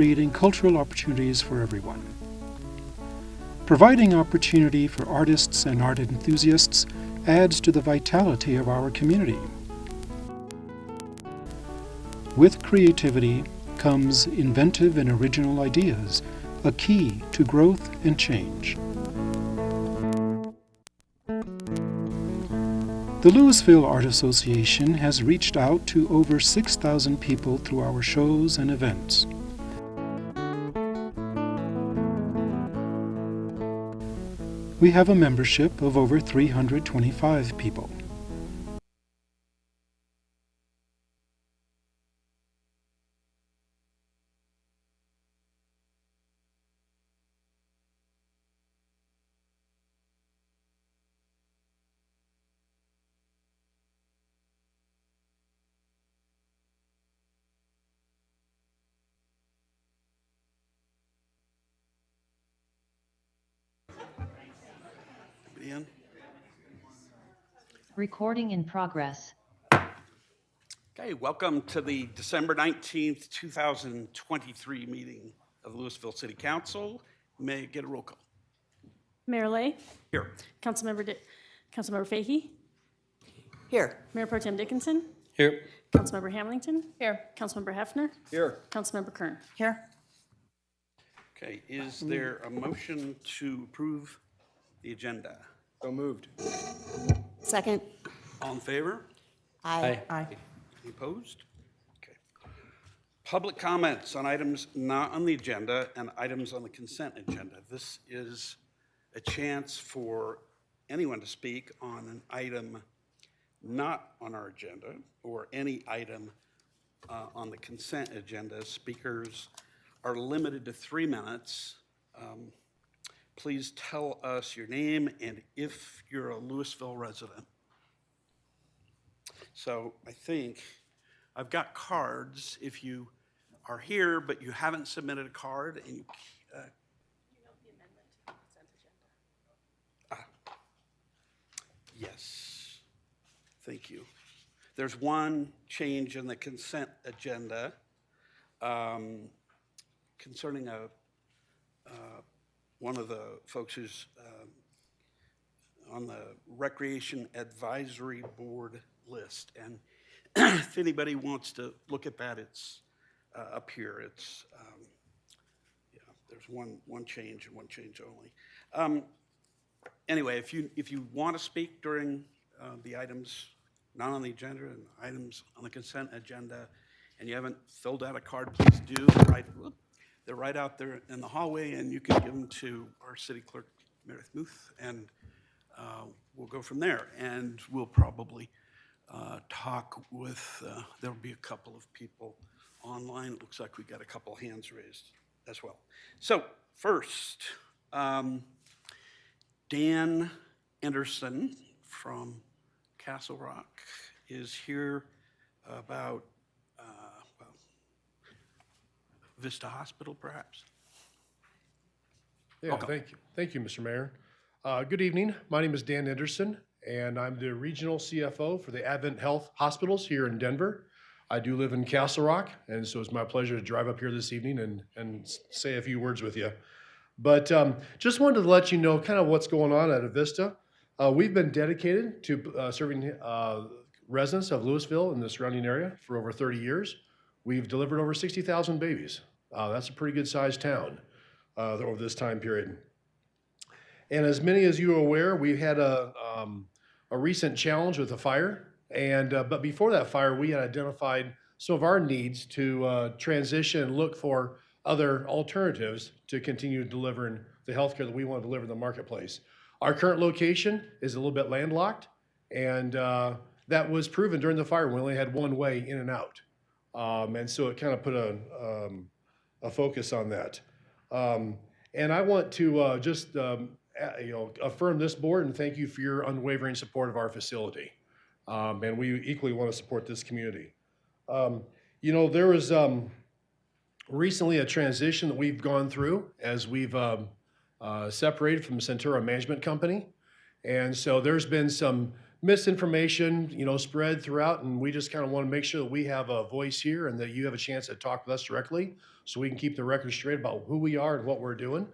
creating cultural opportunities for everyone. Providing opportunity for artists and art enthusiasts adds to the vitality of our community. With creativity comes inventive and original ideas, a key to growth and change. The Louisville Art Association has reached out to over 6,000 people through our shows and events. We have a membership of over 325 people. In. Recording in progress. Okay, welcome to the December 19th, 2023 meeting of Louisville City Council. May I get a roll call? Mayor Lay. Here. Councilmember Fahey. Here. Mayor Pro Tem Dickinson. Here. Councilmember Hamilton. Here. Councilmember Hefner. Here. Councilmember Kern. Here. Okay, is there a motion to approve the agenda? So moved. Second. All in favor? Aye. Aye. Any opposed? Okay. Public comments on items not on the agenda and items on the consent agenda. This is a chance for anyone to speak on an item not on our agenda or any item on the consent agenda. Speakers are limited to 3 minutes. Please tell us your name and if you're a Louisville resident. So I think I've got cards. If you are here but you haven't submitted a card and you yes, thank you. There's one change in the consent agenda concerning one of the folks who's on the Recreation Advisory Board list. And if anybody wants to look at that, it's up here. It's, yeah, there's one change and one change only. Anyway, if you want to speak during the items not on the agenda and items on the consent agenda, and you haven't filled out a card, please do. They're right out there in the hallway, and you can give them to our city clerk, Meredith Muth, and we'll go from there. And we'll probably talk with, there'll be a couple of people online. It looks like we got a couple hands raised as well. So first, Dan Anderson from Castle Rock is here about Vista Hospital, perhaps? Yeah, thank you. Thank you, Mr. Mayor. Good evening. My name is Dan Anderson, and I'm the regional CFO for the Advent Health Hospitals here in Denver. I do live in Castle Rock, and so it's my pleasure to drive up here this evening and say a few words with you. But just wanted to let you know kind of what's going on at Avista. We've been dedicated to serving residents of Louisville and the surrounding area for over 30 years. We've delivered over 60,000 babies. That's a pretty good sized town over this time period. And as many as you are aware, we had a recent challenge with a fire. And but before that fire, we had identified some of our needs to transition and look for other alternatives to continue delivering the healthcare that we want to deliver in the marketplace. Our current location is a little bit landlocked, and that was proven during the fire. We only had one way in and out. And so it kind of put a focus on that. And I want to just affirm this board and thank you for your unwavering support of our facility. And we equally want to support this community. There was recently a transition that we've gone through as we've separated from Centura Management Company. And so there's been some misinformation, spread throughout, and we just kind of want to make sure that we have a voice here and that you have a chance to talk with us directly so we can keep the record straight about who we are and what we're doing.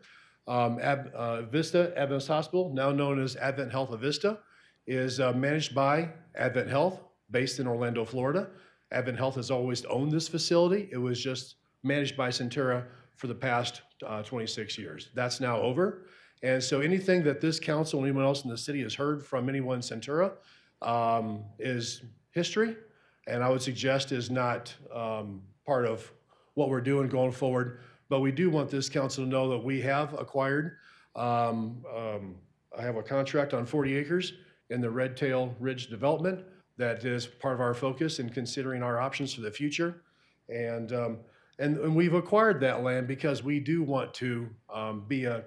Vista Adventist Hospital, now known as Advent Health of Vista, is managed by Advent Health, based in Orlando, Florida. Advent Health has always owned this facility. It was just managed by Centura for the past 26 years. That's now over. And so anything that this council and anyone else in the city has heard from anyone in Centura is history, and I would suggest is not part of what we're doing going forward. But we do want this council to know that we have acquired, I have a contract on 40 acres in the Red Tail Ridge development that is part of our focus in considering our options for the future. And we've acquired that land because we do want to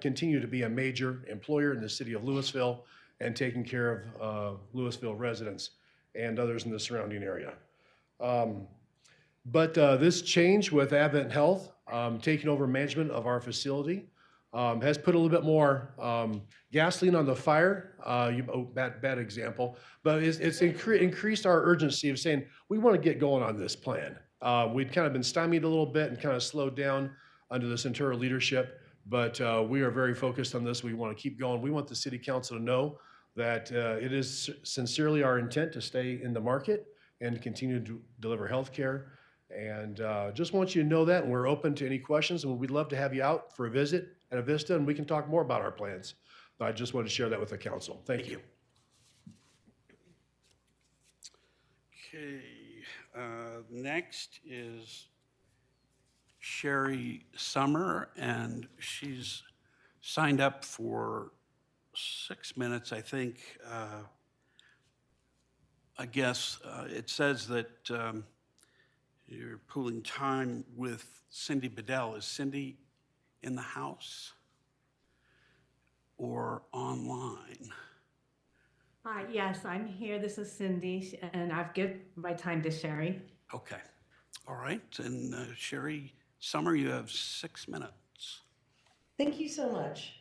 continue to be a major employer in the city of Louisville and taking care of Louisville residents and others in the surrounding area. But this change with Advent Health taking over management of our facility has put a little bit more gasoline on the fire. Bad example, but it's increased our urgency of saying we want to get going on this plan. We'd kind of been stymied a little bit and kind of slowed down under the Centura leadership, but we are very focused on this. We want to keep going. We want the city council to know that it is sincerely our intent to stay in the market and continue to deliver health care. And just want you to know that, and we're open to any questions, and we'd love to have you out for a visit at a Vista, and we can talk more about our plans. But I just wanted to share that with the council. Thank you. Okay, next is Sherry Summer, and she's signed up for 6 minutes, I think. I guess it says that you're pooling time with Cindy Bedell. Is Cindy in the house or online? Hi, yes, I'm here. This is Cindy, and I've given my time to Sherry. Okay, all right. And Sherry Summer, you have 6 minutes. Thank you so much.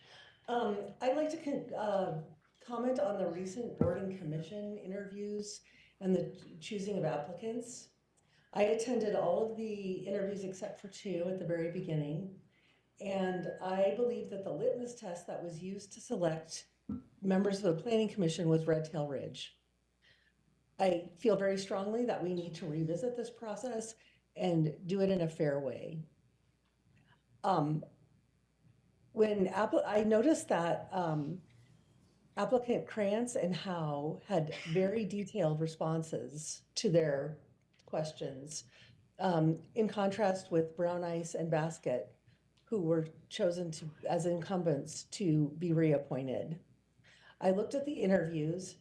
I'd like to comment on the recent board and commission interviews and the choosing of applicants. I attended all of the interviews except for 2 at the very beginning, and I believe that the litmus test that was used to select members of the Planning Commission was Red Tail Ridge. I feel very strongly that we need to revisit this process and do it in a fair way. I noticed that applicant Krantz and Howe had very detailed responses to their questions, in contrast with Brown Ice and Basket, who were chosen as incumbents to be reappointed. I looked at the interviews.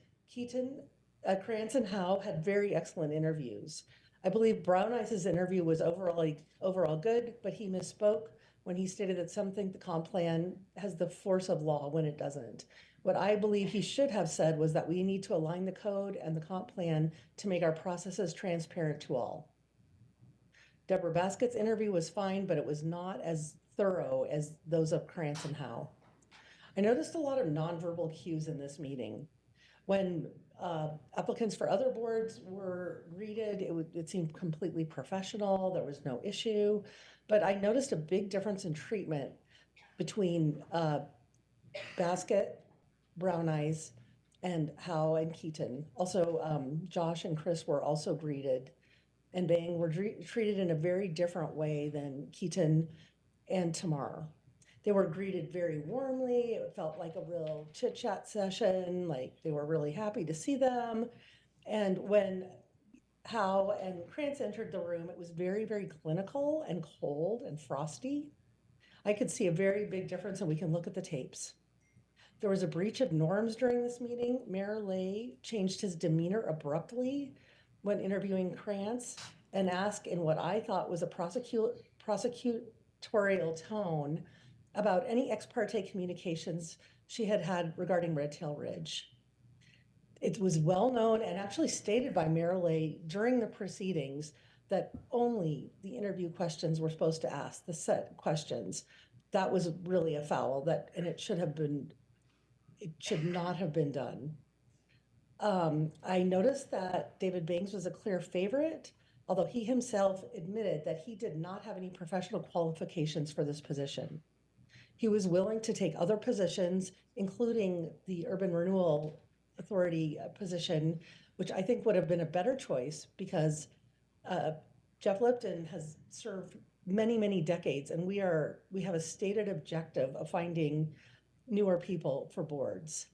Krantz and Howe had very excellent interviews. I believe Brown Ice's interview was overall good, but he misspoke when he stated that some think the comp plan has the force of law when it doesn't. What I believe he should have said was that we need to align the code and the comp plan to make our processes transparent to all. Deborah Basket's interview was fine, but it was not as thorough as those of Krantz and Howe. I noticed a lot of nonverbal cues in this meeting. When applicants for other boards were greeted, it seemed completely professional. There was no issue, but I noticed a big difference in treatment between Basket, Brown Eyes, and Howe and Keaton. Also, Josh and Chris were also greeted, and Bang were treated in a very different way than Keaton and Tamar. They were greeted very warmly. It felt like a real chit-chat session, like they were really happy to see them. And when Howe and Krantz entered the room, it was very, very clinical and cold and frosty. I could see a very big difference, and we can look at the tapes. There was a breach of norms during this meeting. Mayor Lay changed his demeanor abruptly when interviewing Krantz and asked in what I thought was a prosecutorial tone about any ex parte communications she had had regarding Red Tail Ridge. It was well known and actually stated by Mayor Lay during the proceedings that only the interview questions were supposed to ask, the set questions. That was really a foul, and it should not have been done. I noticed that David Banks was a clear favorite, although he himself admitted that he did not have any professional qualifications for this position. He was willing to take other positions, including the Urban Renewal Authority position, which I think would have been a better choice because Jeff Lipton has served many, many decades, and we have a stated objective of finding newer people for boards.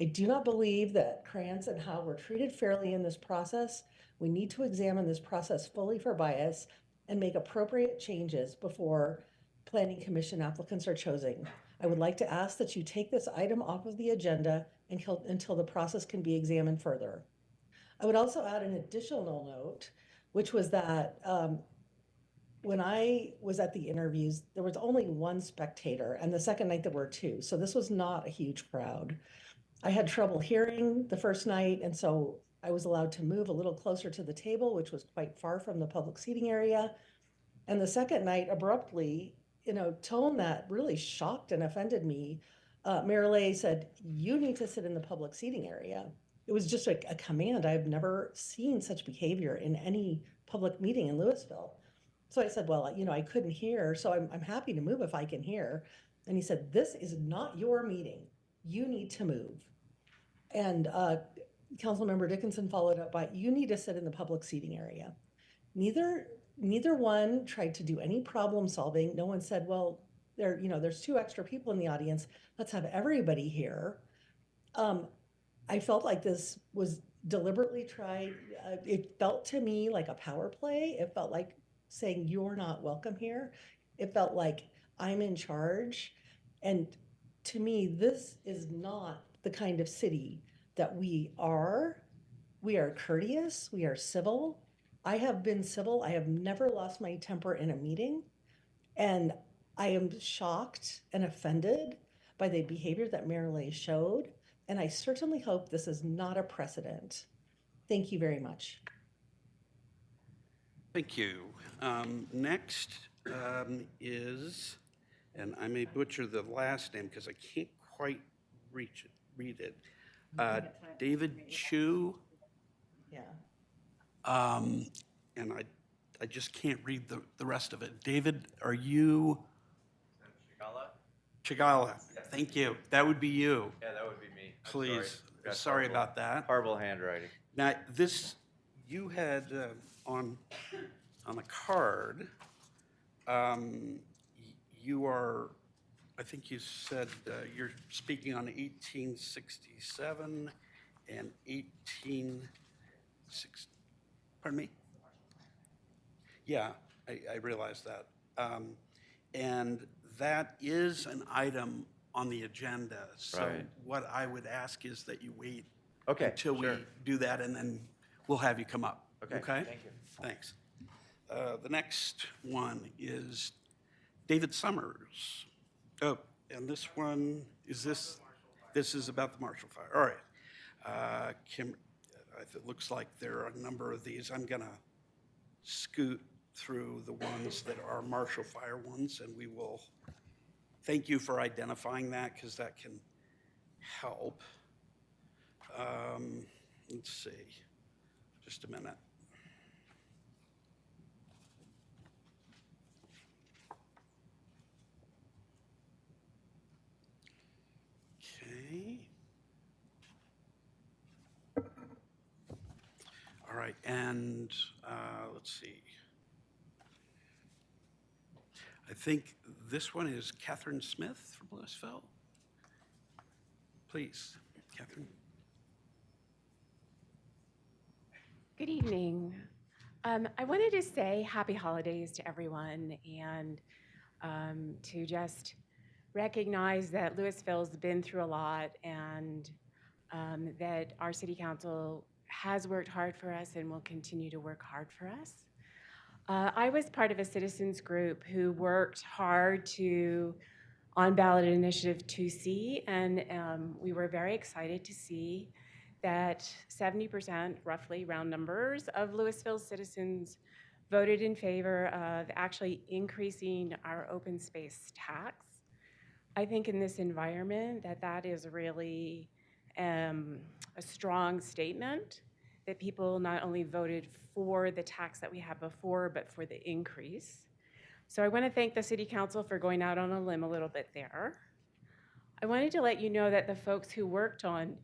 I do not believe that Krantz and Howe were treated fairly in this process. We need to examine this process fully for bias and make appropriate changes before Planning Commission applicants are chosen. I would like to ask that you take this item off of the agenda until the process can be examined further. I would also add an additional note, which was that when I was at the interviews, there was only one spectator, and the second night there were two. So this was not a huge crowd. I had trouble hearing the first night, and so I was allowed to move a little closer to the table, which was quite far from the public seating area. And the second night, abruptly, in a tone that really shocked and offended me, Mayor Lay said, "You need to sit in the public seating area." It was just a command. I've never seen such behavior in any public meeting in Louisville. So I said, well, I couldn't hear, so I'm happy to move if I can hear. And he said, "This is not your meeting. You need to move." And Councilmember Dickinson followed up by, "You need to sit in the public seating area." Neither one tried to do any problem solving. No one said, well, there's 2 extra people in the audience. Let's have everybody here. I felt like this was deliberately tried. It felt to me like a power play. It felt like saying, "You're not welcome here." It felt like I'm in charge. And to me, this is not the kind of city that we are. We are courteous. We are civil. I have been civil. I have never lost my temper in a meeting. And I am shocked and offended by the behavior that Mayor Lay showed. And I certainly hope this is not a precedent. Thank you very much. Thank you. Next is, and I may butcher the last name because I can't quite read it. David Chu. Yeah. And I just can't read the rest of it. David, are you? Chigala. Thank you. That would be you. Yeah, that would be me. I'm Please. Sorry, Sorry about that. Horrible handwriting. Now, you had on the card, you are, I think you said you're speaking on 1867 and 1860. Pardon me? Yeah, I realize that. And that is an item on the agenda. So Right. what I would ask is that you wait Okay, until we sure. do that, and then we'll have you come up. Okay, thank you. Thanks. The next one is David Summers. Oh, and this one, this is about the Marshall Fire. All right. Kim, it looks like there are a number of these. I'm going to scoot through the ones that are Marshall Fire ones, and we will thank you for identifying that because that can help. Let's see. Just a minute. Okay. All right, and let's see. I think this one is Catherine Smith from Louisville. Please, Catherine. Good evening. I wanted to say happy holidays to everyone and to just recognize that Louisville's been through a lot and that our city council has worked hard for us and will continue to work hard for us. I was part of a citizens group who worked hard on ballot initiative 2C, and we were very excited to see that 70%, roughly round numbers, of Louisville citizens voted in favor of actually increasing our open space tax. I think in this environment that is really a strong statement that people not only voted for the tax that we had before, but for the increase. So I want to thank the City Council for going out on a limb a little bit there. I wanted to let you know that the folks who worked on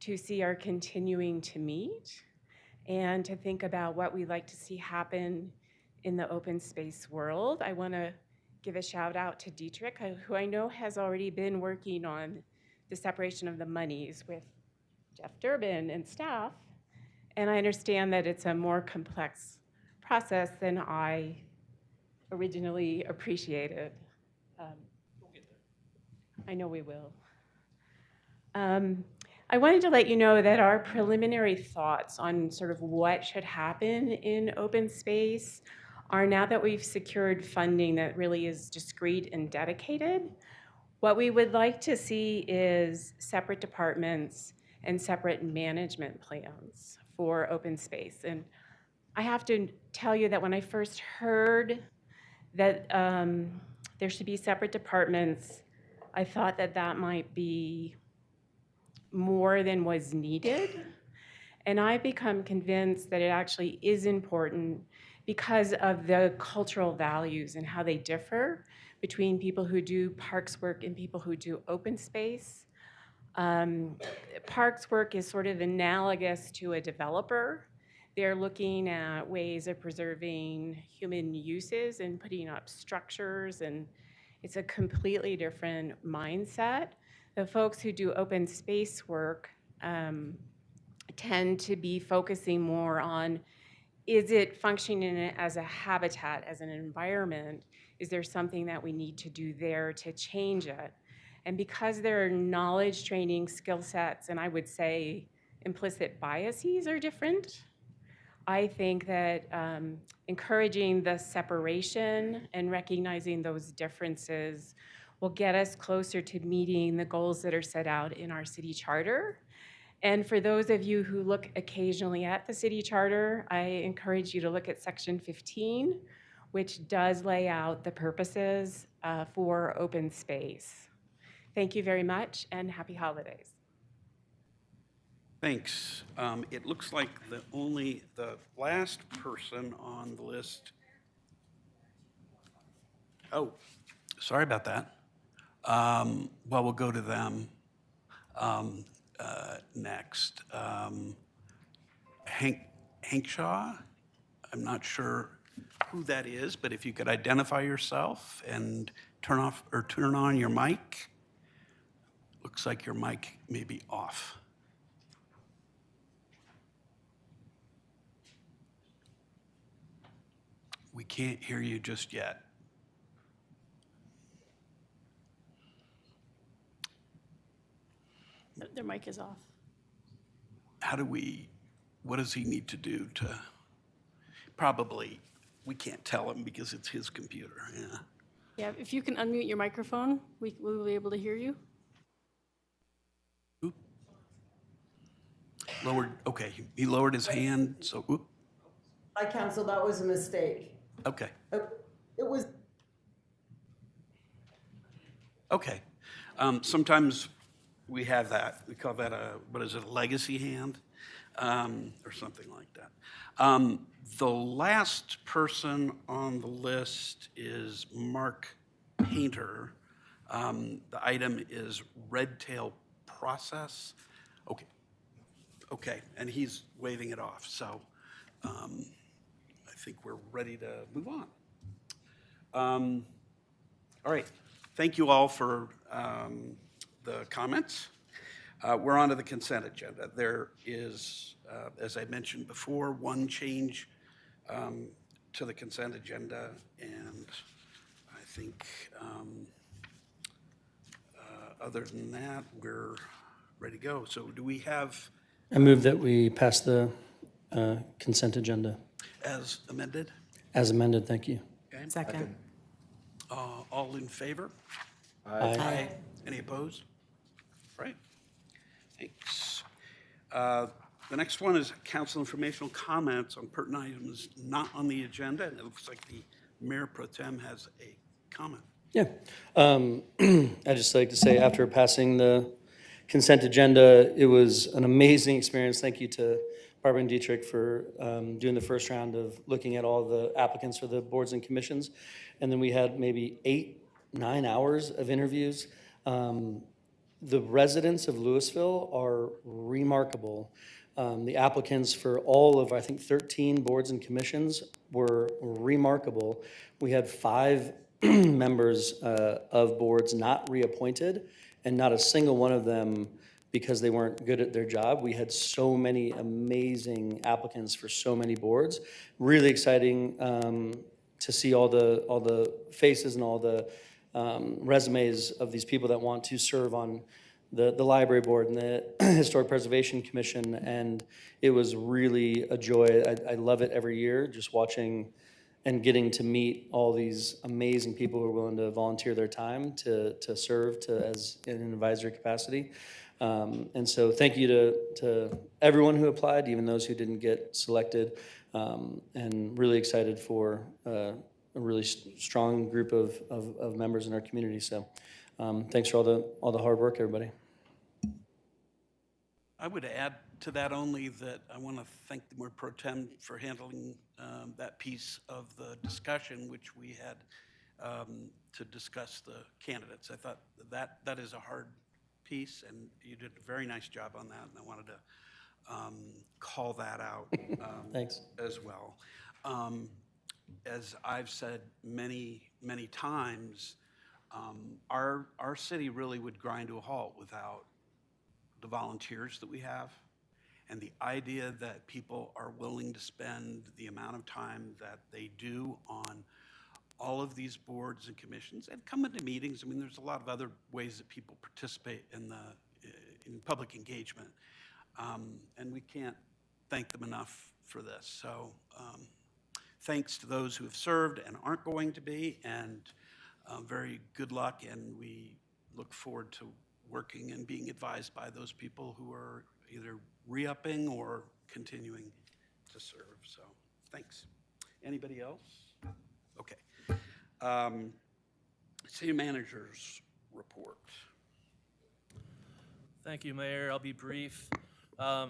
2C are continuing to meet and to think about what we'd like to see happen in the open space world. I want to give a shout out to Dietrich, who I know has already been working on the separation of the monies with Jeff Durbin and staff. And I understand that it's a more complex process than I originally appreciated. I know we will. I wanted to let you know that our preliminary thoughts on sort of what should happen in open space are, now that we've secured funding that really is discrete and dedicated, what we would like to see is separate departments and separate management plans for open space. And I have to tell you that when I first heard that there should be separate departments, I thought that that might be more than was needed. And I've become convinced that it actually is important because of the cultural values and how they differ between people who do parks work and people who do open space. Parks work is sort of analogous to a developer. They're looking at ways of preserving human uses and putting up structures, and it's a completely different mindset. The folks who do open space work tend to be focusing more on, is it functioning as a habitat, as an environment? Is there something that we need to do there to change it? And because their knowledge, training, skill sets, and I would say implicit biases are different, I think that encouraging the separation and recognizing those differences will get us closer to meeting the goals that are set out in our city charter. And for those of you who look occasionally at the city charter, I encourage you to look at section 15, which does lay out the purposes for open space. Thank you very much, and happy holidays. Thanks. It looks like the last person on the list. Oh, sorry about that. Well, we'll go to them next. Hank Shaw, I'm not sure who that is, but if you could identify yourself and turn on your mic. Looks like your mic may be off. We can't hear you just yet. Their mic is off. What does he need to do to, probably, we can't tell him because it's his computer, yeah. Yeah, if you can unmute your microphone, we will be able to hear you. Oop. Okay, he lowered his hand, so, oop, Hi, Council, that was a mistake. okay. It was. Okay. Sometimes we have that. We call that a legacy hand, or something like that. The last person on the list is Mark Painter. The item is red tail process. Okay, and he's waving it off. So I think we're ready to move on. All right, thank you all for the comments. We're on to the consent agenda. There is, as I mentioned before, one change to the consent agenda, and I think other than that, we're ready to go. So do we have? I move that we pass the consent agenda. As amended? As amended, thank you. Okay. Second. All in favor? Aye. Any opposed? Right. Thanks. The next one is council informational comments on pertinent items not on the agenda, and it looks like the Mayor Pro Tem has a comment. Yeah. I'd just like to say, after passing the consent agenda. It was an amazing experience. Thank you to Barbara and Dietrich for doing the first round of looking at all the applicants for the boards and commissions. And then we had maybe 8-9 hours of interviews. The residents of Louisville are remarkable. The applicants for all of, I think, 13 boards and commissions were remarkable. We had 5 members of boards not reappointed, and not a single one of them because they weren't good at their job. We had so many amazing applicants for so many boards. Really exciting to see all the faces and all the resumes of these people that want to serve on the library board and the Historic Preservation Commission, and it was really a joy. I love it every year, just watching and getting to meet all these amazing people who are willing to volunteer their time to serve as in an advisory capacity. And so thank you to everyone who applied, even those who didn't get selected, and really excited for a really strong group of members in our community. So thanks for all the hard work, everybody. I would add to that only that I want to thank the Mayor Pro Tem for handling that piece of the discussion, which we had to discuss the candidates. I thought that is a hard piece, and you did a very nice job on that, and I wanted to call that out Thanks. as well. As I've said many, many times, our city really would grind to a halt without the volunteers that we have, and the idea that people are willing to spend the amount of time that they do on all of these boards and commissions and come into meetings. I mean, there's a lot of other ways that people participate in public engagement, and we can't thank them enough for this. So thanks to those who have served and aren't going to be, and very good luck, and we look forward to working and being advised by those people who are either re-upping or continuing to serve. So thanks. Anybody else? Okay. City Manager's report. Thank you, Mayor. I'll be brief.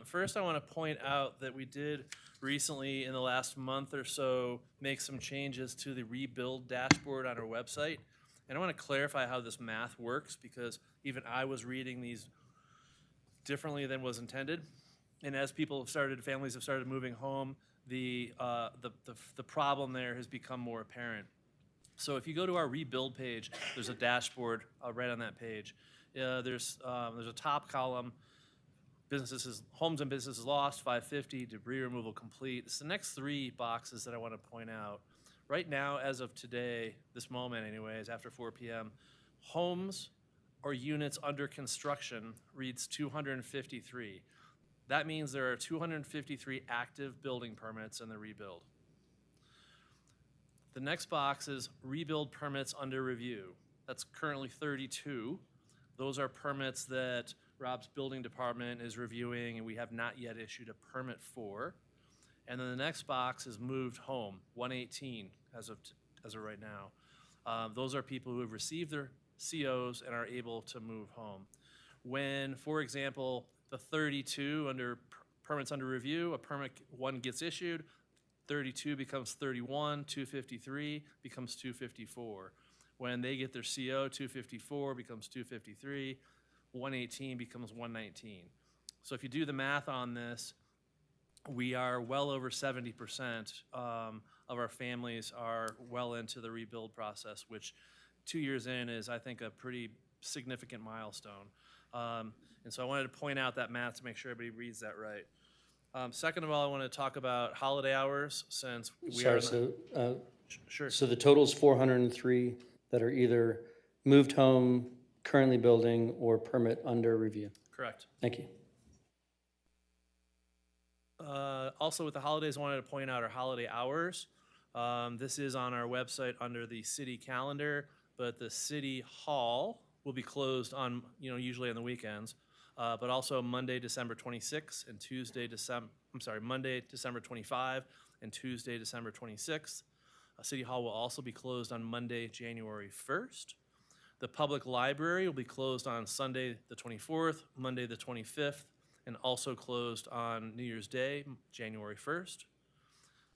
First, I want to point out that we did recently, in the last month or so, make some changes to the rebuild dashboard on our website. And I want to clarify how this math works, because even I was reading these differently than was intended. And as families have started moving home, the problem there has become more apparent. So if you go to our rebuild page, there's a dashboard right on that page. There's a top column, homes and businesses lost, 550, debris removal complete. It's the next 3 boxes that I want to point out. Right now, as of today, this moment anyways, after 4 p.m., homes or units under construction reads 253. That means there are 253 active building permits in the rebuild. The next box is rebuild permits under review. That's currently 32. Those are permits that Rob's building department is reviewing and we have not yet issued a permit for. And then the next box is moved home, 118 as of right now. Those are people who have received their COs and are able to move home. When, for example, the 32 under permits under review, a permit 1 gets issued, 32 becomes 31, 253 becomes 254. When they get their CO, 254 becomes 253, 118 becomes 119. So if you do the math on this, we are well over 70% of our families are well into the rebuild process, which 2 years in is, I think, a pretty significant milestone. And so I wanted to point out that math to make sure everybody reads that right. Second of all, I want to talk about holiday hours, since we are. Sure. So the total is 403 that are either moved home, currently building, or permit under review. Correct. Thank you. Also, with the holidays, I wanted to point out our holiday hours. This is on our website under the city calendar, but the city hall will be closed on, usually on the weekends, but also Monday, December 26th, and Monday, December 25, and Tuesday, December 26th. City Hall will also be closed on Monday, January 1st. The public library will be closed on Sunday, the 24th, Monday, the 25th, and also closed on New Year's Day, January 1st.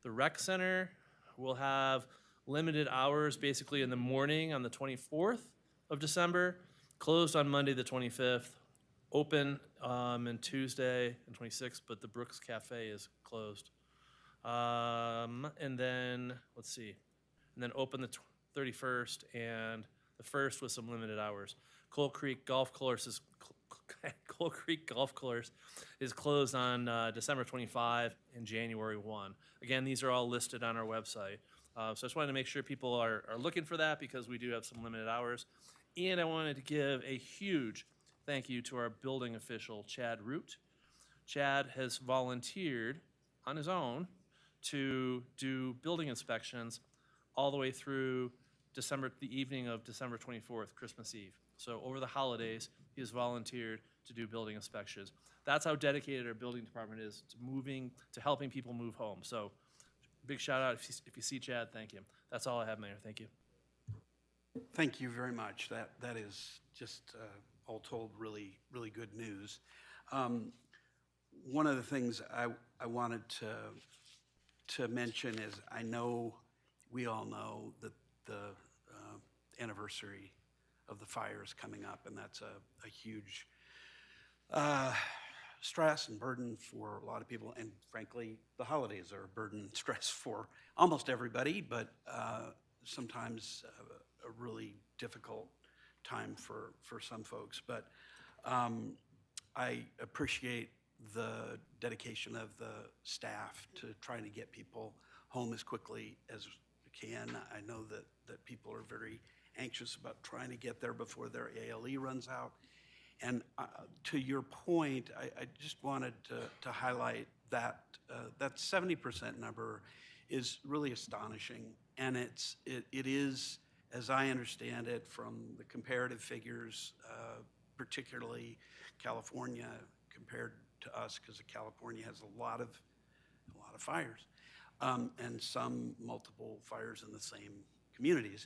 The rec center will have limited hours basically in the morning on the 24th of December, closed on Monday, the 25th, open on Tuesday and 26th, but the Brooks Cafe is closed. And then, let's see, and then open the 31st and the 1st with some limited hours. Coal Creek Golf Course is closed on December 25 and January 1. Again, these are all listed on our website. So I just wanted to make sure people are looking for that because we do have some limited hours. And I wanted to give a huge thank you to our building official, Chad Root. Chad has volunteered on his own to do building inspections all the way through the evening of December 24th, Christmas Eve. So over the holidays, he has volunteered to do building inspections. That's how dedicated our building department is to helping people move home. So big shout out if you see Chad, thank you. That's all I have, Mayor. Thank you. Thank you very much. That is just all told really, really good news. One of the things I wanted to mention is we all know that the anniversary of the fire is coming up, and that's a huge stress and burden for a lot of people, and frankly, the holidays are a burden and stress for almost everybody, but sometimes a really difficult time for some folks. But I appreciate the dedication of the staff to trying to get people home as quickly as we can. I know that people are very anxious about trying to get there before their ALE runs out. And to your point, I just wanted to highlight that that 70% number is really astonishing. And it is, as I understand it, from the comparative figures, particularly California compared to us, because California has a lot of fires, and some multiple fires in the same communities.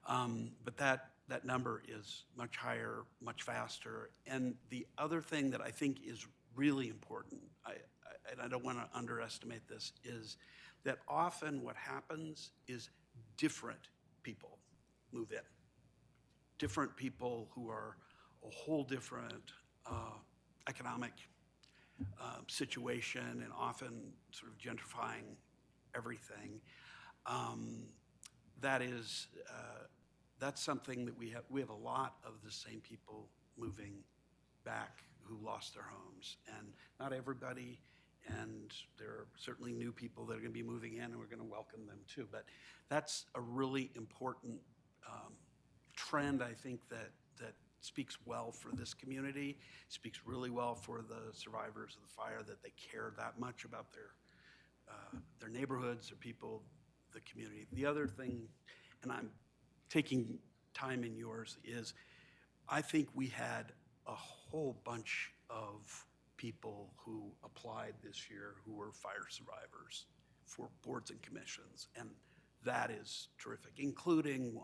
But that number is much higher, much faster. And the other thing that I think is really important, and I don't want to underestimate this, is that often what happens is different people move in. Different people who are a whole different economic situation, and often sort of gentrifying everything. That's something that we have a lot of the same people moving back who lost their homes, and not everybody, and there are certainly new people that are going to be moving in, and we're going to welcome them too. But that's a really important trend, I think, that speaks well for this community, speaks really well for the survivors of the fire, that they care that much about their neighborhoods, their people, the community. The other thing, and I'm taking time in yours, is I think we had a whole bunch of people who applied this year who were fire survivors for boards and commissions, and that is terrific, including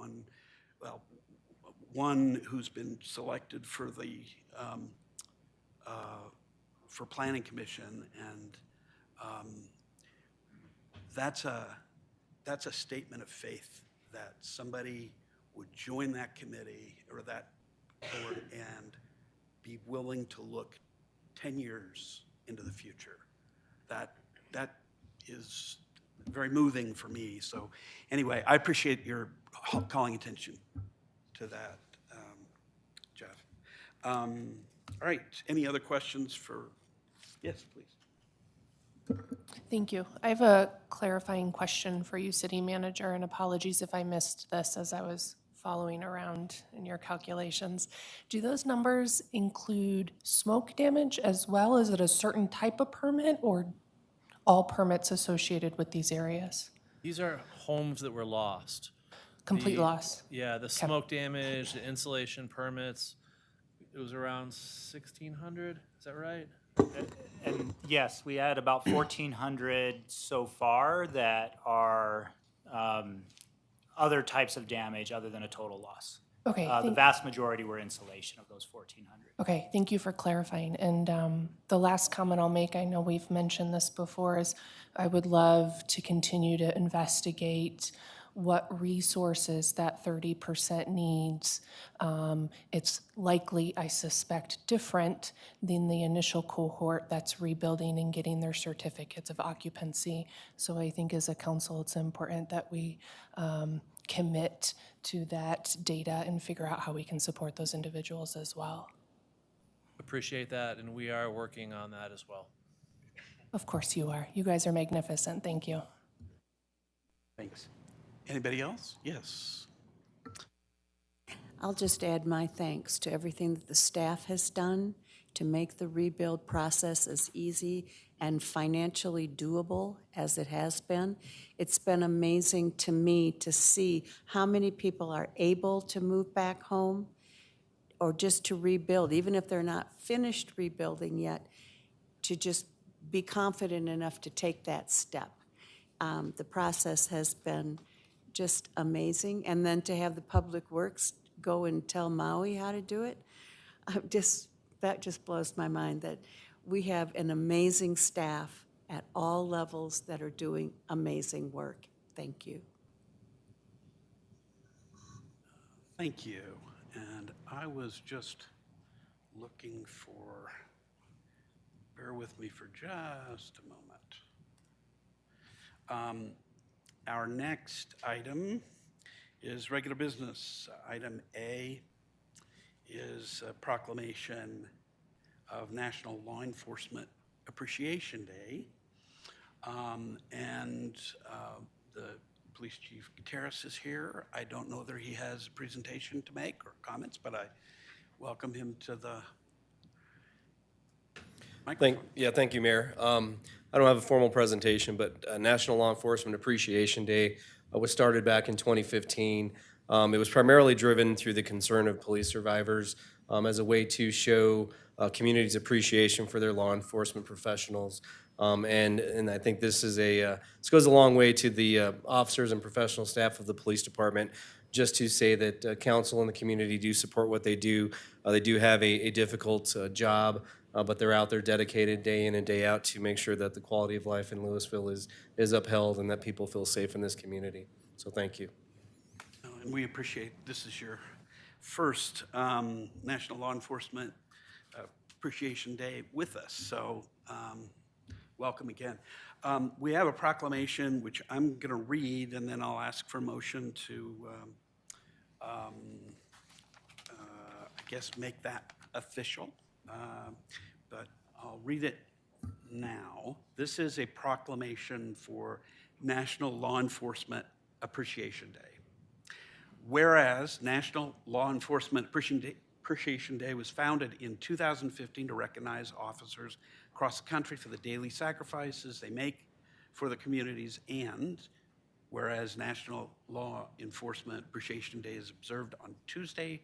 one who's been selected for the for planning commission, and that's a statement of faith that somebody would join that committee or that board and be willing to look 10 years into the future. That is very moving for me. So anyway, I appreciate your calling attention to that, Jeff. All right, any other questions for, yes, please. Thank you. I have a clarifying question for you, City Manager, and apologies if I missed this as I was following around in your calculations. Do those numbers include smoke damage as well? Is it a certain type of permit or all permits associated with these areas? These are homes that were lost. Complete loss? Yeah, the smoke damage, the insulation permits, it was around 1,600, is that right? And yes, we had about 1,400 so far that are other types of damage other than a total loss. Okay, The vast majority were insulation of those 1,400. Okay, thank you for clarifying. And the last comment I'll make, I know we've mentioned this before, is I would love to continue to investigate what resources that 30% needs. It's likely, I suspect, different than the initial cohort that's rebuilding and getting their certificates of occupancy. So I think as a council, it's important that we commit to that data and figure out how we can support those individuals as well. Appreciate that, and we are working on that as well. Of course you are. You guys are magnificent. Thank you. Thanks. Anybody else? Yes. I'll just add my thanks to everything that the staff has done to make the rebuild process as easy and financially doable as it has been. It's been amazing to me to see how many people are able to move back home or just to rebuild, even if they're not finished rebuilding yet, to just be confident enough to take that step. The process has been just amazing. And then to have the Public Works go and tell Maui how to do it, that just blows my mind that we have an amazing staff at all levels that are doing amazing work. Thank you. Thank you. And I was just looking for, bear with me for just a moment. Our next item is regular business. Item A is a proclamation of National Law Enforcement Appreciation Day. The Police Chief Gutierrez is here. I don't know whether he has a presentation to make or comments, but I welcome him to the microphone. Thank you, Mayor. I don't have a formal presentation, but National Law Enforcement Appreciation Day was started back in 2015. It was primarily driven through the concern of police survivors as a way to show community's appreciation for their law enforcement professionals. And I think this goes a long way to the officers and professional staff of the police department, just to say that council and the community do support what they do. They do have a difficult job, but they're out there dedicated day in and day out to make sure that the quality of life in Louisville is upheld and that people feel safe in this community. So thank you. And we appreciate this is your first National Law Enforcement Appreciation Day with us. So welcome again. We have a proclamation which I'm going to read, and then I'll ask for a motion to, I guess, make that official. But I'll read it now. This is a proclamation for National Law Enforcement Appreciation Day. Whereas National Law Enforcement Appreciation Day was founded in 2015 to recognize officers across the country for the daily sacrifices they make for the communities, and whereas National Law Enforcement Appreciation Day is observed on Tuesday,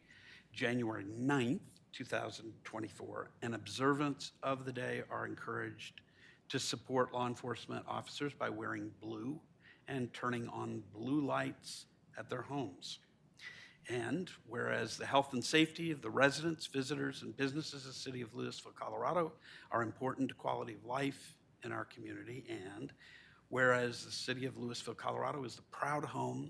January 9th, 2024, and observance of the day are encouraged to support law enforcement officers by wearing blue and turning on blue lights at their homes. And whereas the health and safety of the residents, visitors, and businesses of the city of Louisville, Colorado are important to quality of life in our community, and whereas the city of Louisville, Colorado is the proud home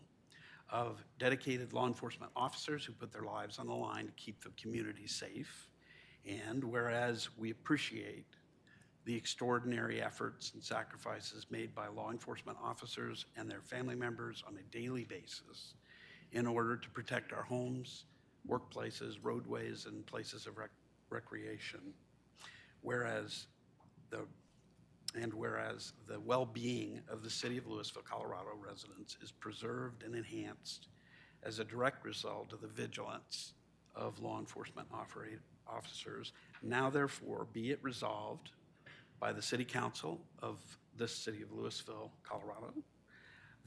of dedicated law enforcement officers who put their lives on the line to keep the community safe, and whereas we appreciate the extraordinary efforts and sacrifices made by law enforcement officers and their family members on a daily basis in order to protect our homes, workplaces, roadways, and places of recreation. Whereas the well-being of the city of Louisville, Colorado residents is preserved and enhanced as a direct result of the vigilance of law enforcement officers. Now, therefore, be it resolved by the City Council of this city of Louisville, Colorado,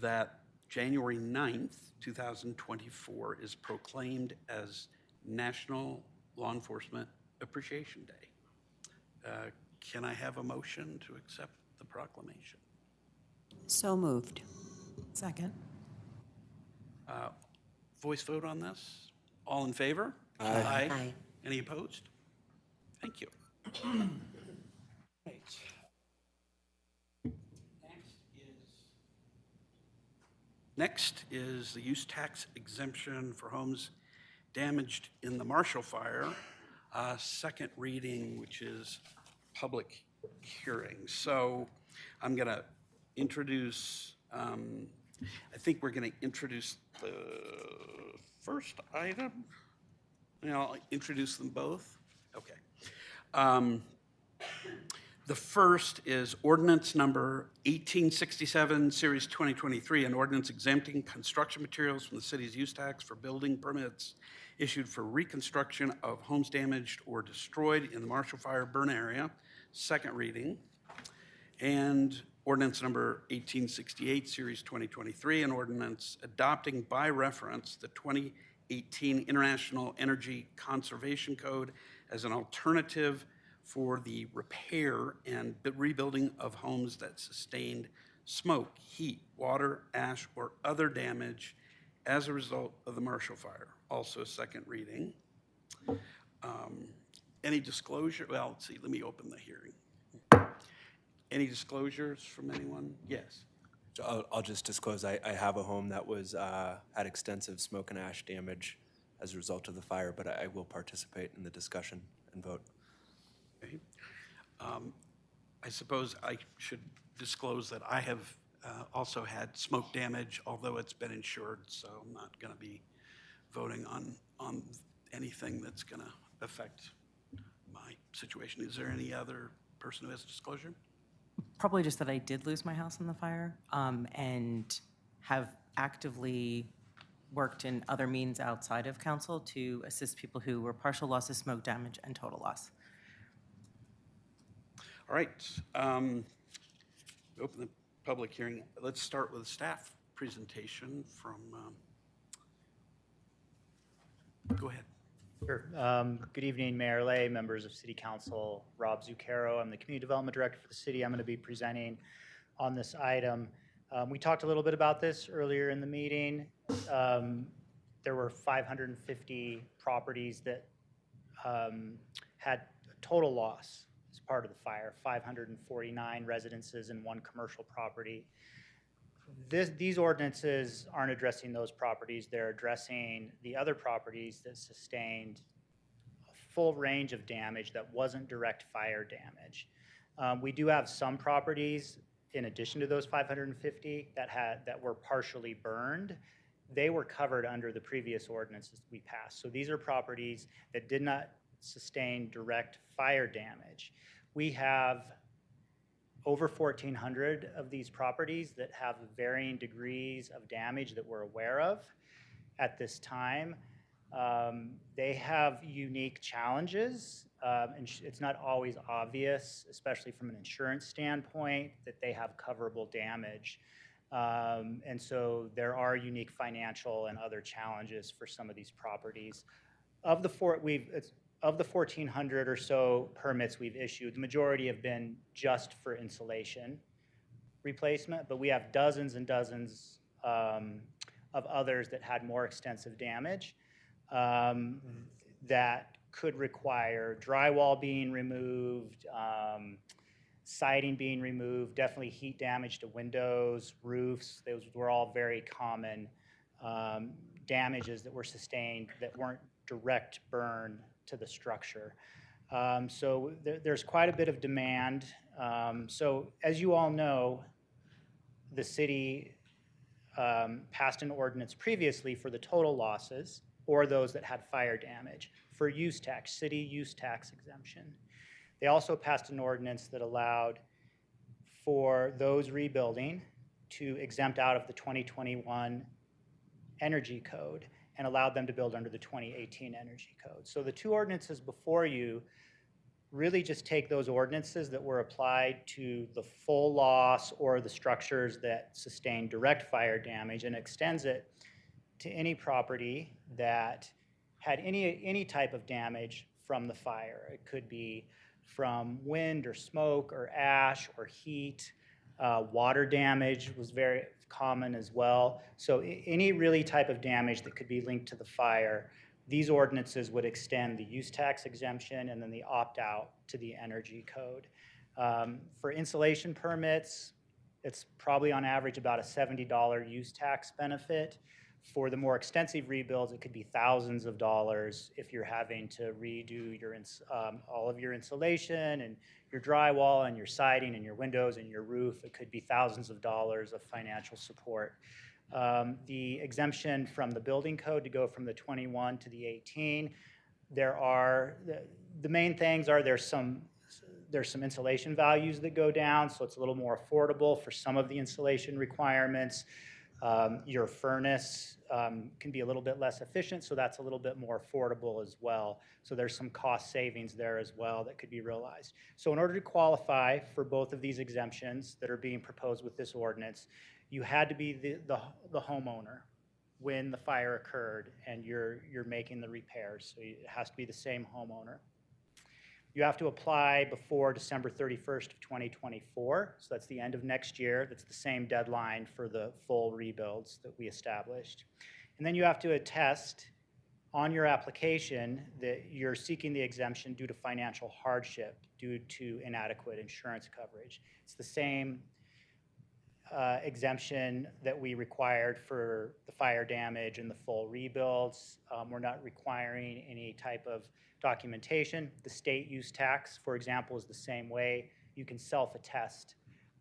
that January 9th, 2024 is proclaimed as National Law Enforcement Appreciation Day. Can I have a motion to accept the proclamation? So moved. Second. Voice vote on this? All in favor? Aye. Aye. Any opposed? Thank you. Right. Next is the use tax exemption for homes damaged in the Marshall Fire. Second reading, which is public hearing. So I'm going to introduce, I think we're going to introduce the first item. I'll introduce them both. Okay. The first is ordinance number 1867, series 2023, an ordinance exempting construction materials from the city's use tax for building permits issued for reconstruction of homes damaged or destroyed in the Marshall Fire burn area. Second reading. And ordinance number 1868, series 2023, an ordinance adopting by reference the 2018 International Energy Conservation Code as an alternative for the repair and rebuilding of homes that sustained smoke, heat, water, ash, or other damage as a result of the Marshall Fire. Also second reading. Any disclosure? Well, let's see, let me open the hearing. Any disclosures from anyone? Yes. So I'll just disclose, I have a home that was had extensive smoke and ash damage as a result of the fire, but I will participate in the discussion and vote. Okay. I suppose I should disclose that I have also had smoke damage, although it's been insured, so I'm not going to be voting on anything that's going to affect my situation. Is there any other person who has disclosure? Probably just that I did lose my house in the fire and have actively worked in other means outside of council to assist people who were partial loss of smoke damage and total loss. All right. Open the public hearing. Let's start with a staff presentation from, go ahead. Sure. Good evening, Mayor Lay, members of City Council, Rob Zucchero. I'm the Community Development Director for the city. I'm going to be presenting on this item. We talked a little bit about this earlier in the meeting. There were 550 properties that had total loss as part of the fire, 549 residences and one commercial property. These ordinances aren't addressing those properties. They're addressing the other properties that sustained a full range of damage that wasn't direct fire damage. We do have some properties, in addition to those 550, that were partially burned. They were covered under the previous ordinances we passed. So these are properties that did not sustain direct fire damage. We have over 1,400 of these properties that have varying degrees of damage that we're aware of at this time. They have unique challenges, and it's not always obvious, especially from an insurance standpoint, that they have coverable damage. And so there are unique financial and other challenges for some of these properties. Of the 1,400 or so permits we've issued, the majority have been just for insulation replacement, but we have dozens and dozens of others that had more extensive damage that could require drywall being removed, siding being removed, definitely heat damage to windows, roofs. Those were all very common damages that were sustained that weren't direct burn to the structure. So there's quite a bit of demand. So as you all know, the city passed an ordinance previously for the total losses or those that had fire damage for use tax, city use tax exemption. They also passed an ordinance that allowed for those rebuilding to exempt out of the 2021 energy code and allowed them to build under the 2018 energy code. So the two ordinances before you really just take those ordinances that were applied to the full loss or the structures that sustain direct fire damage and extends it to any property that had any type of damage from the fire. It could be from wind or smoke or ash or heat. Water damage was very common as well. So any really type of damage that could be linked to the fire These ordinances would extend the use tax exemption and then the opt-out to the energy code. For insulation permits, it's probably on average about a $70 use tax benefit. For the more extensive rebuilds, it could be thousands of dollars if you're having to redo your all of your insulation and your drywall and your siding and your windows and your roof. It could be thousands of dollars of financial support. The exemption from the building code to go from the 21 to the 18, the main things are there's some insulation values that go down, so it's a little more affordable for some of the insulation requirements. Your furnace can be a little bit less efficient, so that's a little bit more affordable as well. So there's some cost savings there as well that could be realized. So in order to qualify for both of these exemptions that are being proposed with this ordinance, you had to be the homeowner when the fire occurred and you're making the repairs. So it has to be the same homeowner. You have to apply before December 31st of 2024. So that's the end of next year. That's the same deadline for the full rebuilds that we established. And then you have to attest on your application that you're seeking the exemption due to financial hardship, due to inadequate insurance coverage. It's the same exemption that we required for the fire damage and the full rebuilds. We're not requiring any type of documentation. The state use tax, for example, is the same way. You can self-attest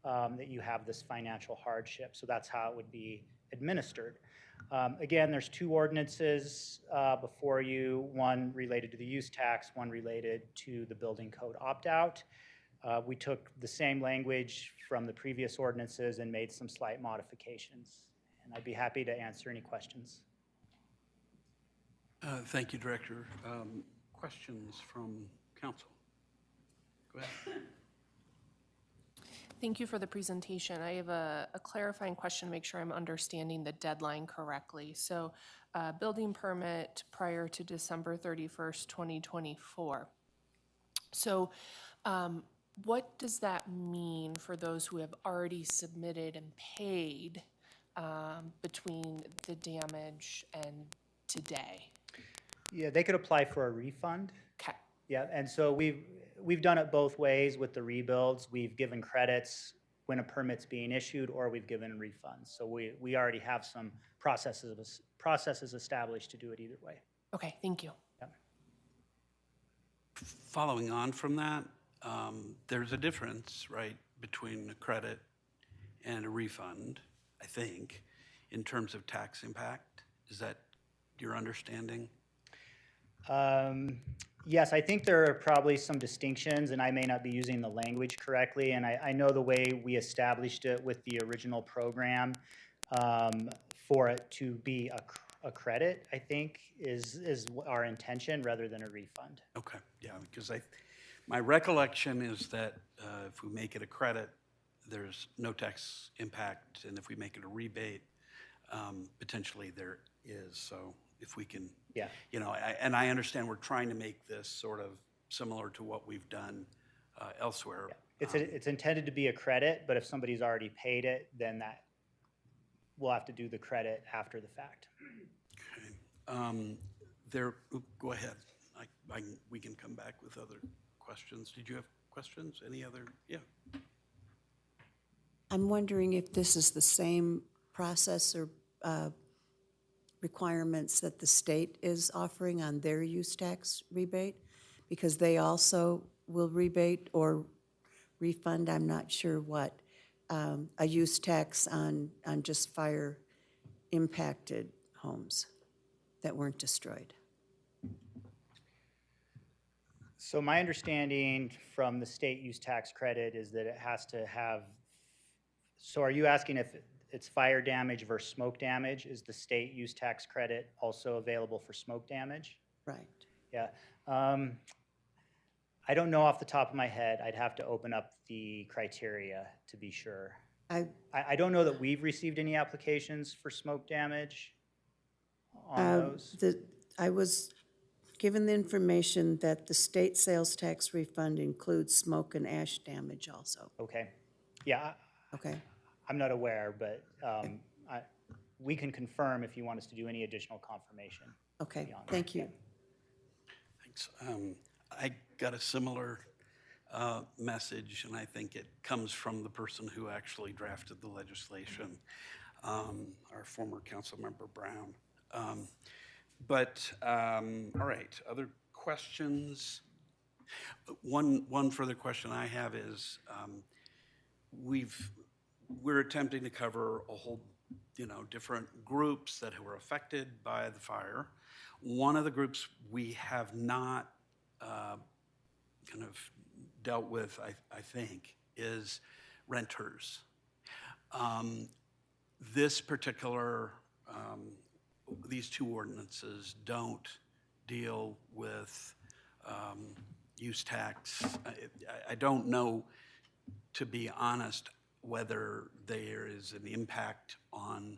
that you have this financial hardship. So that's how it would be administered. Again, there's two ordinances before you, one related to the use tax, one related to the building code opt-out. We took the same language from the previous ordinances and made some slight modifications. And I'd be happy to answer any questions. Thank you, Director. Questions from council? Go ahead. Thank you for the presentation. I have a clarifying question to make sure I'm understanding the deadline correctly. So building permit prior to December 31st, 2024. So what does that mean for those who have already submitted and paid between the damage and today? Yeah, they could apply for a refund. Okay. Yeah, and so we've done it both ways with the rebuilds. We've given credits when a permit's being issued, or we've given refunds. So we already have some processes established to do it either way. Okay, thank you. Yeah. Following on from that, there's a difference, right, between a credit and a refund, I think, in terms of tax impact. Is that your understanding? Yes, I think there are probably some distinctions, and I may not be using the language correctly. And I know the way we established it with the original program for it to be a credit, I think, is our intention rather than a refund. Okay, yeah, because my recollection is that if we make it a credit, there's no tax impact, and if we make it a rebate, potentially there is. So if we can, yeah, you know, and I understand we're trying to make this sort of similar to what we've done elsewhere. Yeah. It's intended to be a credit, but if somebody's already paid it, then that we'll have to do the credit after the fact. Okay. Go ahead. We can come back with other questions. Did you have questions? Any other? Yeah. I'm wondering if this is the same process or requirements that the state is offering on their use tax rebate, because they also will rebate or refund, I'm not sure what, a use tax on just fire impacted homes that weren't destroyed. So my understanding from the state use tax credit is that it has to have, so are you asking if it's fire damage versus smoke damage? Is the state use tax credit also available for smoke damage? Right. Yeah. I don't know off the top of my head. I'd have to open up the criteria to be sure. I don't know that we've received any applications for smoke damage on those. I was given the information that the state sales tax refund includes smoke and ash damage also. Okay. Yeah. Okay. I'm not aware, but we can confirm if you want us to do any additional confirmation. Okay, thank you. Thanks. I got a similar message, and I think it comes from the person who actually drafted the legislation, our former council member Brown. All right, other questions? One further question I have is, we're attempting to cover a whole, different groups that were affected by the fire. One of the groups we have not kind of dealt with, I think, is renters. This particular, these two ordinances don't deal with use tax. I don't know, to be honest, whether there is an impact on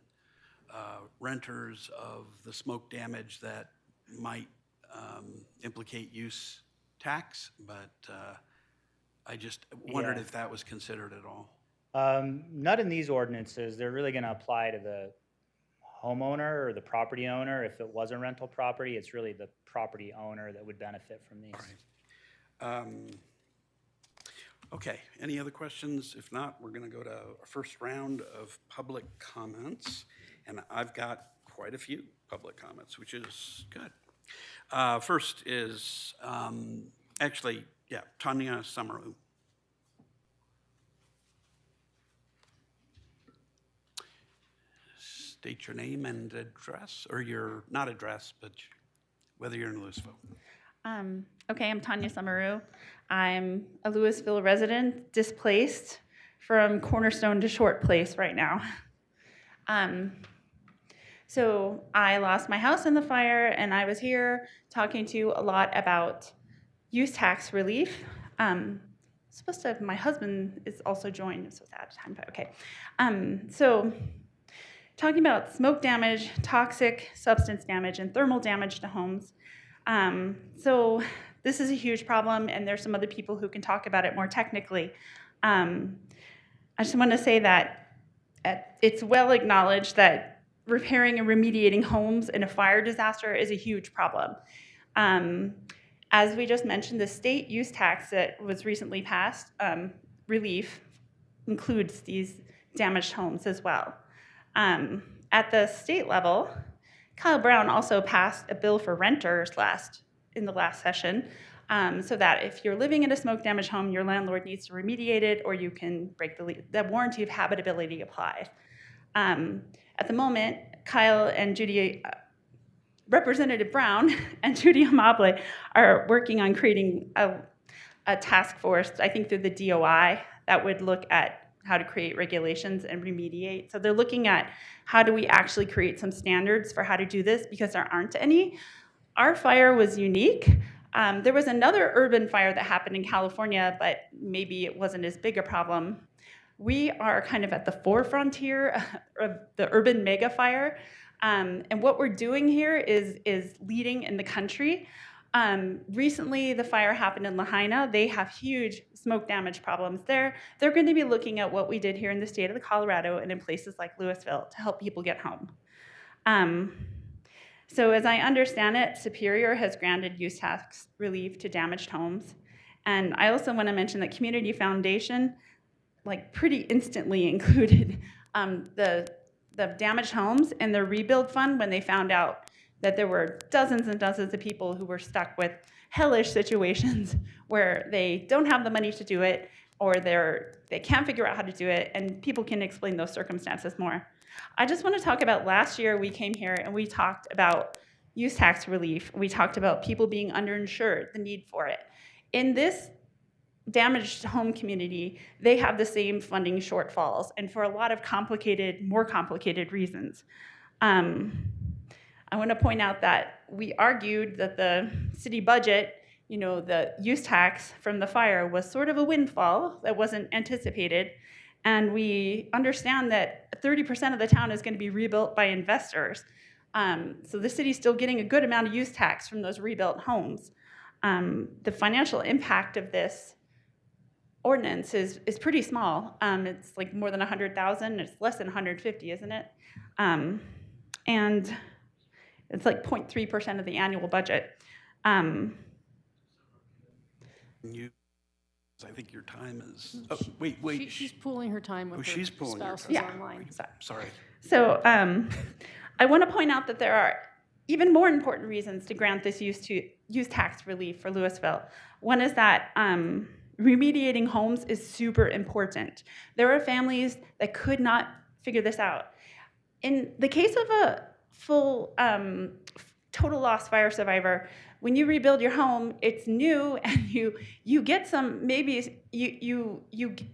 renters of the smoke damage that might implicate use tax, but I just wondered if that was considered at all. Not in these ordinances. They're really going to apply to the homeowner or the property owner. If it was a rental property, it's really the property owner that would benefit from these. Okay, any other questions? If not, we're going to go to our first round of public comments, and I've got quite a few public comments, which is good. First is Tanya Samaru. State your name and address, or your, not address, but whether you're in Louisville. Okay, I'm Tanya Samaru. I'm a Louisville resident, displaced from Cornerstone to Short Place right now. So I lost my house in the fire, and I was here talking to you a lot about use tax relief. Supposed to have, my husband is also joined, so it's out of time, but okay. So talking about smoke damage, toxic substance damage, and thermal damage to homes. So this is a huge problem, and there's some other people who can talk about it more technically. I just want to say that it's well acknowledged that repairing and remediating homes in a fire disaster is a huge problem. As we just mentioned, the state use tax that was recently passed, relief, includes these damaged homes as well. At the state level, Kyle Brown also passed a bill for renters in the last session, so that if you're living in a smoke-damaged home, your landlord needs to remediate it, or you can break the warranty of habitability applies. At the moment, Kyle and Judy, Representative Brown and Judy Amable are working on creating a task force, I think through the DOI, that would look at how to create regulations and remediate. So they're looking at how do we actually create some standards for how to do this, because there aren't any. Our fire was unique. There was another urban fire that happened in California, but maybe it wasn't as big a problem. We are kind of at the forefront here of the urban mega fire. And what we're doing here is leading in the country. Recently, the fire happened in Lahaina. They have huge smoke damage problems there. They're going to be looking at what we did here in the state of Colorado and in places like Louisville to help people get home. So as I understand it, Superior has granted use tax relief to damaged homes. And I also want to mention that Community Foundation, pretty instantly included the damaged homes in their rebuild fund when they found out that there were dozens and dozens of people who were stuck with hellish situations where they don't have the money to do it, or they can't figure out how to do it, and people can explain those circumstances more. I just want to talk about last year we came here and we talked about use tax relief. We talked about people being underinsured, the need for it. In this damaged home community, they have the same funding shortfalls, and for a lot of more complicated reasons. I want to point out that we argued that the city budget, the use tax from the fire was sort of a windfall that wasn't anticipated, and we understand that 30% of the town is going to be rebuilt by investors. So the city's still getting a good amount of use tax from those rebuilt homes. The financial impact of this ordinance is pretty small. It's like more than 100,000. It's less than 150, isn't it? And It's like 0.3% of the annual budget. I think your time is, oh, wait. She's pooling her time with her she's pooling her spouse time. who's online. Sorry. So I want to point out that there are even more important reasons to grant this use tax relief for Louisville. One is that remediating homes is super important. There are families that could not figure this out. In the case of a full total loss fire survivor, when you rebuild your home, it's new, and you get some, maybe you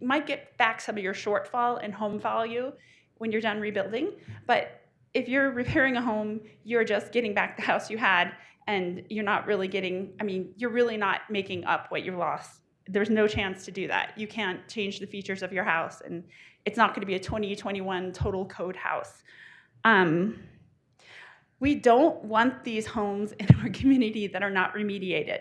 might get back some of your shortfall in home value when you're done rebuilding. But if you're repairing a home, you're just getting back the house you had, and you're not really getting, you're really not making up what you lost. There's no chance to do that. You can't change the features of your house, and it's not going to be a 2021 total code house. We don't want these homes in our community that are not remediated.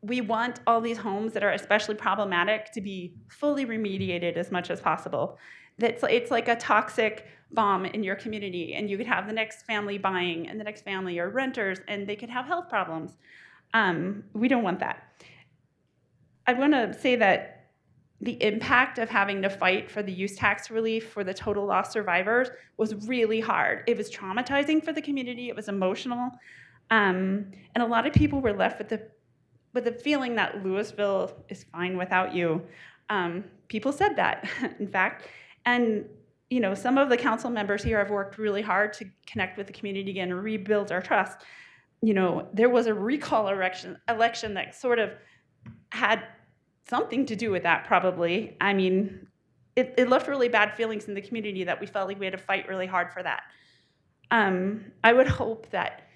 We want all these homes that are especially problematic to be fully remediated as much as possible. It's like a toxic bomb in your community, and you could have the next family buying, and the next family are renters, and they could have health problems. We don't want that. I want to say that the impact of having to fight for the use tax relief for the total loss survivors was really hard. It was traumatizing for the community. It was emotional. And a lot of people were left with the feeling that Louisville is fine without you. People said that, in fact. And some of the council members here have worked really hard to connect with the community again and rebuild our trust. There was a recall election that sort of had something to do with that, probably. It left really bad feelings in the community that we felt like we had to fight really hard for that. I would hope that,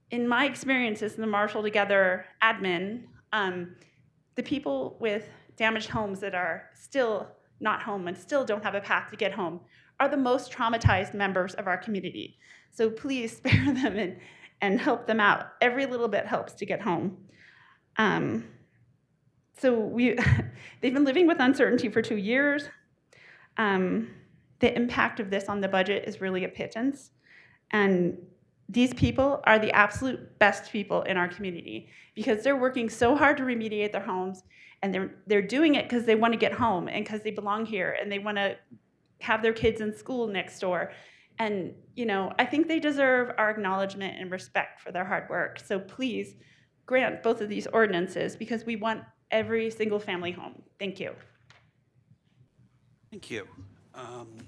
in my experiences in the Marshall Together admin, the people with damaged homes that are still not home and still don't have a path to get home are the most traumatized members of our community. So please spare them and help them out. Every little bit helps to get home. So they've been living with uncertainty for 2 years. The impact of this on the budget is really a pittance. And these people are the absolute best people in our community because they're working so hard to remediate their homes, and they're doing it because they want to get home and because they belong here and they want to have their kids in school next door. And, I think they deserve our acknowledgement and respect for their hard work. So please grant both of these ordinances because we want every single family home. Thank you. Thank you. And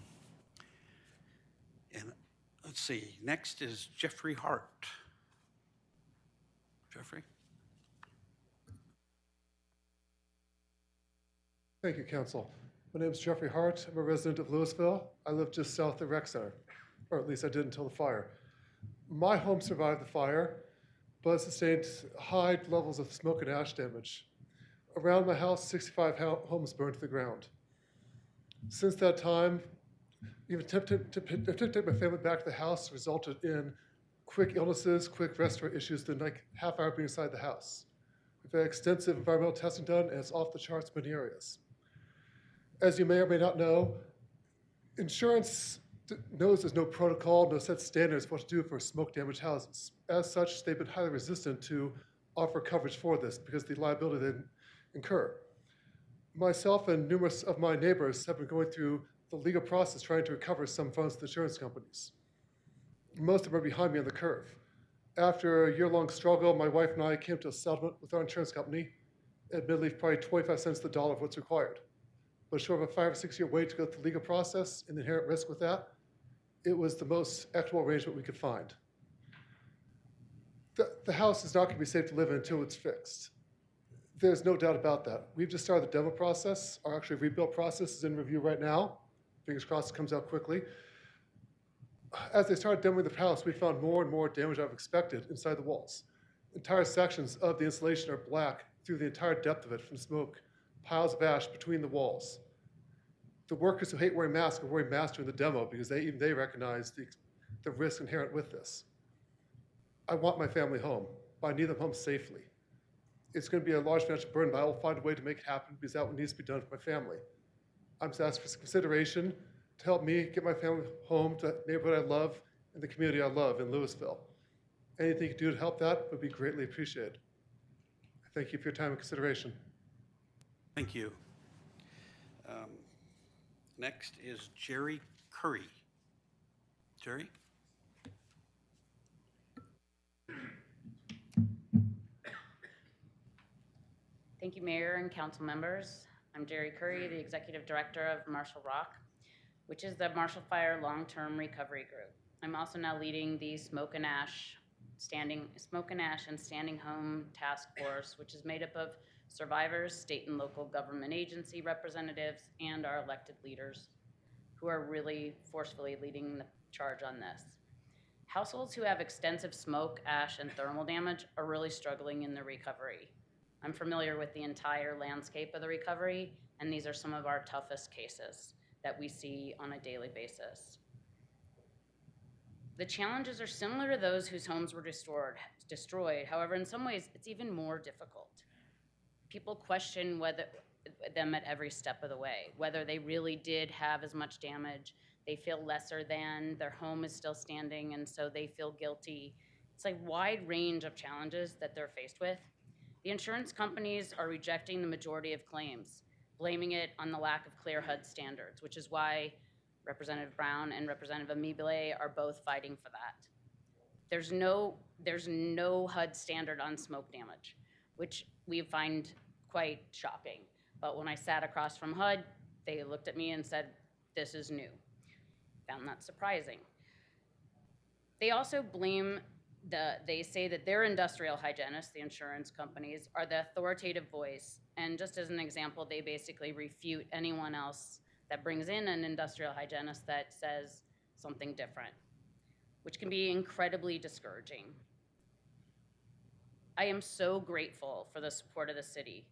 let's see, next is Jeffrey Hart. Jeffrey? Thank you, Council. My name is Jeffrey Hart. I'm a resident of Louisville. I live just south of the rec center, or at least I did until the fire. My home survived the fire, but sustained high levels of smoke and ash damage. Around my house, 65 homes burned to the ground. Since that time, even attempting to take my family back to the house resulted in quick illnesses, quick respiratory issues, then like half hour being inside the house. We've had extensive environmental testing done, and it's off the charts in many areas. As you may or may not know, insurance knows there's no protocol, no set standards for what to do for smoke-damaged houses. As such, they've been highly resistant to offer coverage for this because of the liability they incur. Myself and numerous of my neighbors have been going through the legal process trying to recover some funds with insurance companies. Most of them are behind me on the curve. After a year-long struggle, my wife and I came to a settlement with our insurance company, admittedly probably 25 cents to the dollar of what's required. But short of a 5 or 6 year wait to go through the legal process and the inherent risk with that, it was the most equitable arrangement we could find. The house is not going to be safe to live in until it's fixed. There's no doubt about that. We've just started the demo process. Our actually rebuild process is in review right now. Fingers crossed it comes out quickly. As they started demoing the house, we found more and more damage than I've expected inside the walls. Entire sections of the insulation are black through the entire depth of it from smoke, piles of ash between the walls. The workers who hate wearing masks are wearing masks during the demo because even they recognize the risk inherent with this. I want my family home, but I need them home safely. It's going to be a large financial burden, but I will find a way to make it happen because that's what needs to be done for my family. I'm just asking for some consideration to help me get my family home to the neighborhood I love and the community I love in Louisville. Anything you can do to help that would be greatly appreciated. Thank you for your time and consideration. Thank you. Next is Jerry Curry. Jerry? Thank you, Mayor and council members. I'm Jerry Curry, the Executive Director of Marshall Rock, which is the Marshall Fire Long-Term Recovery Group. I'm also now leading the Smoke and Ash and Standing Home Task Force, which is made up of survivors, state and local government agency representatives, and our elected leaders who are really forcefully leading the charge on this. Households who have extensive smoke, ash, and thermal damage are really struggling in the recovery. I'm familiar with the entire landscape of the recovery, and these are some of our toughest cases that we see on a daily basis. The challenges are similar to those whose homes were destroyed. However, in some ways, it's even more difficult. People question them at every step of the way, whether they really did have as much damage. They feel lesser than, their home is still standing, and so they feel guilty. It's a wide range of challenges that they're faced with. The insurance companies are rejecting the majority of claims, blaming it on the lack of clear HUD standards, which is why Representative Brown and Representative Amibile are both fighting for that. There's no HUD standard on smoke damage, which we find quite shocking. But when I sat across from HUD, they looked at me and said, this is new. Found that surprising. They also blame they say that their industrial hygienists, the insurance companies, are the authoritative voice. And just as an example, they basically refute anyone else that brings in an industrial hygienist that says something different, which can be incredibly discouraging. I am so grateful for the support of the city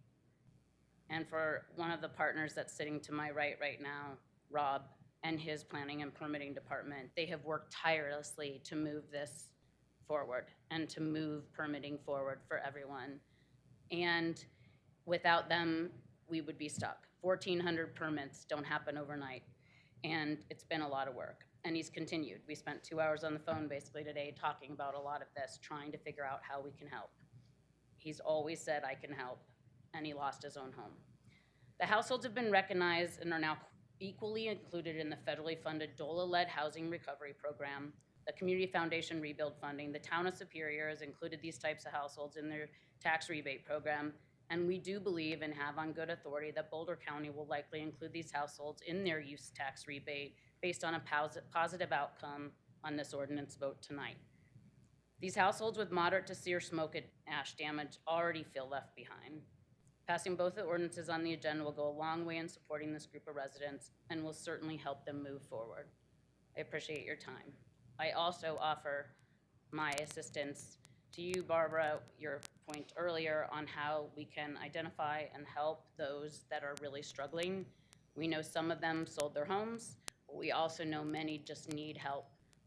and for one of the partners that's sitting to my right now, Rob, and his planning and permitting department. They have worked tirelessly to move this forward and to move permitting forward for everyone. And without them, we would be stuck. 1,400 permits don't happen overnight, and it's been a lot of work. And he's continued. We spent 2 hours on the phone basically today talking about a lot of this, trying to figure out how we can help. He's always said, I can help, and he lost his own home. The households have been recognized and are now equally included in the federally funded DOLA-led housing recovery program. The Community Foundation Rebuild Funding, the Town of Superior has included these types of households in their tax rebate program, and we do believe and have on good authority that Boulder County will likely include these households in their use tax rebate based on a positive outcome on this ordinance vote tonight. These households with moderate to severe smoke and ash damage already feel left behind. Passing both the ordinances on the agenda will go a long way in supporting this group of residents and will certainly help them move forward. I appreciate your time. I also offer my assistance to you, Barbara, your point earlier on how we can identify and help those that are really struggling. We know some of them sold their homes, but we also know many just need help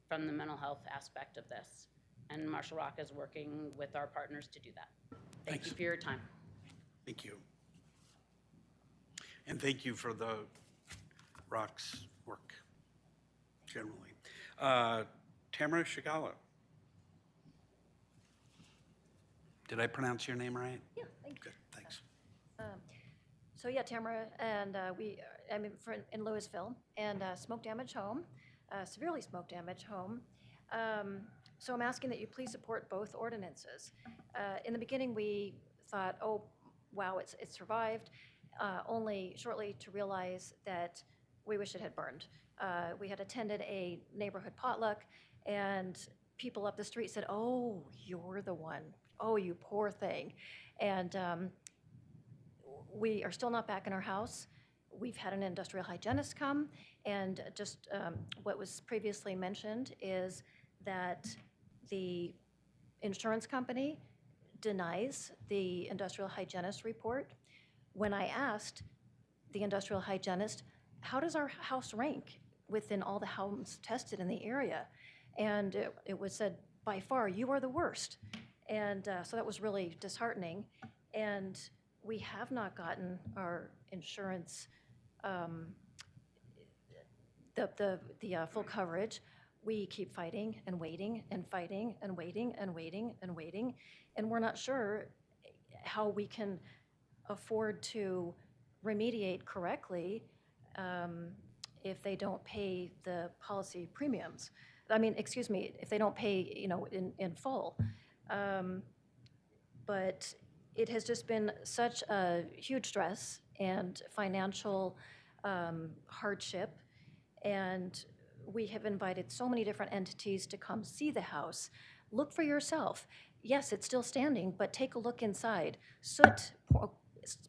from the mental health aspect of this. And Marshall Rock is working with our partners to do that. Thank you for your time. Thank you. And thank you for the Rock's work, generally. Tamara Shigala. Did I pronounce your name right? Yeah, thank you. Good, thanks. So yeah, Tamara, and I'm in Louisville, and smoke damage home, severely smoke damage home. So I'm asking that you please support both ordinances. In the beginning, we thought, oh, wow, it survived, only shortly to realize that we wish it had burned. We had attended a neighborhood potluck, and people up the street said, oh, you're the one. Oh, you poor thing. And we are still not back in our house. We've had an industrial hygienist come, and just what was previously mentioned is that the insurance company denies the industrial hygienist report. When I asked the industrial hygienist, how does our house rank within all the homes tested in the area? And it was said, by far, you are the worst. And so that was really disheartening. And we have not gotten our insurance, the full coverage. we keep fighting and waiting and fighting and waiting and waiting and waiting, and we're not sure how we can afford to remediate correctly if they don't pay the policy premiums. I mean, excuse me, if they don't pay, you know, in full. But it has just been such a huge stress and financial hardship, and we have invited so many different entities to come see the house. Look for yourself. Yes, it's still standing, but take a look inside. Soot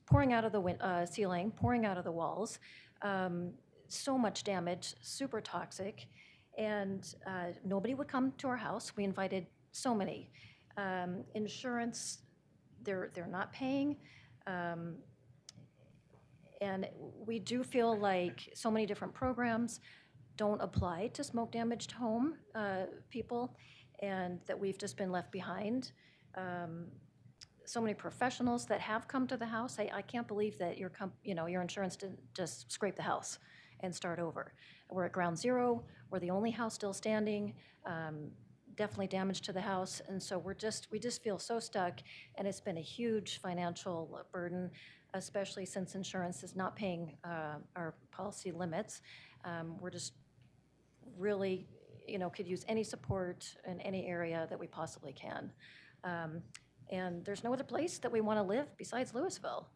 pouring out of the ceiling, pouring out of the walls. So much damage, super toxic, and nobody would come to our house. We invited so many. Insurance, they're not paying. And we do feel like so many different programs don't apply to smoke damaged home people, and that we've just been left behind. So many professionals that have come to the house. I can't believe that your insurance didn't just scrape the house and start over. We're at ground zero. We're the only house still standing. Definitely damage to the house, and so we just feel so stuck, and it's been a huge financial burden, especially since insurance is not paying our policy limits. We're just really, could use any support in any area that we possibly can. And there's no other place that we want to live besides Louisville.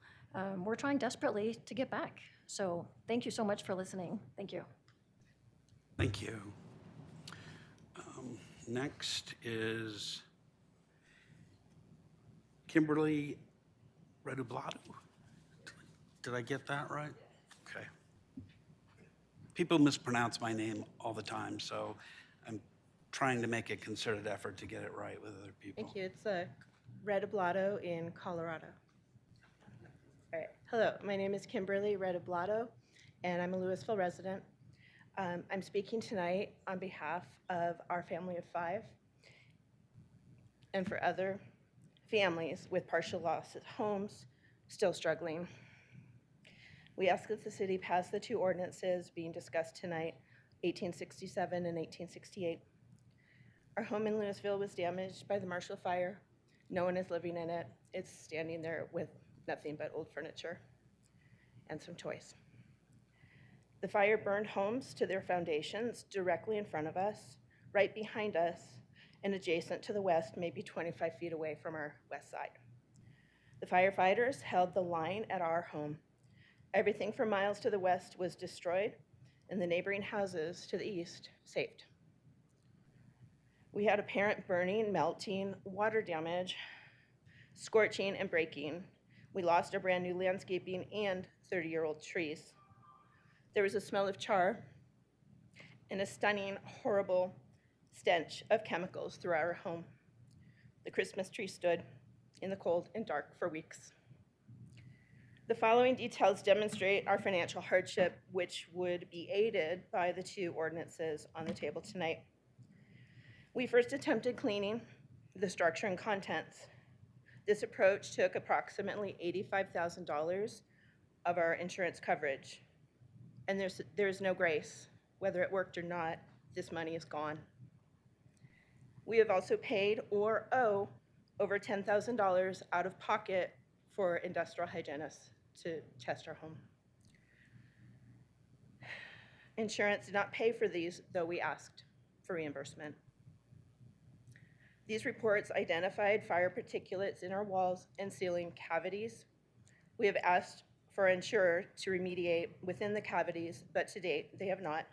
We're trying desperately to get back. So thank you so much for listening. Thank you. Thank you. Next is Kimberly Redoblado. Did I get that right? Okay. People mispronounce my name all the time, so I'm trying to make a concerted effort to get it right with other people. Thank you. It's Redoblado in Colorado. All right. Hello, my name is Kimberly Redoblado, and I'm a Louisville resident. I'm speaking tonight on behalf of our family of 5 and for other families with partial loss of homes still struggling. We ask that the city pass the 2 ordinances being discussed tonight, 1867 and 1868. Our home in Louisville was damaged by the Marshall Fire. No one is living in it. It's standing there with nothing but old furniture and some toys. The fire burned homes to their foundations directly in front of us, right behind us, and adjacent to the west, maybe 25 feet away from our west side. The firefighters held the line at our home. Everything for miles to the west was destroyed, and the neighboring houses to the east saved. We had apparent burning, melting, water damage, scorching, and breaking. We lost our brand new landscaping and 30-year-old trees. There was a smell of char and a stunning, horrible stench of chemicals throughout our home. The Christmas tree stood in the cold and dark for weeks. The following details demonstrate our financial hardship, which would be aided by the 2 ordinances on the table tonight. We first attempted cleaning the structure and contents. This approach took approximately $85,000 of our insurance coverage. And there's no grace. Whether it worked or not, this money is gone. We have also paid or owe over $10,000 out of pocket for industrial hygienists to test our home. Insurance did not pay for these, though we asked for reimbursement. These reports identified fire particulates in our walls and ceiling cavities. We have asked for our insurer to remediate within the cavities, but to date, they have not.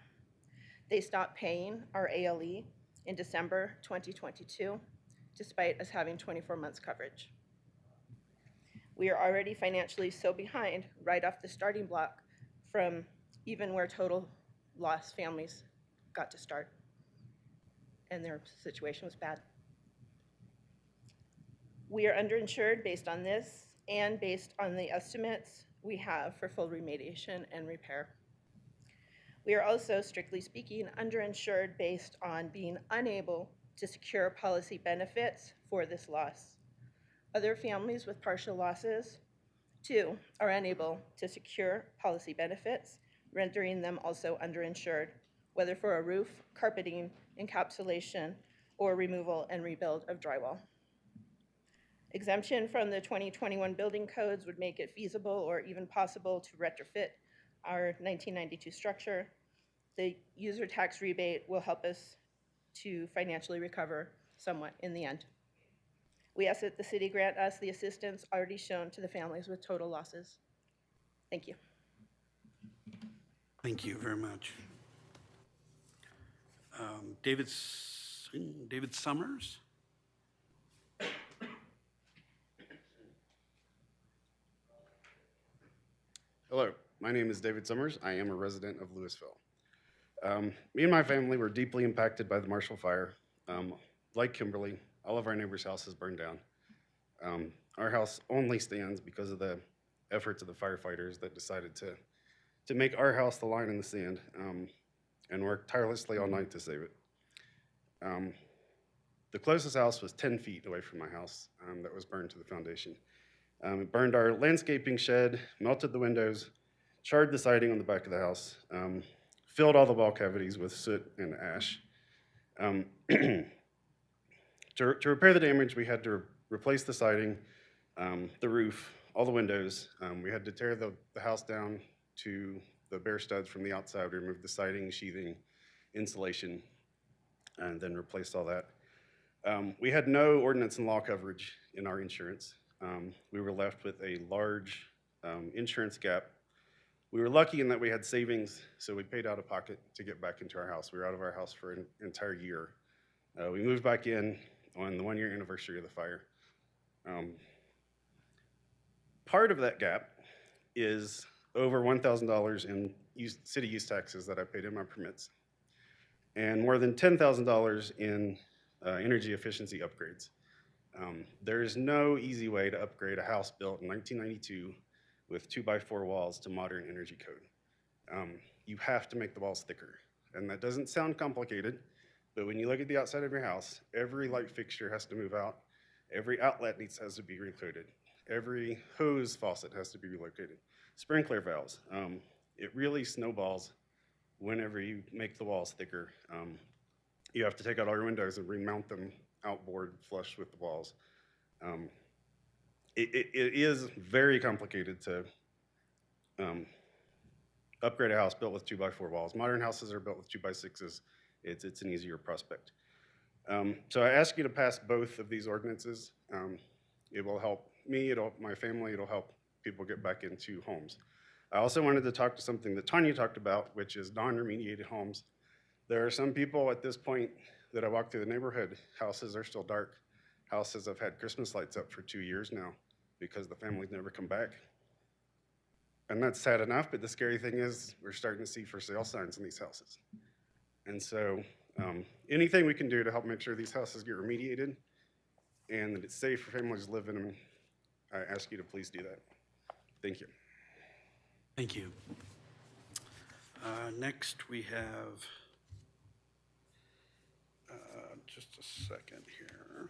They stopped paying our ALE in December 2022, despite us having 24 months coverage. We are already financially so behind right off the starting block from even where total loss families got to start, and their situation was bad. We are underinsured based on this and based on the estimates we have for full remediation and repair. We are also, strictly speaking, underinsured based on being unable to secure policy benefits for this loss. Other families with partial losses, too, are unable to secure policy benefits, rendering them also underinsured, whether for a roof, carpeting, encapsulation, or removal and rebuild of drywall. Exemption from the 2021 building codes would make it feasible or even possible to retrofit our 1992 structure. The user tax rebate will help us to financially recover somewhat in the end. We ask that the city grant us the assistance already shown to the families with total losses. Thank you. Thank you very much. David Summers? Hello, my name is David Summers. I am a resident of Louisville. Me and my family were deeply impacted by the Marshall Fire. Like Kimberly, all of our neighbors' houses burned down. Our house only stands because of the efforts of the firefighters that decided to make our house the line in the sand and worked tirelessly all night to save it. The closest house was 10 feet away from my house that was burned to the foundation. It burned our landscaping shed, melted the windows, charred the siding on the back of the house, filled all the wall cavities with soot and ash. To repair the damage, we had to replace the siding, the roof, all the windows. We had to tear the house down to the bare studs from the outside, remove the siding, sheathing, insulation, and then replace all that. We had no ordinance and law coverage in our insurance. We were left with a large insurance gap. We were lucky in that we had savings, so we paid out of pocket to get back into our house. We were out of our house for an entire year. We moved back in on the 1-year anniversary of the fire. Part of that gap is over $1,000 in city use taxes that I paid in my permits, and more than $10,000 in energy efficiency upgrades. There is no easy way to upgrade a house built in 1992 with 2x4 walls to modern energy code. You have to make the walls thicker, and that doesn't sound complicated, but when you look at the outside of your house, every light fixture has to move out, every outlet has to be relocated, every hose faucet has to be relocated, sprinkler valves. It really snowballs whenever you make the walls thicker. You have to take out all your windows and remount them outboard flush with the walls. It is very complicated to upgrade a house built with 2x4 walls. Modern houses are built with 2x6s. It's an easier prospect. So I ask you to pass both of these ordinances. It will help me, it'll help my family, it'll help people get back into homes. I also wanted to talk to something that Tanya talked about, which is non-remediated homes. There are some people at this point that I walk through the neighborhood, houses are still dark. Houses have had Christmas lights up for 2 years now because the families never come back. And that's sad enough, but the scary thing is we're starting to see for sale signs in these houses. And so anything we can do to help make sure these houses get remediated and that it's safe for families to live in them, I ask you to please do that. Thank you. Thank you. Next, we have, just a second here.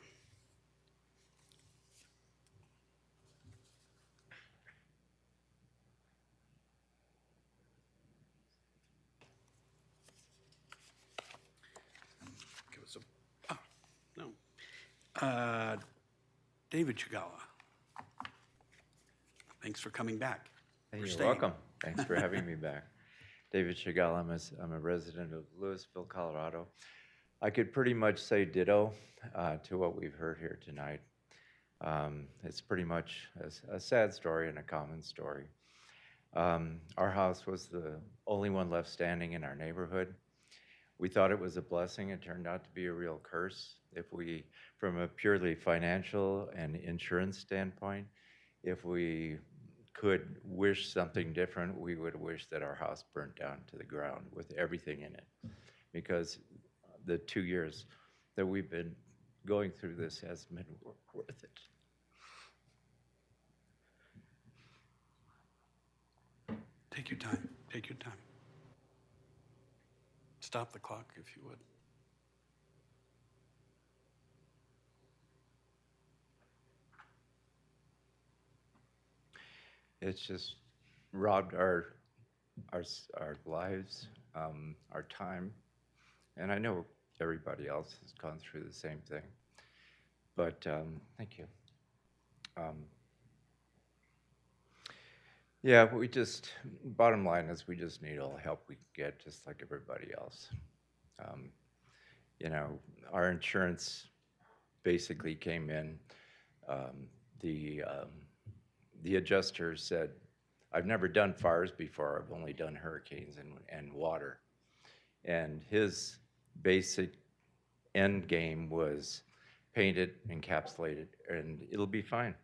Give us no. David Chagala. Thanks for coming back. Hey, you're welcome. Thanks for having me back. David Chagala, I'm a resident of Louisville, Colorado. I could pretty much say ditto to what we've heard here tonight. It's pretty much a sad story and a common story. Our house was the only one left standing in our neighborhood. We thought it was a blessing. It turned out to be a real curse. From a purely financial and insurance standpoint, if we could wish something different, we would wish that our house burnt down to the ground with everything in it, because the 2 years that we've been going through this has been worth it. Take your time. Take your time. Stop the clock if you would. It's just robbed our lives, our time, and I know everybody else has gone through the same thing. But thank you. Yeah, bottom line is we just need all the help we can get, just like everybody else. You know, our insurance basically came in. The adjuster said, I've never done fires before, I've only done hurricanes and water. And his basic end game was paint it, encapsulate it, and it'll be fine.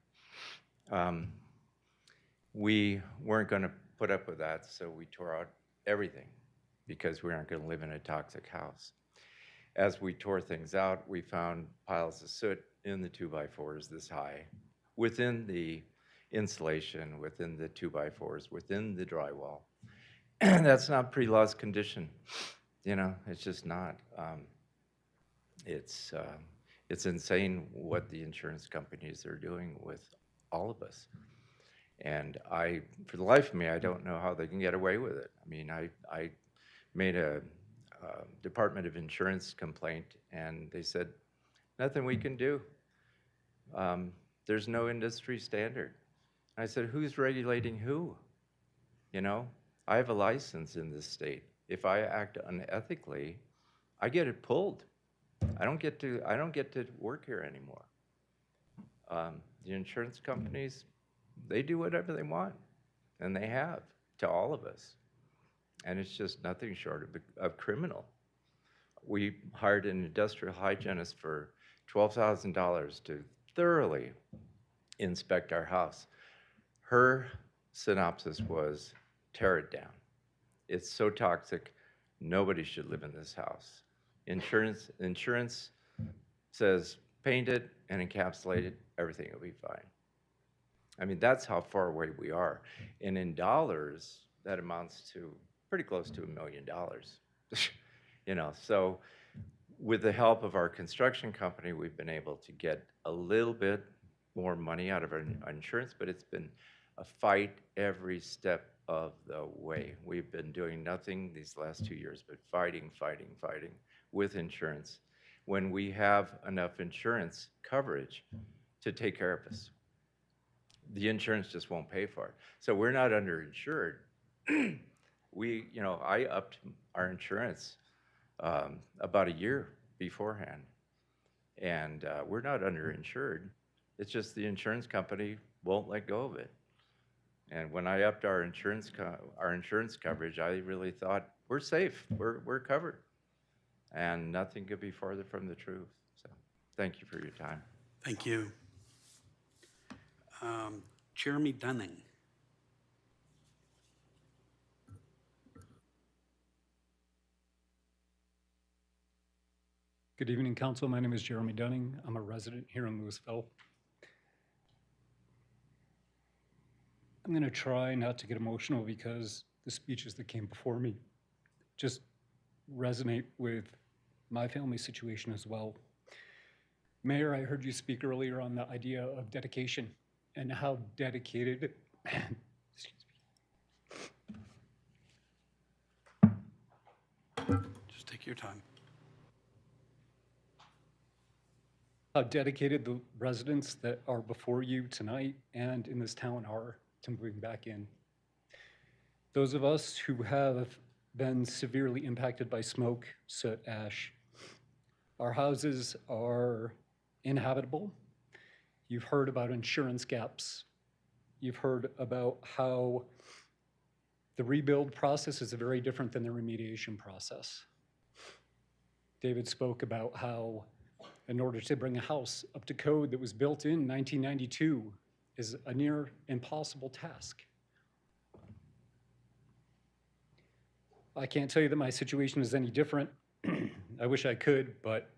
We weren't going to put up with that, so we tore out everything because we aren't going to live in a toxic house. As we tore things out, we found piles of soot in the 2x4s this high, within the insulation, within the 2x4s, within the drywall. That's not pre-loss condition. You know, it's just not. It's insane what the insurance companies are doing with all of us. And for the life of me, I don't know how they can get away with it. I mean, I made a Department of Insurance complaint, and they said, nothing we can do. There's no industry standard. And I said, who's regulating who? You know, I have a license in this state. If I act unethically, I get it pulled. I don't get to work here anymore. The insurance companies, they do whatever they want, and they have to all of us. And it's just nothing short of criminal. We hired an industrial hygienist for $12,000 to thoroughly inspect our house. Her synopsis was, tear it down. It's so toxic, nobody should live in this house. Insurance says, paint it and encapsulate it, everything will be fine. I mean, that's how far away we are. And in dollars, that amounts to pretty close to $1 million. You know, so with the help of our construction company, we've been able to get a little bit more money out of our insurance, but it's been a fight every step of the way. We've been doing nothing these last 2 years but fighting with insurance when we have enough insurance coverage to take care of us. The insurance just won't pay for it. So we're not underinsured. I upped our insurance about a year beforehand, and we're not underinsured. It's just the insurance company won't let go of it. And when I upped our insurance coverage, I really thought we're safe, we're covered, and nothing could be farther from the truth. So, thank you for your time. Thank you. Jeremy Dunning. Good evening, Council. My name is Jeremy Dunning. I'm a resident here in Louisville. I'm going to try not to get emotional because the speeches that came before me just resonate with my family situation as well. Mayor, I heard you speak earlier on the idea of dedication and how dedicated, Just take your time. How dedicated the residents that are before you tonight and in this town are to moving back in. Those of us who have been severely impacted by smoke, soot, ash, our houses are inhabitable. You've heard about insurance gaps. You've heard about how the rebuild process is very different than the remediation process. David spoke about how in order to bring a house up to code that was built in 1992 is a near impossible task. I can't tell you that my situation is any different. I wish I could, but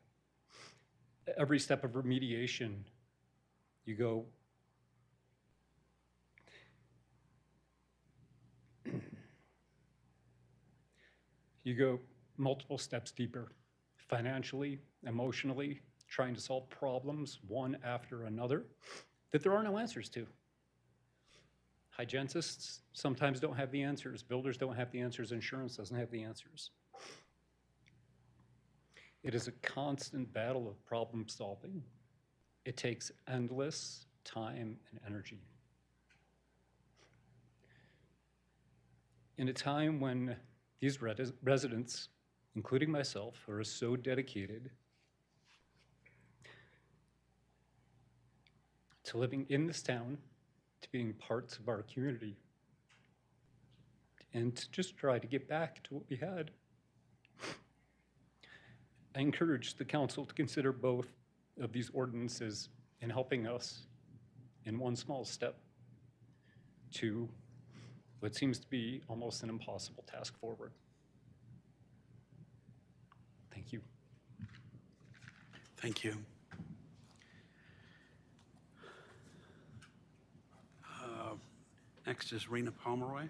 every step of remediation, you go multiple steps deeper, financially, emotionally, trying to solve problems one after another that there are no answers to. Hygienists sometimes don't have the answers. Builders don't have the answers. Insurance doesn't have the answers. It is a constant battle of problem solving. It takes endless time and energy. In a time when these residents, including myself, are so dedicated to living in this town, to being parts of our community, and to just try to get back to what we had, I encourage the council to consider both of these ordinances in helping us in one small step to what seems to be almost an impossible task forward. Thank you. Thank you. Next is Rena Pomeroy.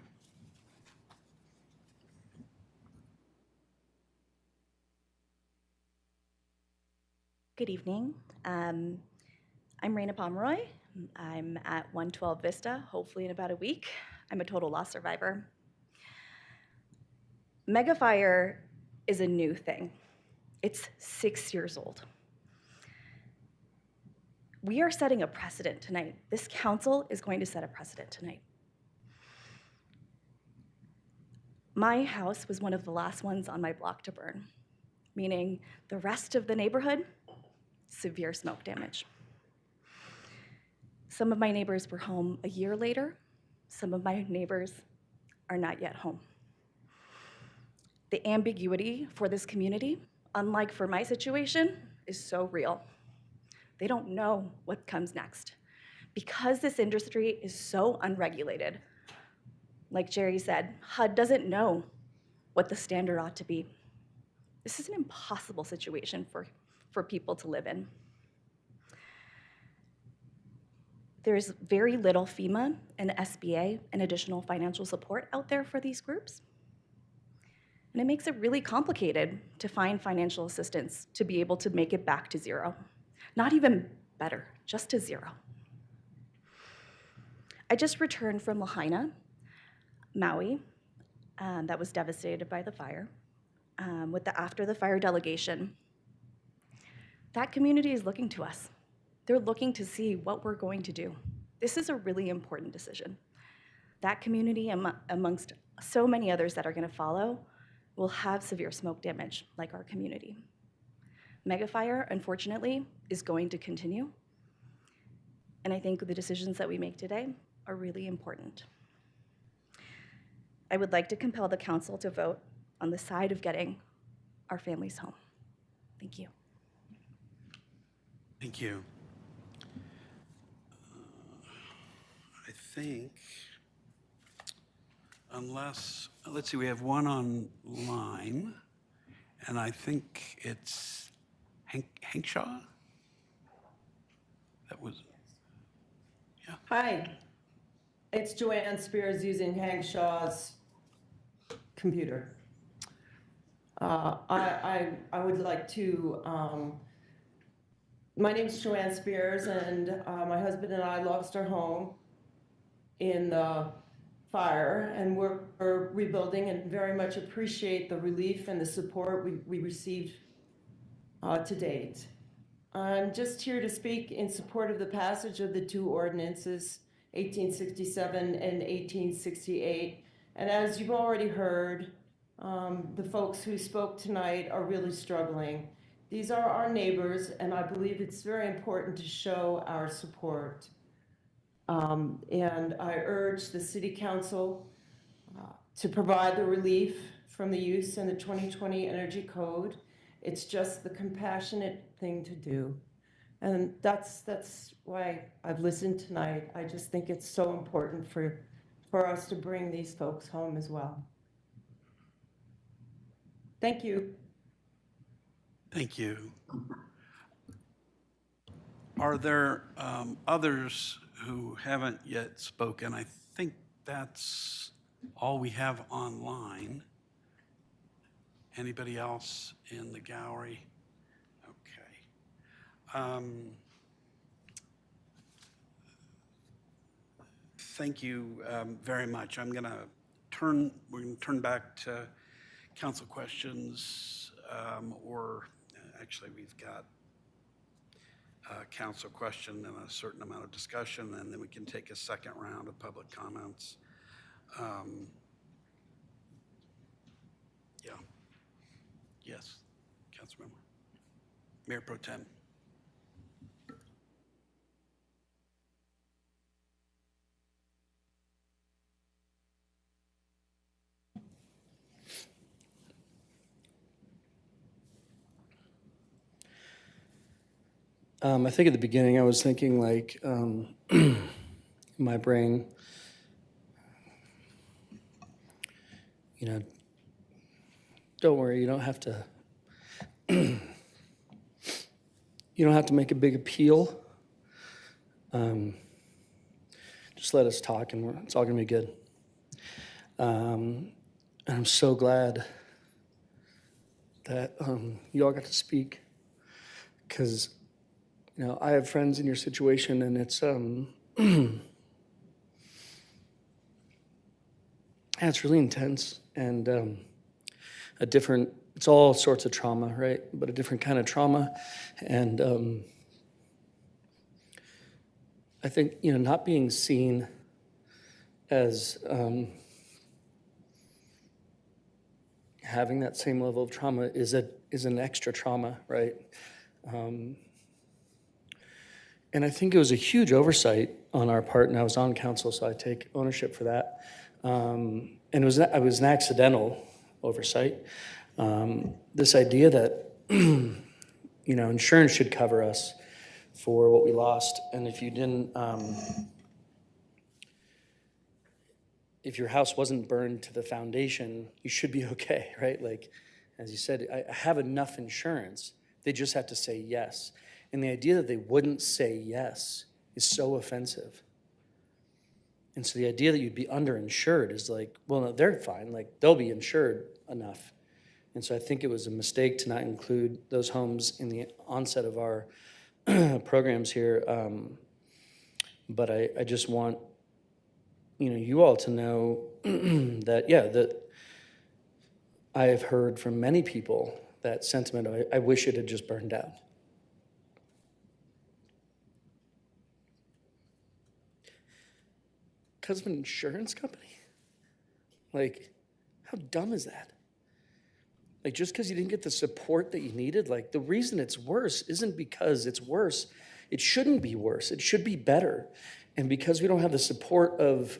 Good evening. I'm Raina Pomeroy. I'm at 112 Vista, hopefully in about a week. I'm a total loss survivor. Mega fire is a new thing. It's 6 years old. We are setting a precedent tonight. This council is going to set a precedent tonight. My house was one of the last ones on my block to burn, meaning the rest of the neighborhood, severe smoke damage. Some of my neighbors were home a year later. Some of my neighbors are not yet home. The ambiguity for this community, unlike for my situation, is so real. They don't know what comes next. Because this industry is so unregulated, like Jerry said, HUD doesn't know what the standard ought to be. This is an impossible situation for people to live in. There's very little FEMA and SBA and additional financial support out there for these groups. And it makes it really complicated to find financial assistance to be able to make it back to zero. Not even better, just to zero. I just returned from Lahaina, Maui, that was devastated by the fire, with the After the Fire delegation. That community is looking to us. They're looking to see what we're going to do. This is a really important decision. That community, amongst so many others that are going to follow, will have severe smoke damage like our community. Megafire, unfortunately, is going to continue. And I think the decisions that we make today are really important. I would like to compel the council to vote on the side of getting our families home. Thank you. Thank you. I think, unless, let's see, we have one online, and I think it's Hank Shaw? That was, yeah. Hi, it's Joanne Spears using Hank Shaw's computer. I would like to, my name's Joanne Spears, and my husband and I lost our home in the fire, and we're rebuilding and very much appreciate the relief and the support we received to date. I'm just here to speak in support of the passage of the two ordinances, 1867 and 1868. And as you've already heard, the folks who spoke tonight are really struggling. These are our neighbors, and I believe it's very important to show our support. And I urge the City Council to provide the relief from the use in the 2020 Energy Code. It's just the compassionate thing to do. And that's why I've listened tonight. I just think it's so important for us to bring these folks home as well. Thank you. Thank you. Are there others who haven't yet spoken? I think that's all we have online. Anybody else in the gallery? Okay. Thank you very much. We're gonna turn back to council questions or Actually, we've got a council question and a certain amount of discussion, and then we can take a second round of public comments. Yeah. Yes, Councilmember. Mayor Pro Tem. I think at the beginning I was thinking like in my brain, you know, don't worry, you don't have to make a big appeal. Just let us talk and it's all gonna be good. And I'm so glad that you all got to speak, because you know, I have friends in your situation, and it's it's really intense and it's all sorts of trauma, right? But a different kind of trauma. And I think, you know, not being seen as having that same level of trauma is an extra trauma, right? And I think it was a huge oversight on our part, and I was on council, so I take ownership for that. And it was an accidental oversight. This idea that, you know, insurance should cover us for what we lost, and if you didn't, if your house wasn't burned to the foundation, you should be okay, right? Like, as you said, I have enough insurance. They just have to say yes. And the idea that they wouldn't say yes is so offensive. And so the idea that you'd be underinsured is like, well, no, they're fine. Like, they'll be insured enough. And so I think it was a mistake to not include those homes in the onset of our programs here. But I just want, you know, you all to know that, yeah, that I have heard from many people that sentiment, I wish it had just burned down. Because of an insurance company? Like, how dumb is that? Like, just because you didn't get the support that you needed, like, the reason it's worse isn't because it's worse. It shouldn't be worse. It should be better. And because we don't have the support of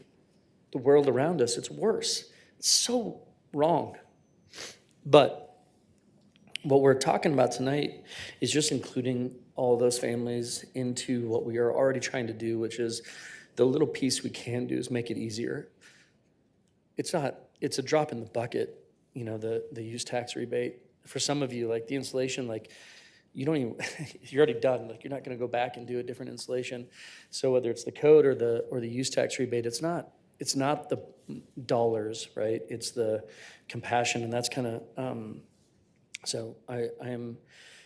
the world around us, it's worse. It's so wrong. But what we're talking about tonight is just including all those families into what we are already trying to do, which is the little piece we can do is make it easier. It's a drop in the bucket, you know, the use tax rebate. For some of you, like the installation, like you don't even, you're already done. Like, you're not gonna go back and do a different installation. So whether it's the code or the use tax rebate, it's not the dollars, right? It's the compassion, and that's kind of, so I am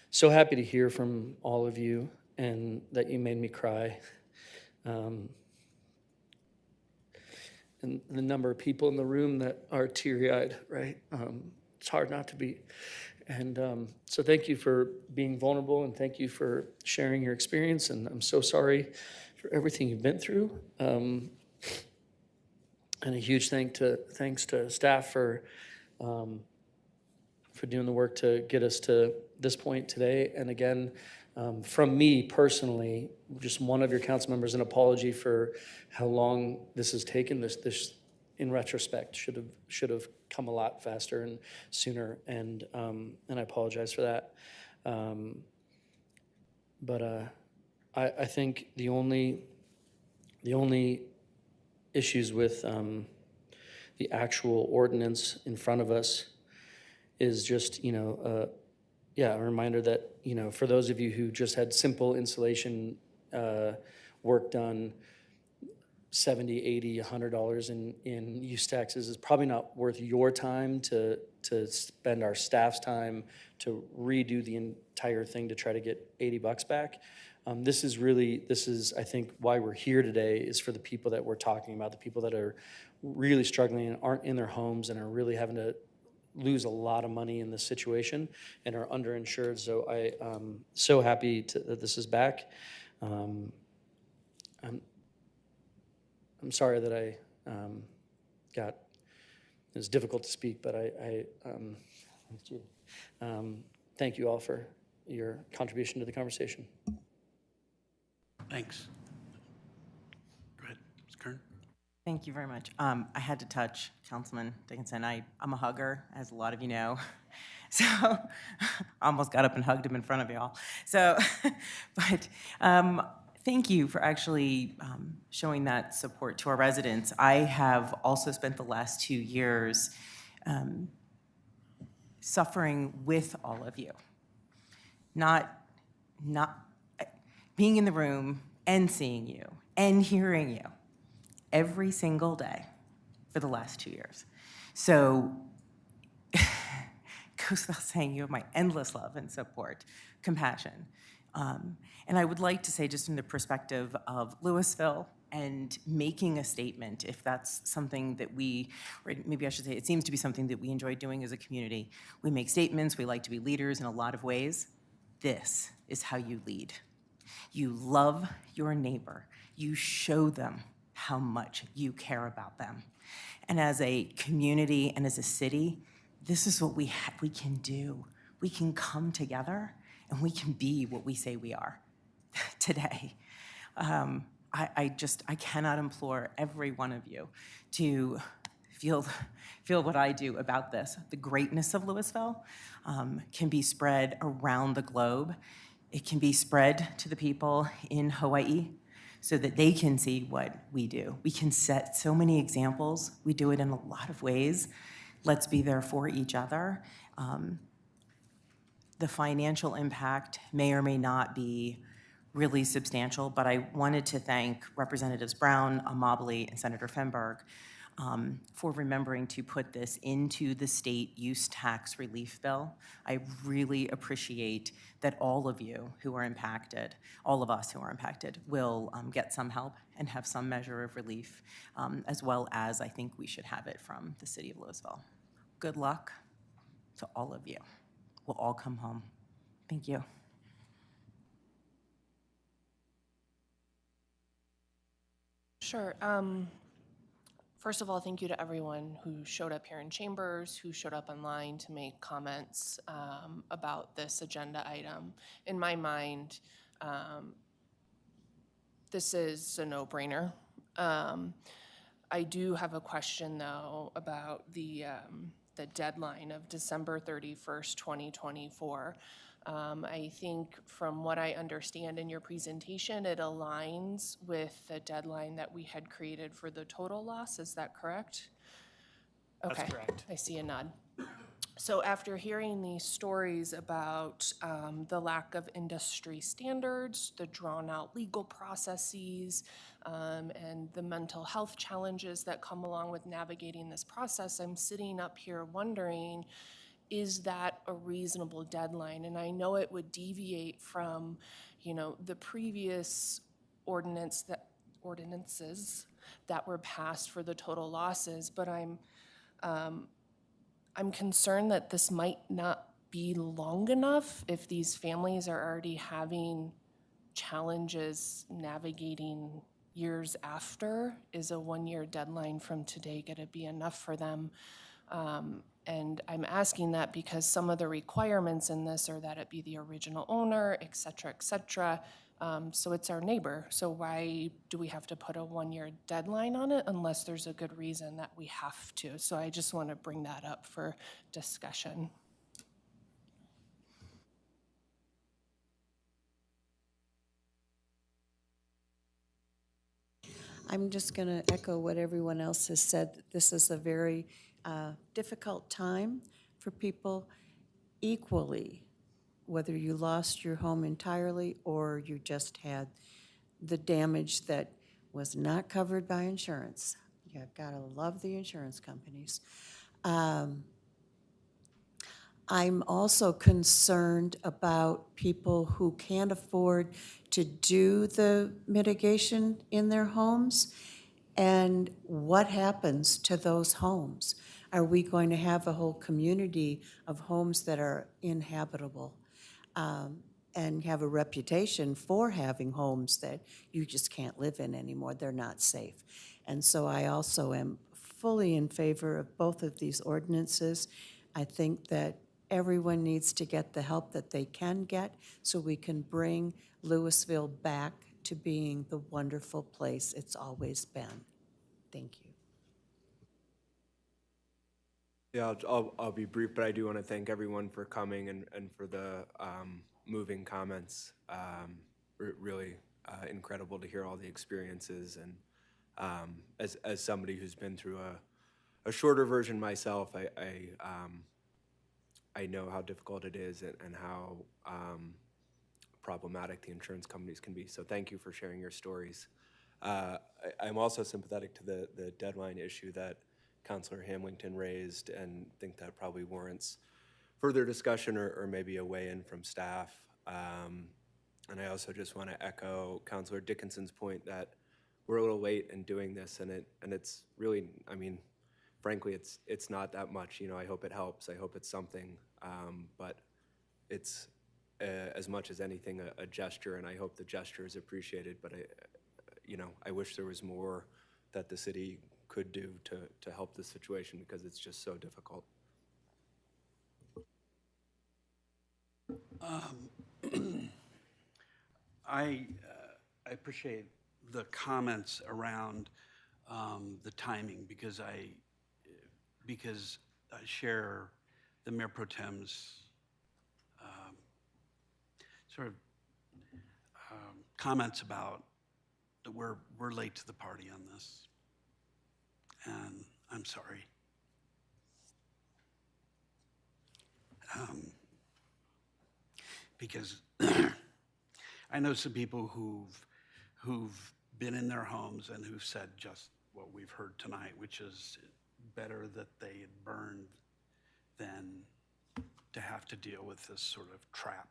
so happy to hear from all of you and that you made me cry. And the number of people in the room that are teary-eyed, right? It's hard not to be. And so thank you for being vulnerable, and thank you for sharing your experience. And I'm so sorry for everything you've been through. And a huge thanks to staff for doing the work to get us to this point today. And again, from me personally, just one of your council members, an apology for how long this has taken. This in retrospect should have come a lot faster and sooner, and I apologize for that. But I think the only issues with the actual ordinance in front of us is just, you know, a reminder that, you know, for those of you who just had simple insulation work done, $70, $80, $100 in use taxes is probably not worth your time to spend our staff's time to redo the entire thing to try to get $80 back. This is, I think, why we're here today, is for the people that we're talking about, the people that are really struggling and aren't in their homes and are really having to lose a lot of money in this situation and are underinsured. So I'm so happy that this is back. I'm sorry that I it was difficult to speak, but thank you all for your contribution to the conversation. Thanks. Go ahead, Ms. Kern. Thank you very much. I had to touch Councilman Dickinson. I'm a hugger, as a lot of you know. So I almost got up and hugged him in front of you all. So, but thank you for actually showing that support to our residents. I have also spent the last 2 years suffering with all of you. Not being in the room and seeing you and hearing you every single day for the last 2 years. So goes without saying, you have my endless love and support, compassion. And I would like to say, just from the perspective of Louisville and making a statement, if that's something that or maybe I should say, it seems to be something that we enjoy doing as a community. We make statements, we like to be leaders in a lot of ways. This is how you lead. You love your neighbor. You show them how much you care about them. And as a community and as a city, this is what we can do. We can come together and we can be what we say we are today. I cannot implore every one of you to feel what I do about this. The greatness of Louisville can be spread around the globe. It can be spread to the people in Hawaii so that they can see what we do. We can set so many examples. We do it in a lot of ways. Let's be there for each other. The financial impact may or may not be really substantial, but I wanted to thank Representatives Brown, Mobley, and Senator Fenberg for remembering to put this into the state use tax relief bill. I really appreciate that all of you who are impacted, all of us who are impacted, will get some help and have some measure of relief, as well as I think we should have it from the city of Louisville. Good luck to all of you. We'll all come home. Thank you. Sure. First of all, thank you to everyone who showed up here in chambers, who showed up online to make comments about this agenda item. In my mind, this is a no-brainer. I do have a question, though, about the deadline of December 31st, 2024. I think from what I understand in your presentation, it aligns with the deadline that we had created for the total loss. Is that correct? That's Okay. correct. I see a nod. So after hearing these stories about the lack of industry standards, the drawn-out legal processes, and the mental health challenges that come along with navigating this process, I'm sitting up here wondering, is that a reasonable deadline? And I know it would deviate from, the previous ordinances that were passed for the total losses, but I'm concerned that this might not be long enough if these families are already having challenges navigating years after. Is a 1-year deadline from today going to be enough for them? And I'm asking that because some of the requirements in this are that it be the original owner, et cetera, et cetera. So it's our neighbor. So why do we have to put a 1-year deadline on it unless there's a good reason that we have to? So I just want to bring that up for discussion. I'm just going to echo what everyone else has said. This is a very difficult time for people equally, whether you lost your home entirely or you just had the damage that was not covered by insurance. You've got to love the insurance companies. I'm also concerned about people who can't afford to do the mitigation in their homes And what happens to those homes? Are we going to have a whole community of homes that are inhabitable? And have a reputation for having homes that you just can't live in anymore. They're not safe. And so I also am fully in favor of both of these ordinances. I think that everyone needs to get the help that they can get so we can bring Louisville back to being the wonderful place it's always been. Thank you. Yeah, I'll be brief, but I do want to thank everyone for coming and for the moving comments. Really incredible to hear all the experiences, and as somebody who's been through a shorter version myself, I know how difficult it is and how problematic the insurance companies can be. So thank you for sharing your stories. I'm also sympathetic to the deadline issue that Councilor Hamilton raised, and think that probably warrants further discussion or maybe a weigh-in from staff. And I also just want to echo Councilor Dickinson's point that we're a little late in doing this, and it's really, I mean, frankly, it's not that much. You know, I hope it helps. I hope it's something, but it's as much as anything a gesture, and I hope the gesture is appreciated. But I wish there was more that the city could do to help this situation, because it's just so difficult. I appreciate the comments around the timing, because I share the Mayor Pro Tem's sort of comments about that we're late to the party on this, and I'm sorry. Because I know some people who've been in their homes and who've said just what we've heard tonight, which is better that they had burned than to have to deal with this sort of trap.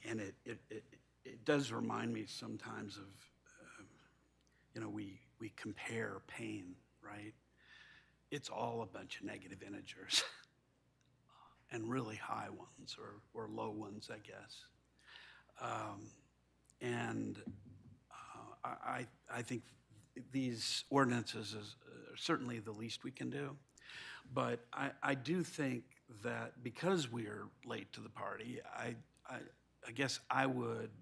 And it does remind me sometimes of, we compare pain, right? It's all a bunch of negative integers. And really high ones or low ones, I guess. I think these ordinances is certainly the least we can do. But I do think that because we are late to the party, I guess I would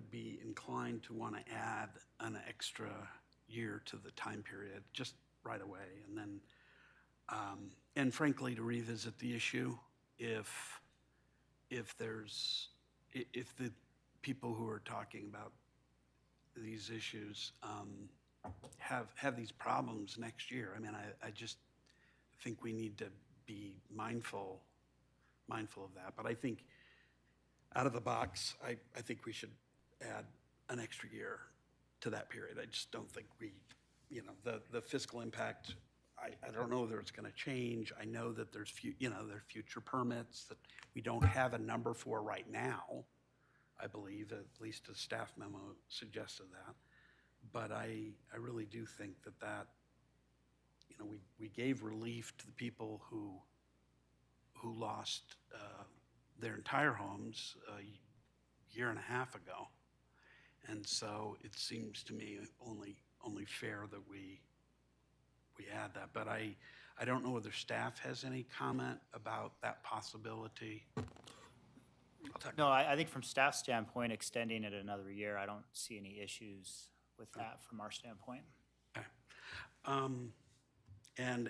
be inclined to want to add an extra year to the time period just right away, and then. And frankly, to revisit the issue, if the people who are talking about these issues have these problems next year, I mean, I just think we need to be mindful of that. But I think out of the box, I think we should add an extra year to that period. I just don't think the fiscal impact. I don't know whether it's going to change. I know that there's there are future permits that we don't have a number for right now. I believe, at least a staff memo suggested that. But I really do think that we gave relief to the people who lost their entire homes a year and a half ago, and so it seems to me only fair that we add that. But I don't know whether staff has any comment about that possibility. No, I think from staff standpoint, extending it another year, I don't see any issues with that from our standpoint. Okay. And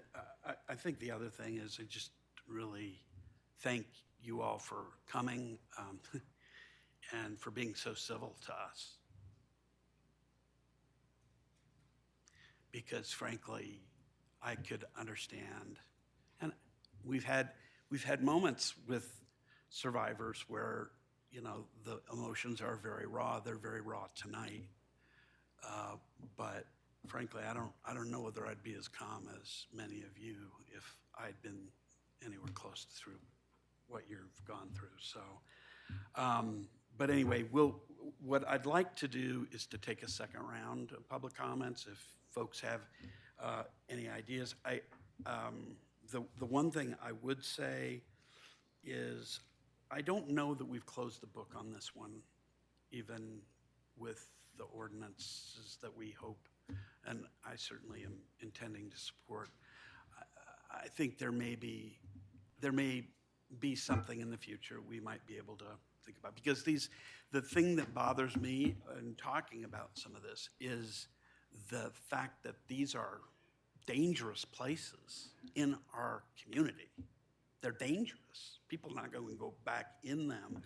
I think the other thing is I just really thank you all for coming and for being so civil to us. Because frankly, I could understand, and we've had moments with survivors where the emotions are very raw. They're very raw tonight, but frankly, I don't know whether I'd be as calm as many of you if I'd been anywhere close through what you've gone through. So, but anyway, what I'd like to do is to take a second round of public comments if folks have any ideas. The one thing I would say is I don't know that we've closed the book on this one, even with the ordinances that we hope, and I certainly am intending to support. I think there may be something in the future we might be able to think about, because the thing that bothers me in talking about some of this is the fact that these are dangerous places in our community. They're dangerous. People are not going to go back in them.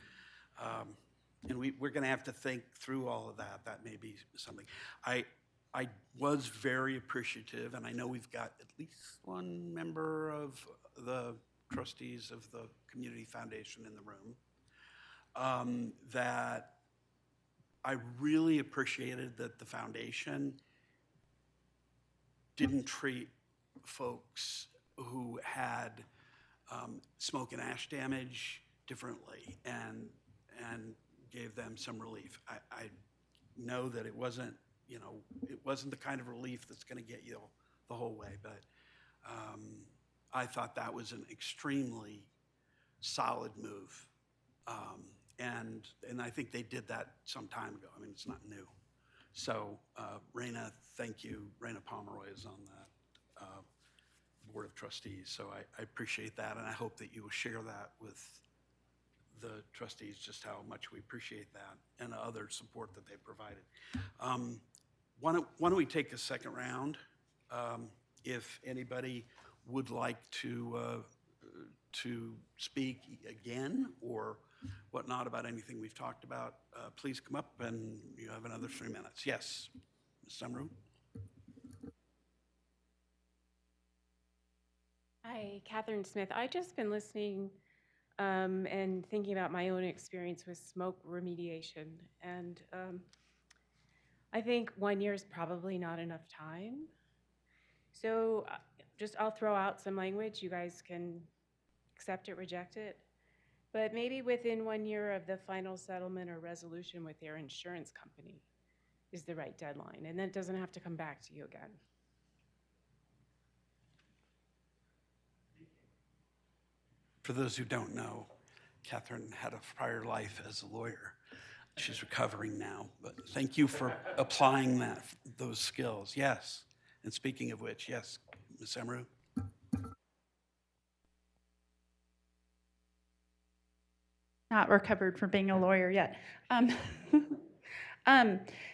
And we're going to have to think through all of that. That may be something. I was very appreciative, and I know we've got at least one member of the trustees of the Community Foundation in the room, that I really appreciated that the foundation didn't treat folks who had smoke and ash damage differently and gave them some relief. I know that it wasn't the kind of relief that's going to get you the whole way, but I thought that was an extremely solid move. And I think they did that some time ago. I mean, it's not new. So, Raina, thank you. Raina Pomeroy is on that Board of Trustees. So I appreciate that, and I hope that you will share that with the trustees, just how much we appreciate that and the other support that they provided. Why don't we take a second round? If anybody would like to speak again or whatnot about anything we've talked about, please come up, and you have another 3 minutes. Yes, Ms. Sumru? Hi, Catherine Smith. I've just been listening and thinking about my own experience with smoke remediation. And I think 1 year is probably not enough time. So I'll throw out some language. You guys can accept it, reject it. But maybe within 1 year of the final settlement or resolution with their insurance company is the right deadline. And then it doesn't have to come back to you again. For those who don't know, Catherine had a prior life as a lawyer. She's recovering now, but thank you for applying those skills. Yes. And speaking of which, yes, Ms. Sumru? Not recovered from being a lawyer yet.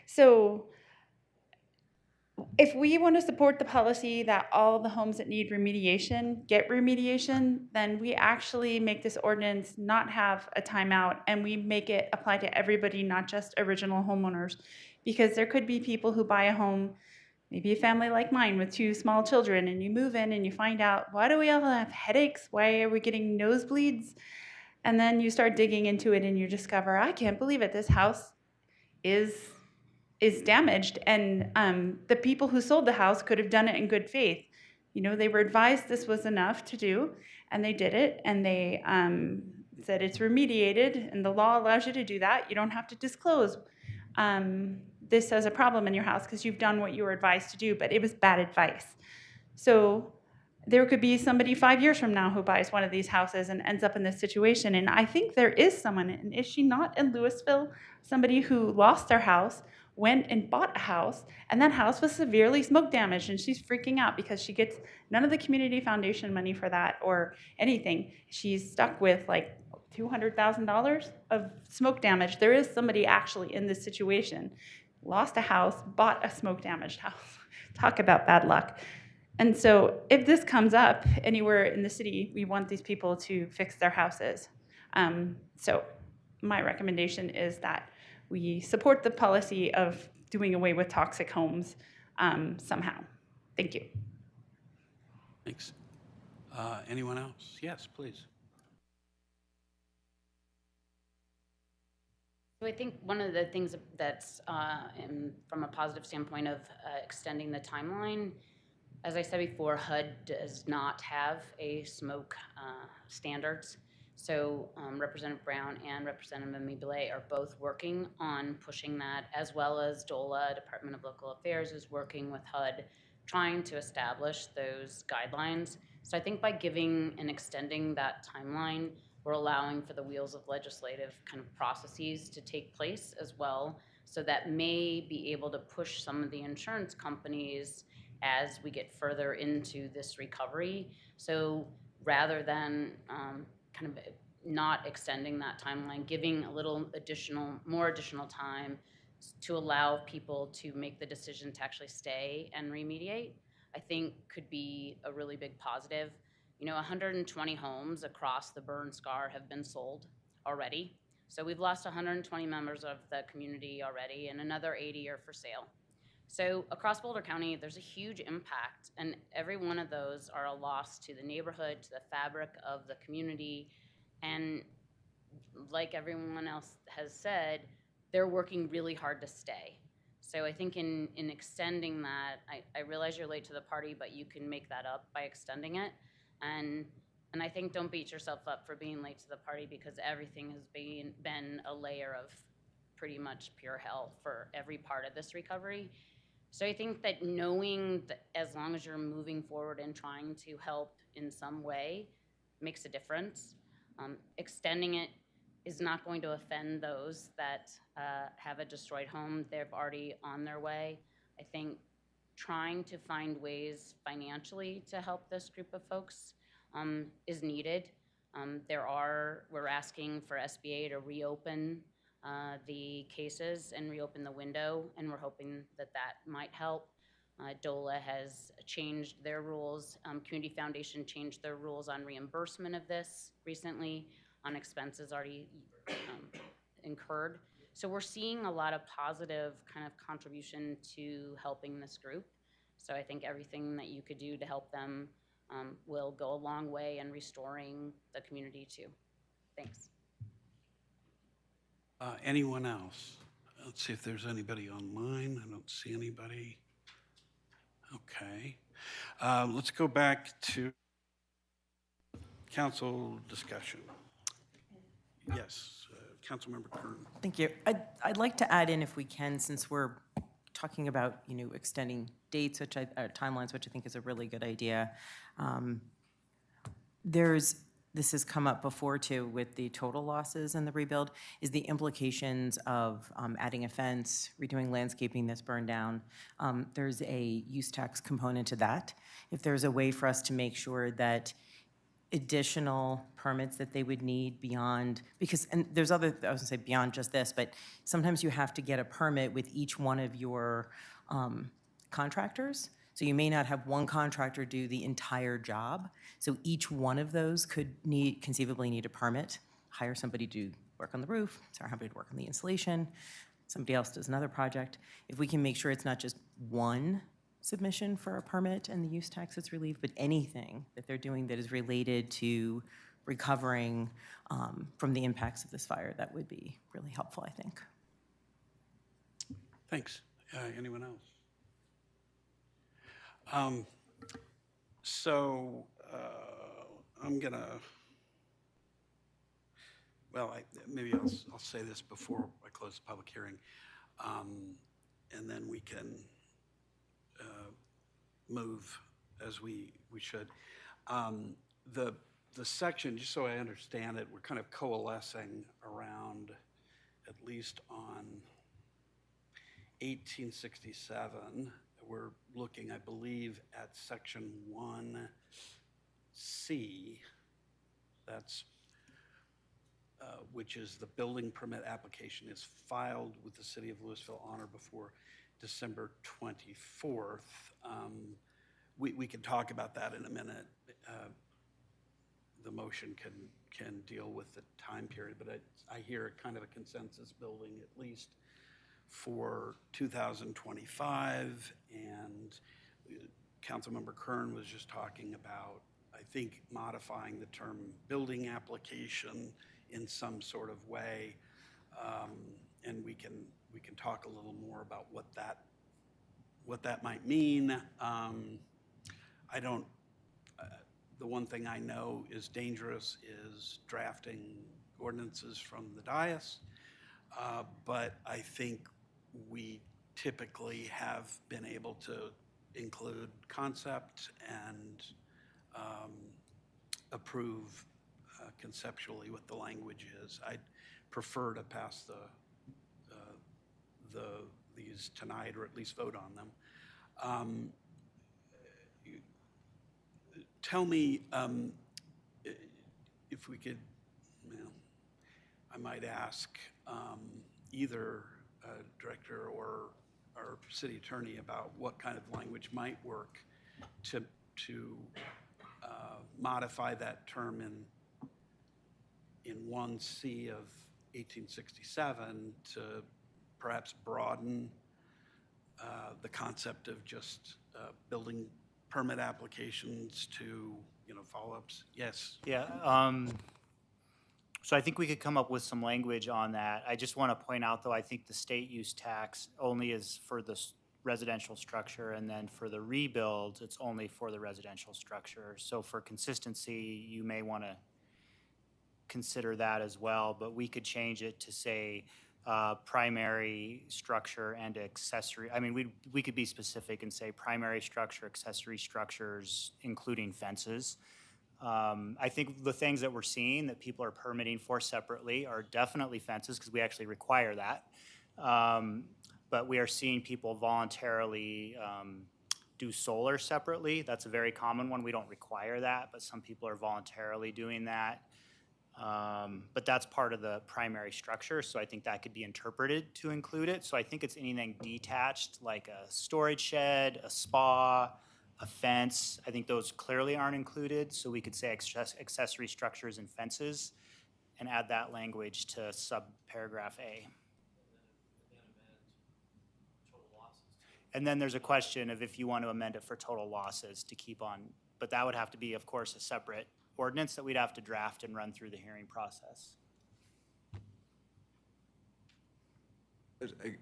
So if we want to support the policy that all the homes that need remediation get remediation, then we actually make this ordinance not have a timeout, and we make it apply to everybody, not just original homeowners. Because there could be people who buy a home, maybe a family like mine with 2 small children, and you move in and you find out, why do we all have headaches? Why are we getting nosebleeds? And then you start digging into it and you discover, I can't believe it, this house is damaged. And the people who sold the house could have done it in good faith. You know, they were advised this was enough to do, and they did it, and they said it's remediated, and the law allows you to do that. You don't have to disclose this as a problem in your house because you've done what you were advised to do, but it was bad advice. So there could be somebody 5 years from now who buys one of these houses and ends up in this situation. And I think there is someone, and is she not in Louisville, somebody who lost their house, went and bought a house, and that house was severely smoke damaged, and she's freaking out because she gets none of the Community Foundation money for that or anything. She's stuck with like $200,000 of smoke damage. There is somebody actually in this situation. Lost a house, bought a smoke damaged house. Talk about bad luck. And so if this comes up anywhere in the city, we want these people to fix their houses. So my recommendation is that we support the policy of doing away with toxic homes somehow. Thank you. Thanks. Anyone else? Yes, please. So I think one of the things that's from a positive standpoint of extending the timeline, as I said before, HUD does not have a smoke standards. So Representative Brown and Representative Mabile are both working on pushing that, as well as DOLA, Department of Local Affairs, is working with HUD, trying to establish those guidelines. So I think by giving and extending that timeline, we're allowing for the wheels of legislative kind of processes to take place as well. So that may be able to push some of the insurance companies as we get further into this recovery. So rather than kind of not extending that timeline, giving a little more additional time to allow people to make the decision to actually stay and remediate, I think could be a really big positive. 120 homes across the burn scar have been sold already. So we've lost 120 members of the community already, and another 80 are for sale. So across Boulder County, there's a huge impact, and every one of those are a loss to the neighborhood, to the fabric of the community. And like everyone else has said, they're working really hard to stay. So I think in extending that, I realize you're late to the party, but you can make that up by extending it. And I think don't beat yourself up for being late to the party, because everything has been a layer of pretty much pure hell for every part of this recovery. So I think that knowing that as long as you're moving forward and trying to help in some way makes a difference. Extending it is not going to offend those that have a destroyed home. They're already on their way. I think trying to find ways financially to help this group of folks is needed. We're asking for SBA to reopen the cases and reopen the window, and we're hoping that might help. DOLA has changed their rules. Community Foundation changed their rules on reimbursement of this recently, on expenses already incurred. So we're seeing a lot of positive kind of contribution to helping this group. So I think everything that you could do to help them will go a long way in restoring the community too. Thanks. Anyone else? Let's see if there's anybody online. I don't see anybody. Okay. Let's go back to council discussion. Yes, Councilmember Kern. Thank you. I'd like to add in, if we can, since we're talking about, extending dates, timelines, which I think is a really good idea. This has come up before too with the total losses in the rebuild, is the implications of adding a fence, redoing landscaping that's burned down. There's a use tax component to that. If there's a way for us to make sure that additional permits that they would need beyond, and there's other, I was gonna say beyond just this, but sometimes you have to get a permit with each one of your contractors. So you may not have one contractor do the entire job. So each one of those could conceivably need a permit, hire somebody to work on the roof, hire somebody to work on the insulation, somebody else does another project. If we can make sure it's not just one submission for a permit and the use tax that's relieved, but anything that they're doing that is related to recovering from the impacts of this fire, that would be really helpful, I think. Thanks. Anyone else? I'm gonna, maybe I'll say this before I close the public hearing, and then we can move as we should. The section, just so I understand it, we're kind of coalescing around, at least on 1867, we're looking, I believe, at section 1C, that's which is the building permit application is filed with the City of Louisville on or before December 24th. We can talk about that in a minute. The motion can deal with the time period, but I hear kind of a consensus building at least for 2025, and Councilmember Kern was just talking about, I think, modifying the term building application in some sort of way, and we can talk a little more about what that might mean. the one thing I know is dangerous is drafting ordinances from the dais. But I think we typically have been able to include concept and approve conceptually what the language is. I'd prefer to pass these tonight, or at least vote on them. Tell me if we could, I might ask either director or our city attorney about what kind of language might work to modify that term in 1C of 1867 to perhaps broaden the concept of just building permit applications to, follow-ups. Yes. Yeah. So I think we could come up with some language on that. I just want to point out, though, I think the state use tax only is for the residential structure, and then for the rebuild, it's only for the residential structure. So for consistency, you may want to consider that as well, but we could change it to say primary structure and accessory. I mean, we could be specific and say primary structure, accessory structures, including fences. I think the things that we're seeing that people are permitting for separately are definitely fences, because we actually require that. But we are seeing people voluntarily do solar separately. That's a very common one. We don't require that, but some people are voluntarily doing that. But that's part of the primary structure, so I think that could be interpreted to include it. So I think it's anything detached, like a storage shed, a spa, a fence. I think those clearly aren't included, so we could say accessory structures and fences and add that language to subparagraph A. And then there's a question of if you want to amend it for total losses to keep on, but that would have to be, of course, a separate ordinance that we'd have to draft and run through the hearing process.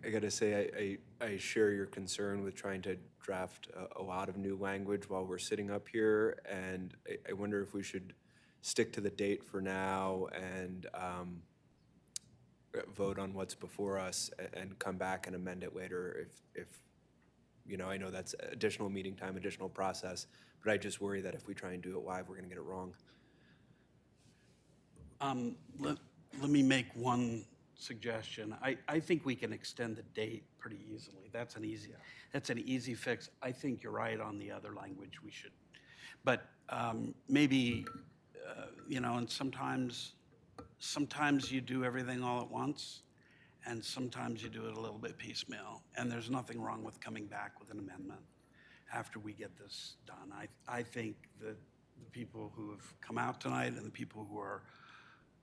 I gotta say, I share your concern with trying to draft a lot of new language while we're sitting up here, and I wonder if we should stick to the date for now and vote on what's before us and come back and amend it later if I know that's additional meeting time, additional process, but I just worry that if we try and do it live, we're gonna get it wrong. Let me make one suggestion. I think we can extend the date pretty easily. That's an easy fix. I think you're right on the other language. We should, but maybe and sometimes you do everything all at once, and sometimes you do it a little bit piecemeal. And there's nothing wrong with coming back with an amendment after we get this done. I think that the people who have come out tonight and the people who are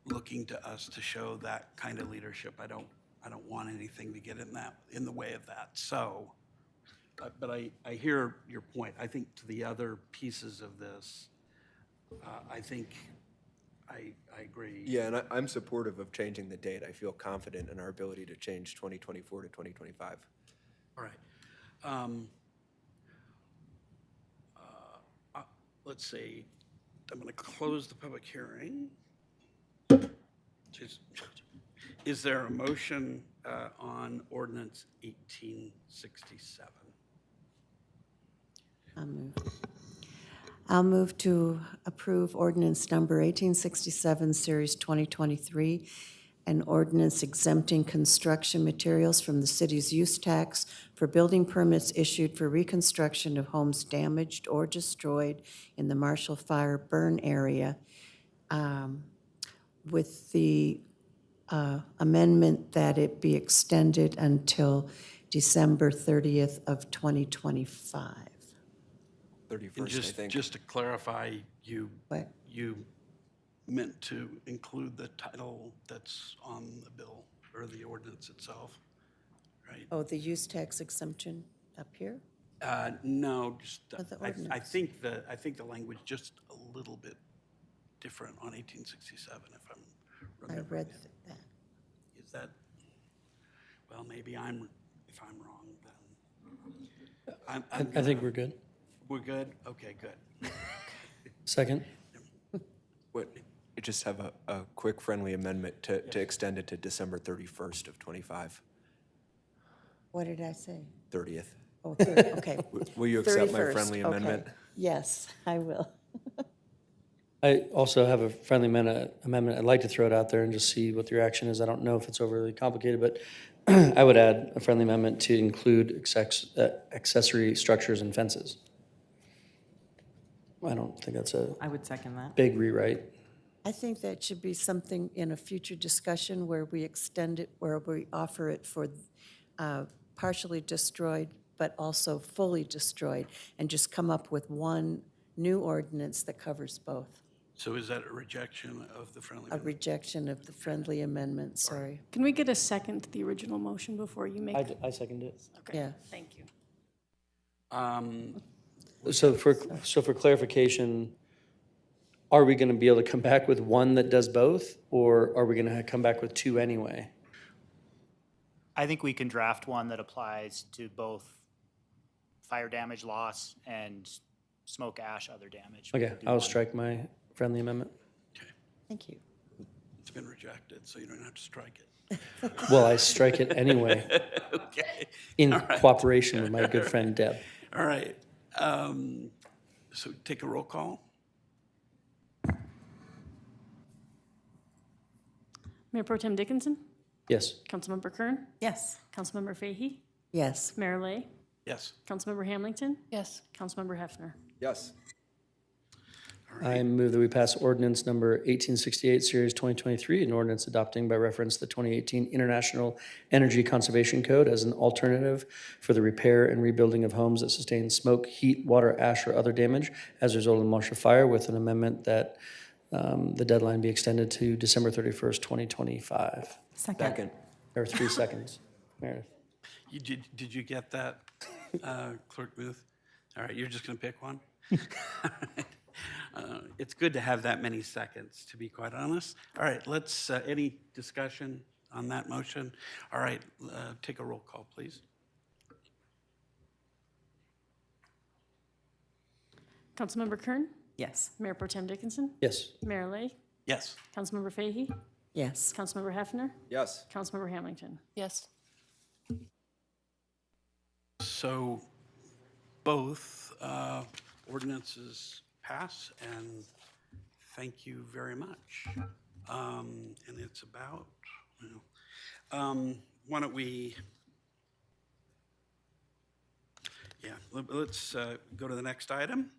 looking to us to show that kind of leadership, I don't want anything to get in the way of that. So, but I hear your point. I think to the other pieces of this, I think I agree. Yeah, and I'm supportive of changing the date. I feel confident in our ability to change 2024 to 2025. All right. Let's see. I'm going to close the public hearing. Is there a motion on ordinance 1867? I'll move to approve ordinance number 1867, Series 2023, an ordinance exempting construction materials from the city's use tax for building permits issued for reconstruction of homes damaged or destroyed in the Marshall Fire burn area, with the amendment that it be extended until December 30th of 2025. 31st, I think. Just to clarify, you What? you meant to include the title that's on the bill or the ordinance itself, right? Oh, the use tax exemption up here? No, just Oh, the I ordinance. think the language just a little bit different on 1867, if I'm I remembering read it. that. Is that, well, maybe if I'm wrong, then. I think we're good. We're good? Okay, good. Second. What, I just have a quick friendly amendment to extend it to December 31st of '25, What did I say? 30th. Oh, 30, okay. Will you accept my 31st, friendly okay. amendment? Yes, I will. I also have a friendly amendment. I'd like to throw it out there and just see what the reaction is. I don't know if it's overly complicated, but I would add a friendly amendment to include accessory structures and fences. I don't think that's a I would second that. big rewrite. I think that should be something in a future discussion where we extend it, where we offer it for partially destroyed, but also fully destroyed, and just come up with one new ordinance that covers both. So is that a rejection of the friendly A amendment? rejection of the friendly amendment, sorry. Can we get a second to the original motion before you make? I second it. Okay, Yeah. thank you. So for clarification, are we going to be able to come back with one that does both, or are we going to come back with two anyway? I think we can draft one that applies to both fire damage loss and smoke ash other damage. We Okay, could do I'll one. strike my friendly amendment. Thank you. It's been rejected, so you don't have to strike it. Well, I strike it anyway. Okay. In All right. cooperation with my good friend Deb. All right. So take a roll call. Mayor Pro Tem Dickinson? Yes. Councilmember Kern? Yes. Councilmember Fahy? Yes. Mayor Lay? Yes. Councilmember Hamilton? Yes. Councilmember Hefner? Yes. I move that we pass ordinance number 1868, series 2023, an ordinance adopting by reference the 2018 International Energy Conservation Code as an alternative for the repair and rebuilding of homes that sustain smoke, heat, water, ash, or other damage as a result of the Marshall Fire, with an amendment that the deadline be extended to December 31st, 2025. Second. There are 3 seconds. Meredith. Did you get that, Clerk Booth? All right, you're just going to pick one? It's good to have that many seconds, to be quite honest. All right, let's, any discussion on that motion? All right, take a roll call, please. Councilmember Kern? Yes. Mayor Pro Tem Dickinson? Yes. Mayor Lay? Yes. Councilmember Fahy? Yes. Councilmember Hefner? Yes. Councilmember Hamilton? Yes. So both ordinances pass, and thank you very much. And it's about, why don't we, let's go to the next item.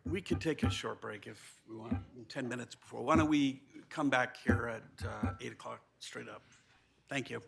We could take a short break if we want, 10 minutes before. Why don't we come back here at 8 o'clock straight up? Thank you.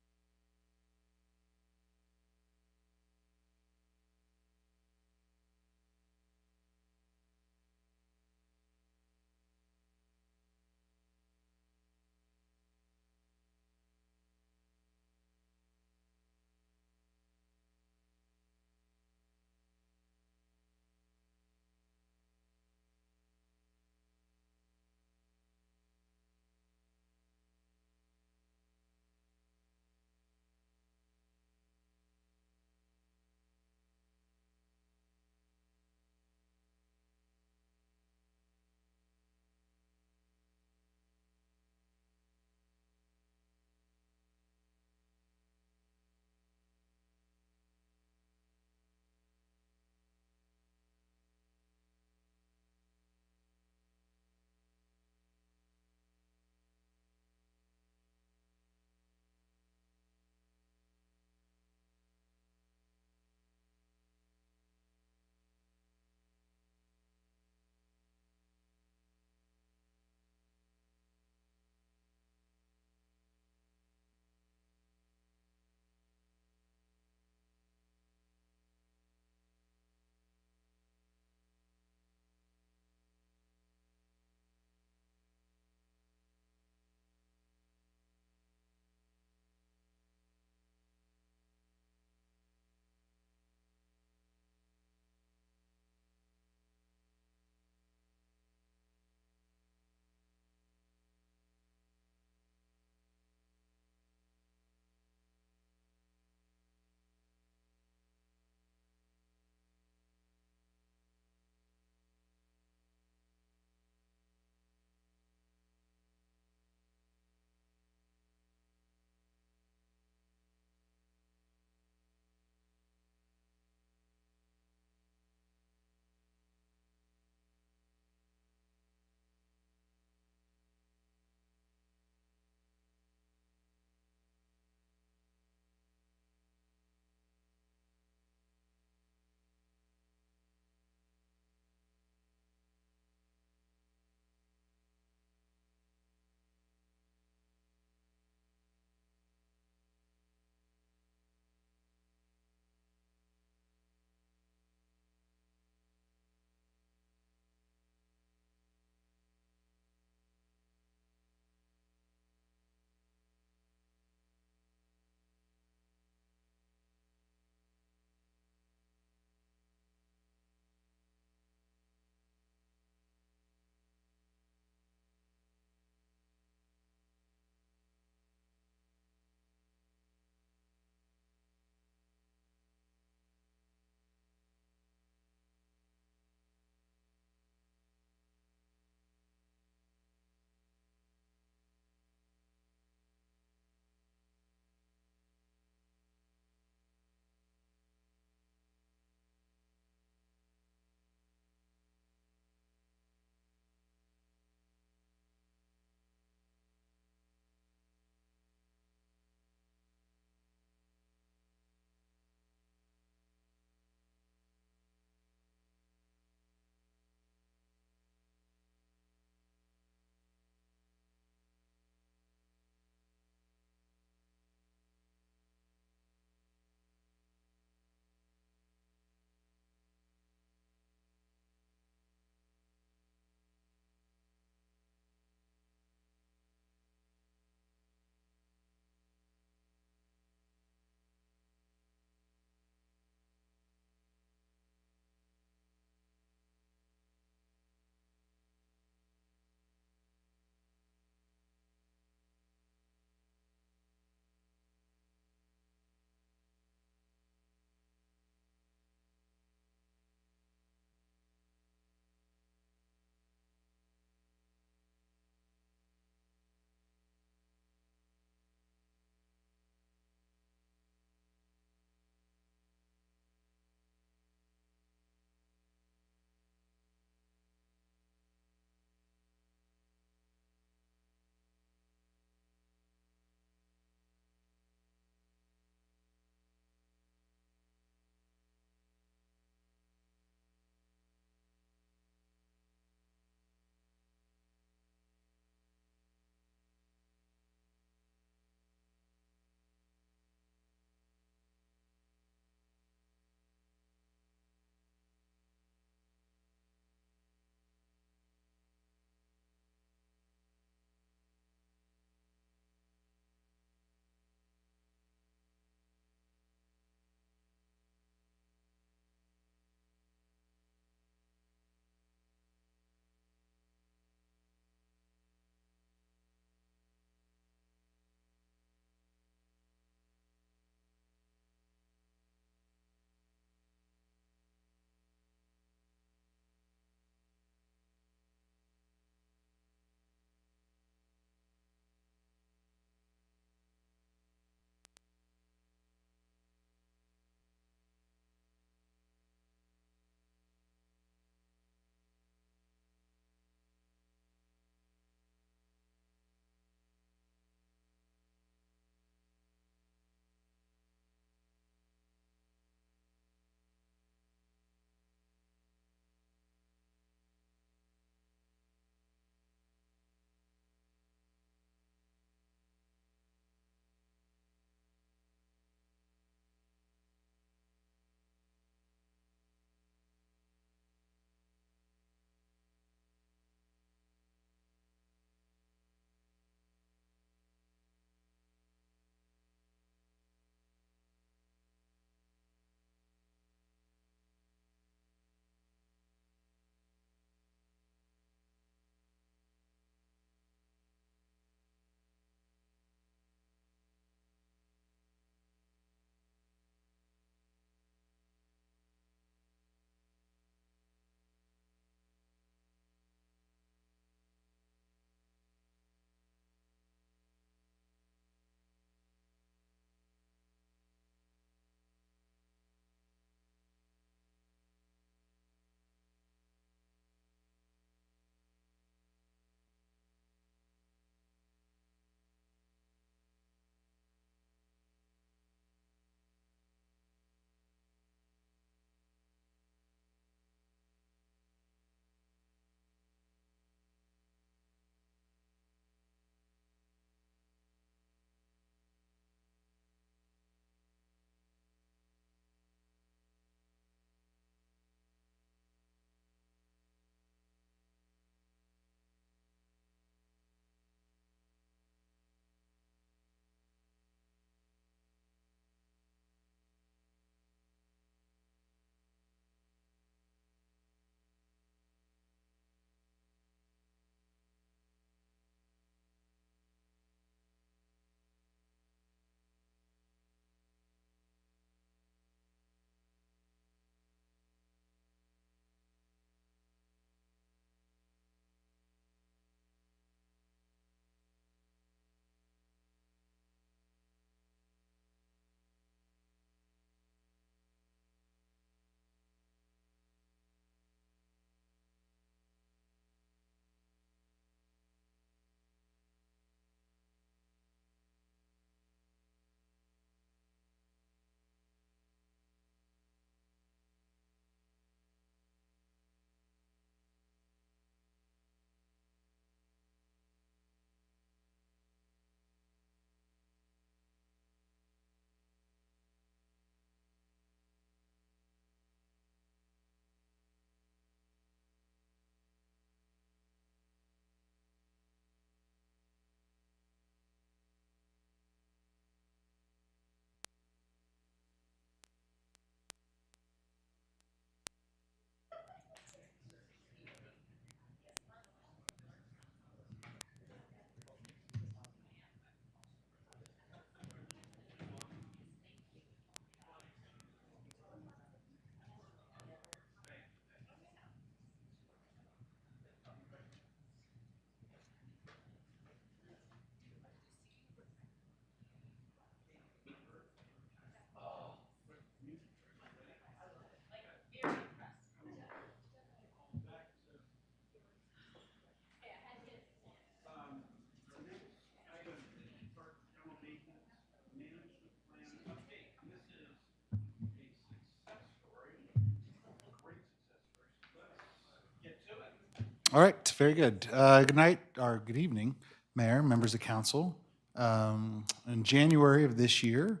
All right, very good. Good night, or good evening, Mayor, members of council. In January of this year,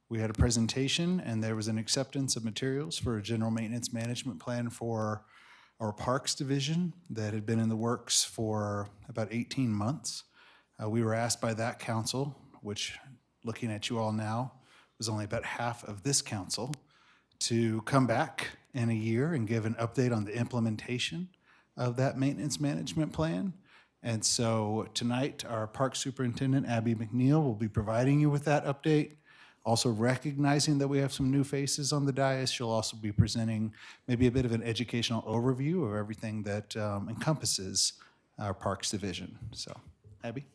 we had a presentation and there was an acceptance of materials for a general maintenance management plan for our Parks Division that had been in the works for about 18 months. We were asked by that council, which, looking at you all now, was only about half of this council, to come back in a year and give an update on the implementation of that maintenance management plan. And so tonight, our Park Superintendent, Abby McNeil, will be providing you with that update. Also recognizing that we have some new faces on the dais, she'll also be presenting maybe a bit of an educational overview of everything that encompasses our Parks Division. So, Abby?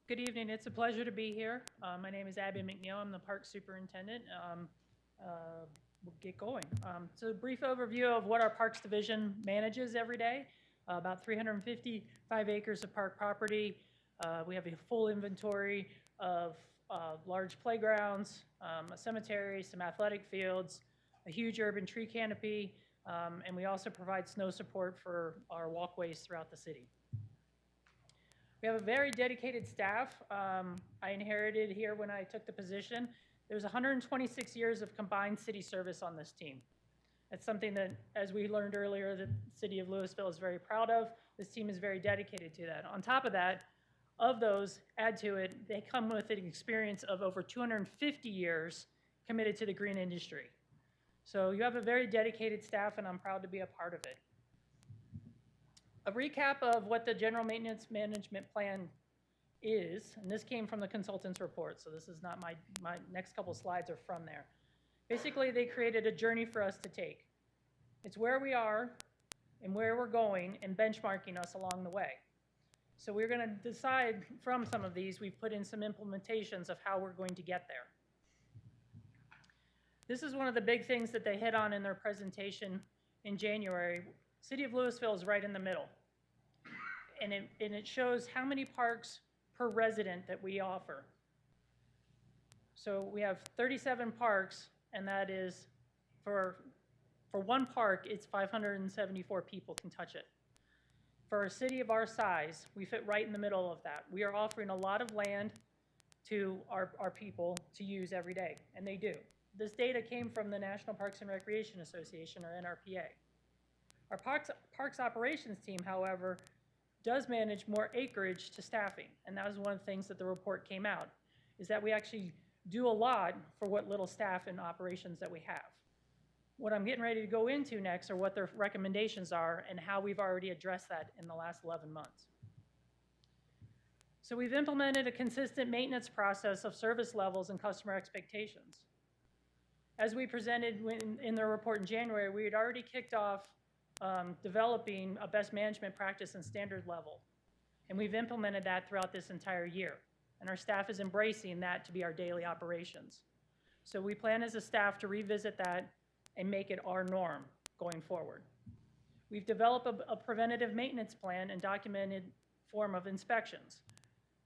Good evening. It's a pleasure to be here. My name is Abby McNeil. I'm the Park Superintendent. We'll get going. So a brief overview of what our Parks Division manages every day. About 355 acres of park property. We have a full inventory of large playgrounds, a cemetery, some athletic fields, a huge urban tree canopy, and we also provide snow support for our walkways throughout the city. We have a very dedicated staff. I inherited here when I took the position. There's 126 years of combined city service on this team. It's something that, as we learned earlier, the city of Louisville is very proud of. This team is very dedicated to that. On top of that, of those, add to it, they come with an experience of over 250 years committed to the green industry. So you have a very dedicated staff, and I'm proud to be a part of it. A recap of what the General Maintenance Management Plan is, and this came from the consultant's report, so this is not my next couple slides are from there. Basically, they created a journey for us to take. It's where we are and where we're going and benchmarking us along the way. So we're going to decide from some of these, we've put in some implementations of how we're going to get there. This is one of the big things that they hit on in their presentation in January. City of Louisville is right in the middle. And it shows how many parks per resident that we offer. So we have 37 parks, and that is for one park, it's 574 people can touch it. For a city of our size, we fit right in the middle of that. We are offering a lot of land to our people to use every day, and they do. This data came from the National Parks and Recreation Association, or NRPA. Our parks operations team, however, does manage more acreage to staffing, and that was one of the things that the report came out, is that we actually do a lot for what little staff and operations that we have. What I'm getting ready to go into next are what their recommendations are and how we've already addressed that in the last 11 months. So we've implemented a consistent maintenance process of service levels and customer expectations. As we presented in the report in January, we had already kicked off developing a best management practice and standard level. And we've implemented that throughout this entire year. And our staff is embracing that to be our daily operations. So we plan as a staff to revisit that and make it our norm going forward. We've developed a preventative maintenance plan and documented form of inspections.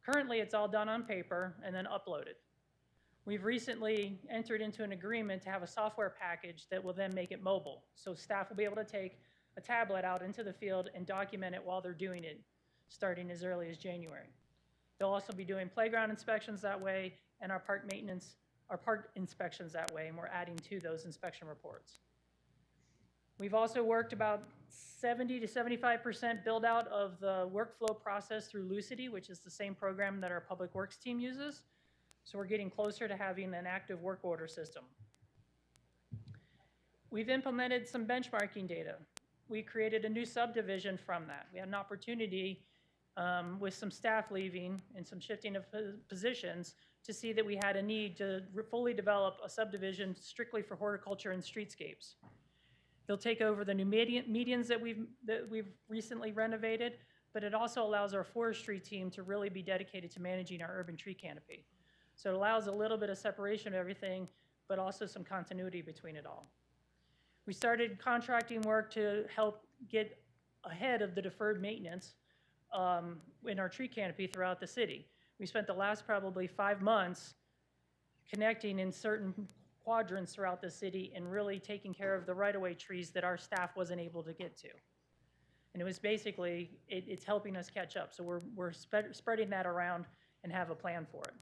Currently, it's all done on paper and then uploaded. We've recently entered into an agreement to have a software package that will then make it mobile. So staff will be able to take a tablet out into the field and document it while they're doing it, starting as early as January. They'll also be doing playground inspections that way and our park inspections that way, and we're adding to those inspection reports. We've also worked about 70 to 75% build out of the workflow process through Lucity, which is the same program that our Public Works team uses. So we're getting closer to having an active work order system. We've implemented some benchmarking data. We created a new subdivision from that. We had an opportunity with some staff leaving and some shifting of positions to see that we had a need to fully develop a subdivision strictly for horticulture and streetscapes. They'll take over the new medians that we've recently renovated, but it also allows our forestry team to really be dedicated to managing our urban tree canopy. So it allows a little bit of separation of everything, but also some continuity between it all. We started contracting work to help get ahead of the deferred maintenance in our tree canopy throughout the city. We spent the last probably 5 months connecting in certain quadrants throughout the city and really taking care of the right-of-way trees that our staff wasn't able to get to. And it was basically, it's helping us catch up. So we're spreading that around and have a plan for it.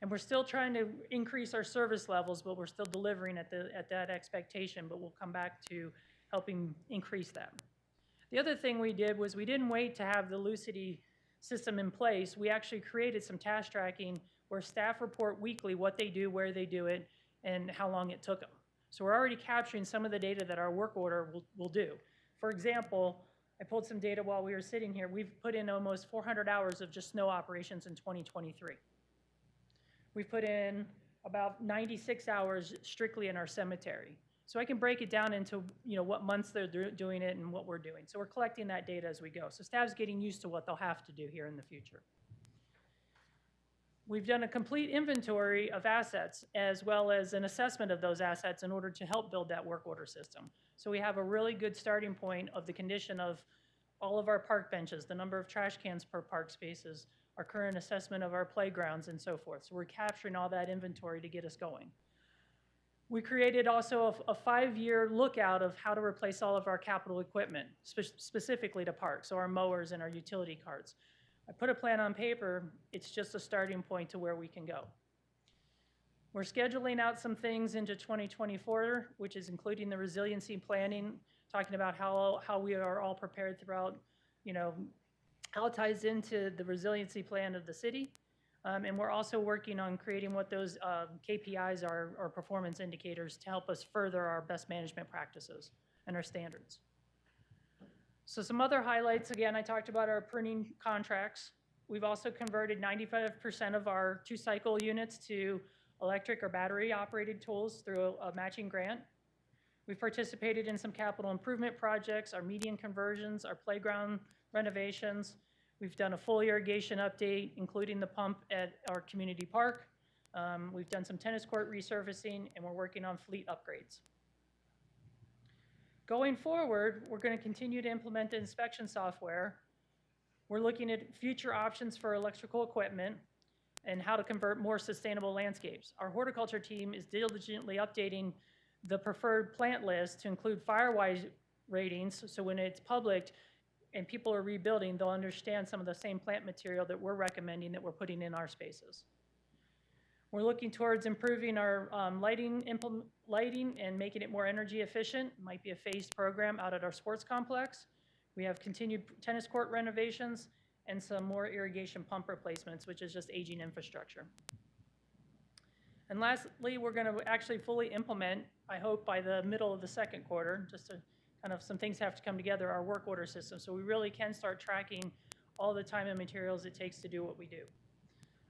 And we're still trying to increase our service levels, but we're still delivering at that expectation, but we'll come back to helping increase that. The other thing we did was we didn't wait to have the Lucity system in place. We actually created some task tracking where staff report weekly what they do, where they do it, and how long it took them. So we're already capturing some of the data that our work order will do. For example, I pulled some data while we were sitting here. We've put in almost 400 hours of just snow operations in 2023. We've put in about 96 hours strictly in our cemetery. So I can break it down into what months they're doing it and what we're doing. So we're collecting that data as we go. So staff's getting used to what they'll have to do here in the future. We've done a complete inventory of assets as well as an assessment of those assets in order to help build that work order system. So we have a really good starting point of the condition of all of our park benches, the number of trash cans per park spaces, our current assessment of our playgrounds and so forth. So we're capturing all that inventory to get us going. We created also a 5-year lookout of how to replace all of our capital equipment, specifically to parks, so our mowers and our utility carts. I put a plan on paper. It's just a starting point to where we can go. We're scheduling out some things into 2024, which is including the resiliency planning, talking about how we are all prepared throughout, how it ties into the resiliency plan of the city. And we're also working on creating what those KPIs are, or performance indicators, to help us further our best management practices and our standards. So some other highlights, again, I talked about our printing contracts. We've also converted 95% of our 2-cycle units to electric or battery operated tools through a matching grant. We've participated in some capital improvement projects, our median conversions, our playground renovations. We've done a full irrigation update, including the pump at our community park. We've done some tennis court resurfacing, and we're working on fleet upgrades. Going forward, we're going to continue to implement the inspection software. We're looking at future options for electrical equipment and how to convert more sustainable landscapes. Our horticulture team is diligently updating the preferred plant list to include Firewise ratings, so when it's public and people are rebuilding, they'll understand some of the same plant material that we're recommending that we're putting in our spaces. We're looking towards improving our lighting and making it more energy efficient. It might be a phased program out at our sports complex. We have continued tennis court renovations and some more irrigation pump replacements, which is just aging infrastructure. And lastly, we're going to actually fully implement, I hope by the middle of the second quarter, just to kind of some things have to come together, our work order system. So we really can start tracking all the time and materials it takes to do what we do.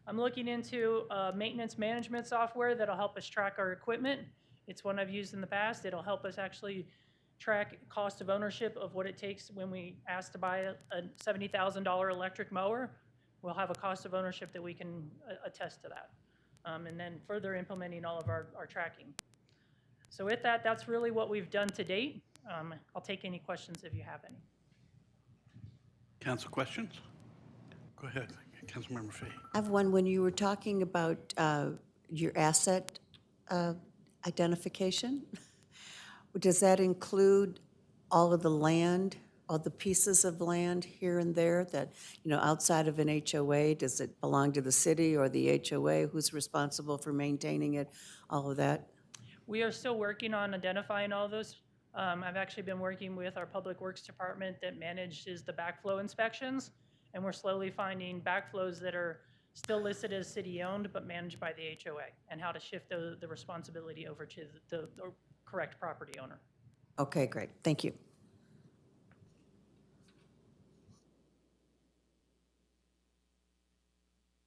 I'm looking into maintenance management software that'll help us track our equipment. It's one I've used in the past. It'll help us actually track cost of ownership of what it takes when we ask to buy a $70,000 electric mower. We'll have a cost of ownership that we can attest to that. And then further implementing all of our tracking. So with that, that's really what we've done to date. I'll take any questions if you have any. Council questions? Go ahead, Councilmember Fahey. I have one. When you were talking about your asset identification, does that include all of the land, all the pieces of land here and there that, outside of an HOA? Does it belong to the city or the HOA? Who's responsible for maintaining it? All of that? We are still working on identifying all those. I've actually been working with our Public Works Department that manages the backflow inspections, and we're slowly finding backflows that are still listed as city-owned but managed by the HOA, and how to shift the responsibility over to the correct property owner. Okay, great. Thank you.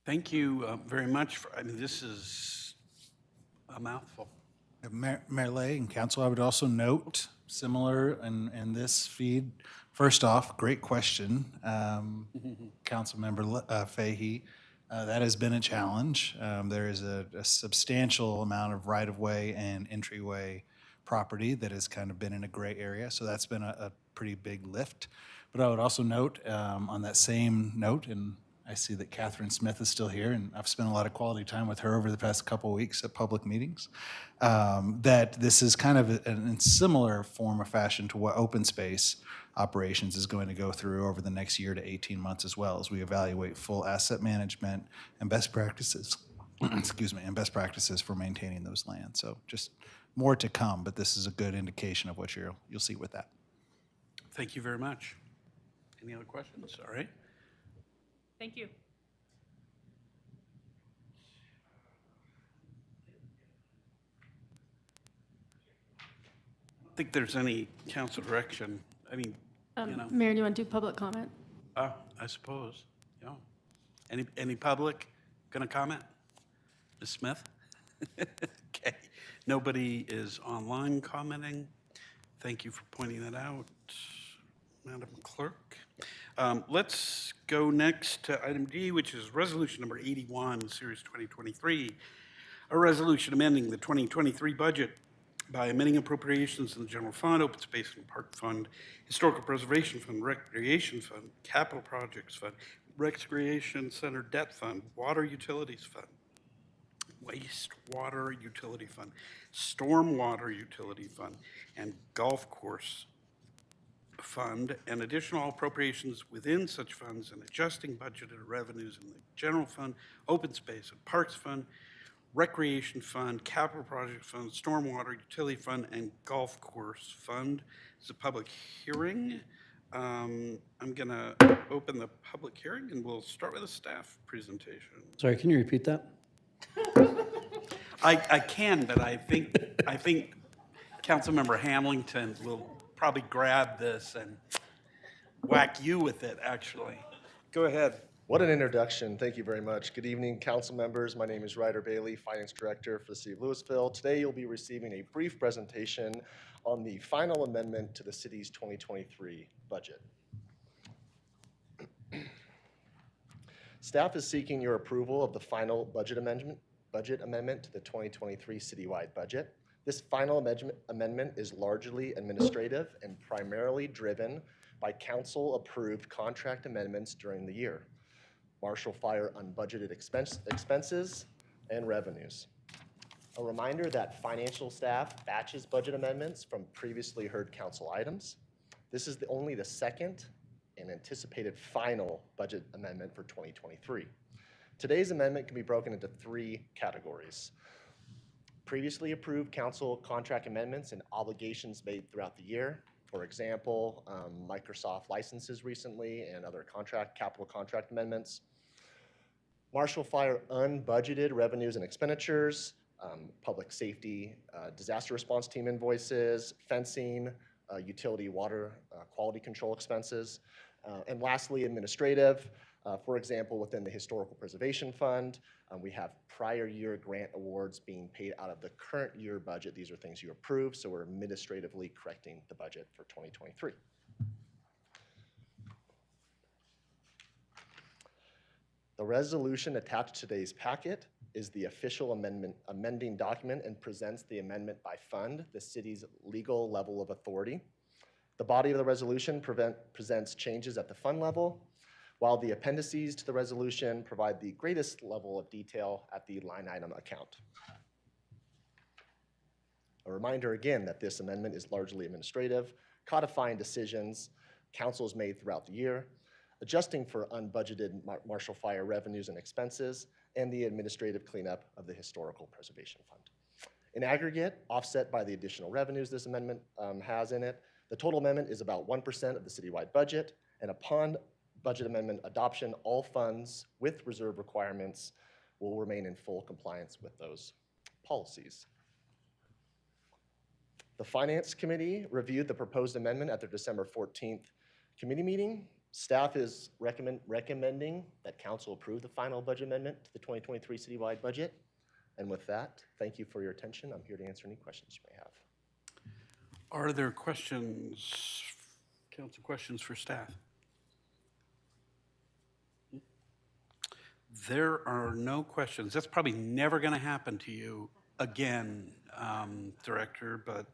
Thank you very much. This is a mouthful. Mayor Lay and council, I would also note, similar in this feed, first off, great question, Councilmember Fahey. That has been a challenge. There is a substantial amount of right-of-way and entryway property that has kind of been in a gray area, so that's been a pretty big lift. But I would also note, on that same note, and I see that Catherine Smith is still here, and I've spent a lot of quality time with her over the past couple of weeks at public meetings, that this is kind of in similar form or fashion to what open space operations is going to go through over the next year to 18 months as well, as we evaluate full asset management and best practices, excuse me, and best practices for maintaining those lands. So just more to come, but this is a good indication of what you'll see with that. Thank you very much. Any other questions? All right. Thank you. I don't think there's any council direction. I mean, you know. Mayor, do you want to do public comment? I suppose, yeah. Any public gonna comment? Ms. Smith? Okay. Nobody is online commenting. Thank you for pointing that out, Madam Clerk. Let's go next to item D, which is resolution number 81, series 2023. A resolution amending the 2023 budget by amending appropriations in the general fund, open space and park fund, historical preservation fund, recreation fund, capital projects fund, recreation center debt fund, water utilities fund, wastewater utility fund, stormwater utility fund, and golf course fund, and additional appropriations within such funds and adjusting budgeted revenues in the general fund, open space and parks fund, recreation fund, capital project fund, stormwater utility fund, and golf course fund. It's a public hearing. I'm gonna open the public hearing and we'll start with a staff presentation. Sorry, can you repeat that? I can, but I think Councilmember Hamilton will probably grab this and whack you with it, actually. Go ahead. What an introduction. Thank you very much. Good evening, council members. My name is Ryder Bailey, Finance Director for the City of Louisville. Today, you'll be receiving a brief presentation on the final amendment to the city's 2023 budget. Staff is seeking your approval of the final budget amendment to the 2023 citywide budget. This final amendment is largely administrative and primarily driven by council-approved contract amendments during the year. Marshall Fire unbudgeted expenses and revenues. A reminder that financial staff batches budget amendments from previously heard council items. This is only the second and anticipated final budget amendment for 2023. Today's amendment can be broken into three categories. Previously approved council contract amendments and obligations made throughout the year. For example, Microsoft licenses recently and other capital contract amendments. Marshall Fire unbudgeted revenues and expenditures, public safety, disaster response team invoices, fencing, utility water quality control expenses. And lastly, administrative. For example, within the Historical Preservation Fund, we have prior year grant awards being paid out of the current year budget. These are things you approve, so we're administratively correcting the budget for 2023. The resolution attached to today's packet is the official amending document and presents the amendment by fund, the city's legal level of authority. The body of the resolution presents changes at the fund level, while the appendices to the resolution provide the greatest level of detail at the line item account. A reminder again that this amendment is largely administrative, codifying decisions councils made throughout the year, adjusting for unbudgeted Marshall Fire revenues and expenses, and the administrative cleanup of the Historical Preservation Fund. In aggregate, offset by the additional revenues this amendment has in it, the total amendment is about 1% of the citywide budget, and upon budget amendment adoption, all funds with reserve requirements will remain in full compliance with those policies. The Finance Committee reviewed the proposed amendment at their December 14th committee meeting. Staff is recommending that council approve the final budget amendment to the 2023 citywide budget. And with that, thank you for your attention. I'm here to answer any questions you may have. Are there questions, council questions for staff? There are no questions. That's probably never going to happen to you again, Director, but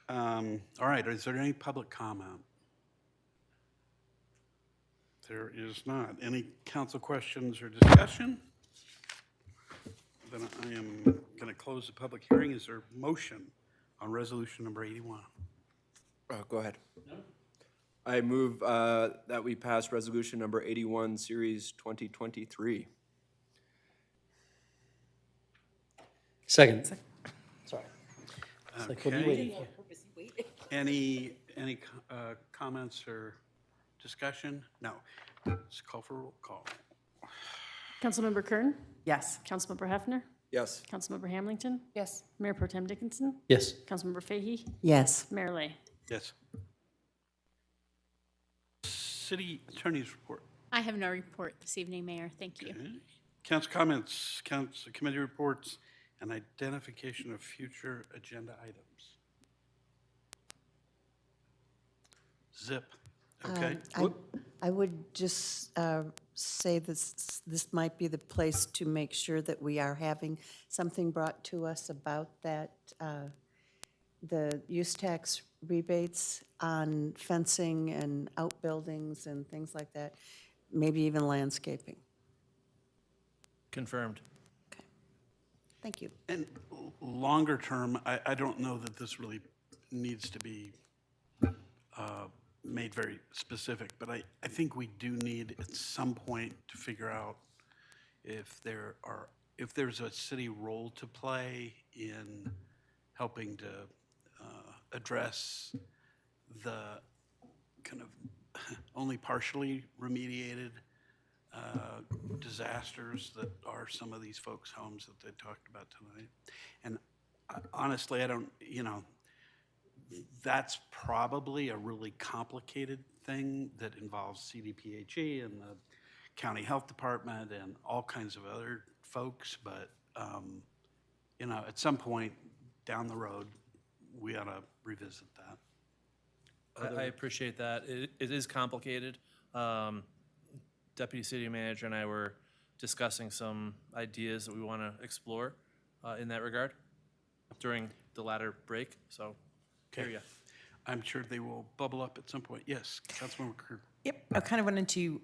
all right, is there any public comment? There is not. Any council questions or discussion? Then I am going to close the public hearing. Is there a motion on resolution number 81? Go ahead. No? I move that we pass resolution number 81, series 2023. Second. Sorry. It's like, what are you Okay. waiting for? Any comments or discussion? No. Let's call for roll call. Councilmember Kern? Yes. Councilmember Hefner? Yes. Councilmember Hamilton? Yes. Mayor Pro Tem Dickinson? Yes. Councilmember Fahy? Yes. Mayor Lay? Yes. City Attorney's report. I have no report this evening, Mayor. Thank you. Okay. Council comments, council committee reports, and identification of future agenda items. Zip. Okay. I would just say this might be the place to make sure that we are having something brought to us about that, the use tax rebates on fencing and outbuildings and things like that, maybe even landscaping. Confirmed. Thank you. And longer term, I don't know that this really needs to be made very specific, but I think we do need at some point to figure out if there's a city role to play in helping to address the kind of only partially remediated disasters that are some of these folks' homes that they talked about tonight. And honestly, I don't, that's probably a really complicated thing that involves CDPHE and the county health department and all kinds of other folks. But, at some point down the road, we ought to revisit that. I appreciate that. It is complicated. Deputy City Manager and I were discussing some ideas that we want to explore in that regard during the latter break, so hear ya. I'm sure they will bubble up at some point. Yes, Councilmember Kerr. Yep, I kind of wanted to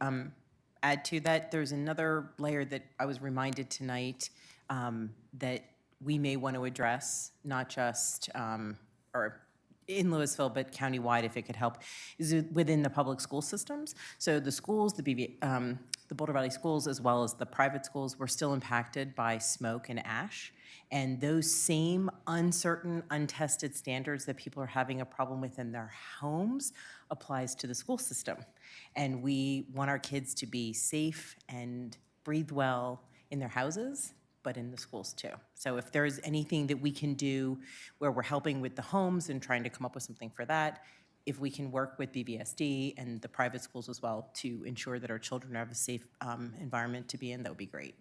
add to that. There's another layer that I was reminded tonight that we may want to address, not just or in Louisville, but countywide, if it could help, is within the public school systems. So the schools, the Boulder Valley schools, as well as the private schools, were still impacted by smoke and ash. And those same uncertain, untested standards that people are having a problem with in their homes applies to the school system. And we want our kids to be safe and breathe well in their houses, but in the schools too. So if there's anything that we can do where we're helping with the homes and trying to come up with something for that, if we can work with BVSD and the private schools as well to ensure that our children have a safe environment to be in, that would be great.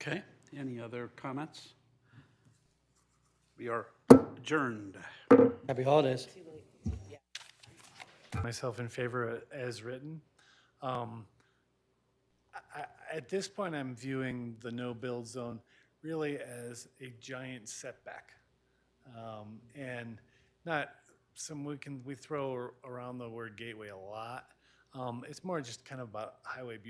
Okay, any other comments? We are adjourned. Happy holidays. Myself in favor as written. At this point, I'm viewing the no-build zone really as a giant setback. And not some, we throw around the word gateway a lot. It's more just kind of about highway beauty.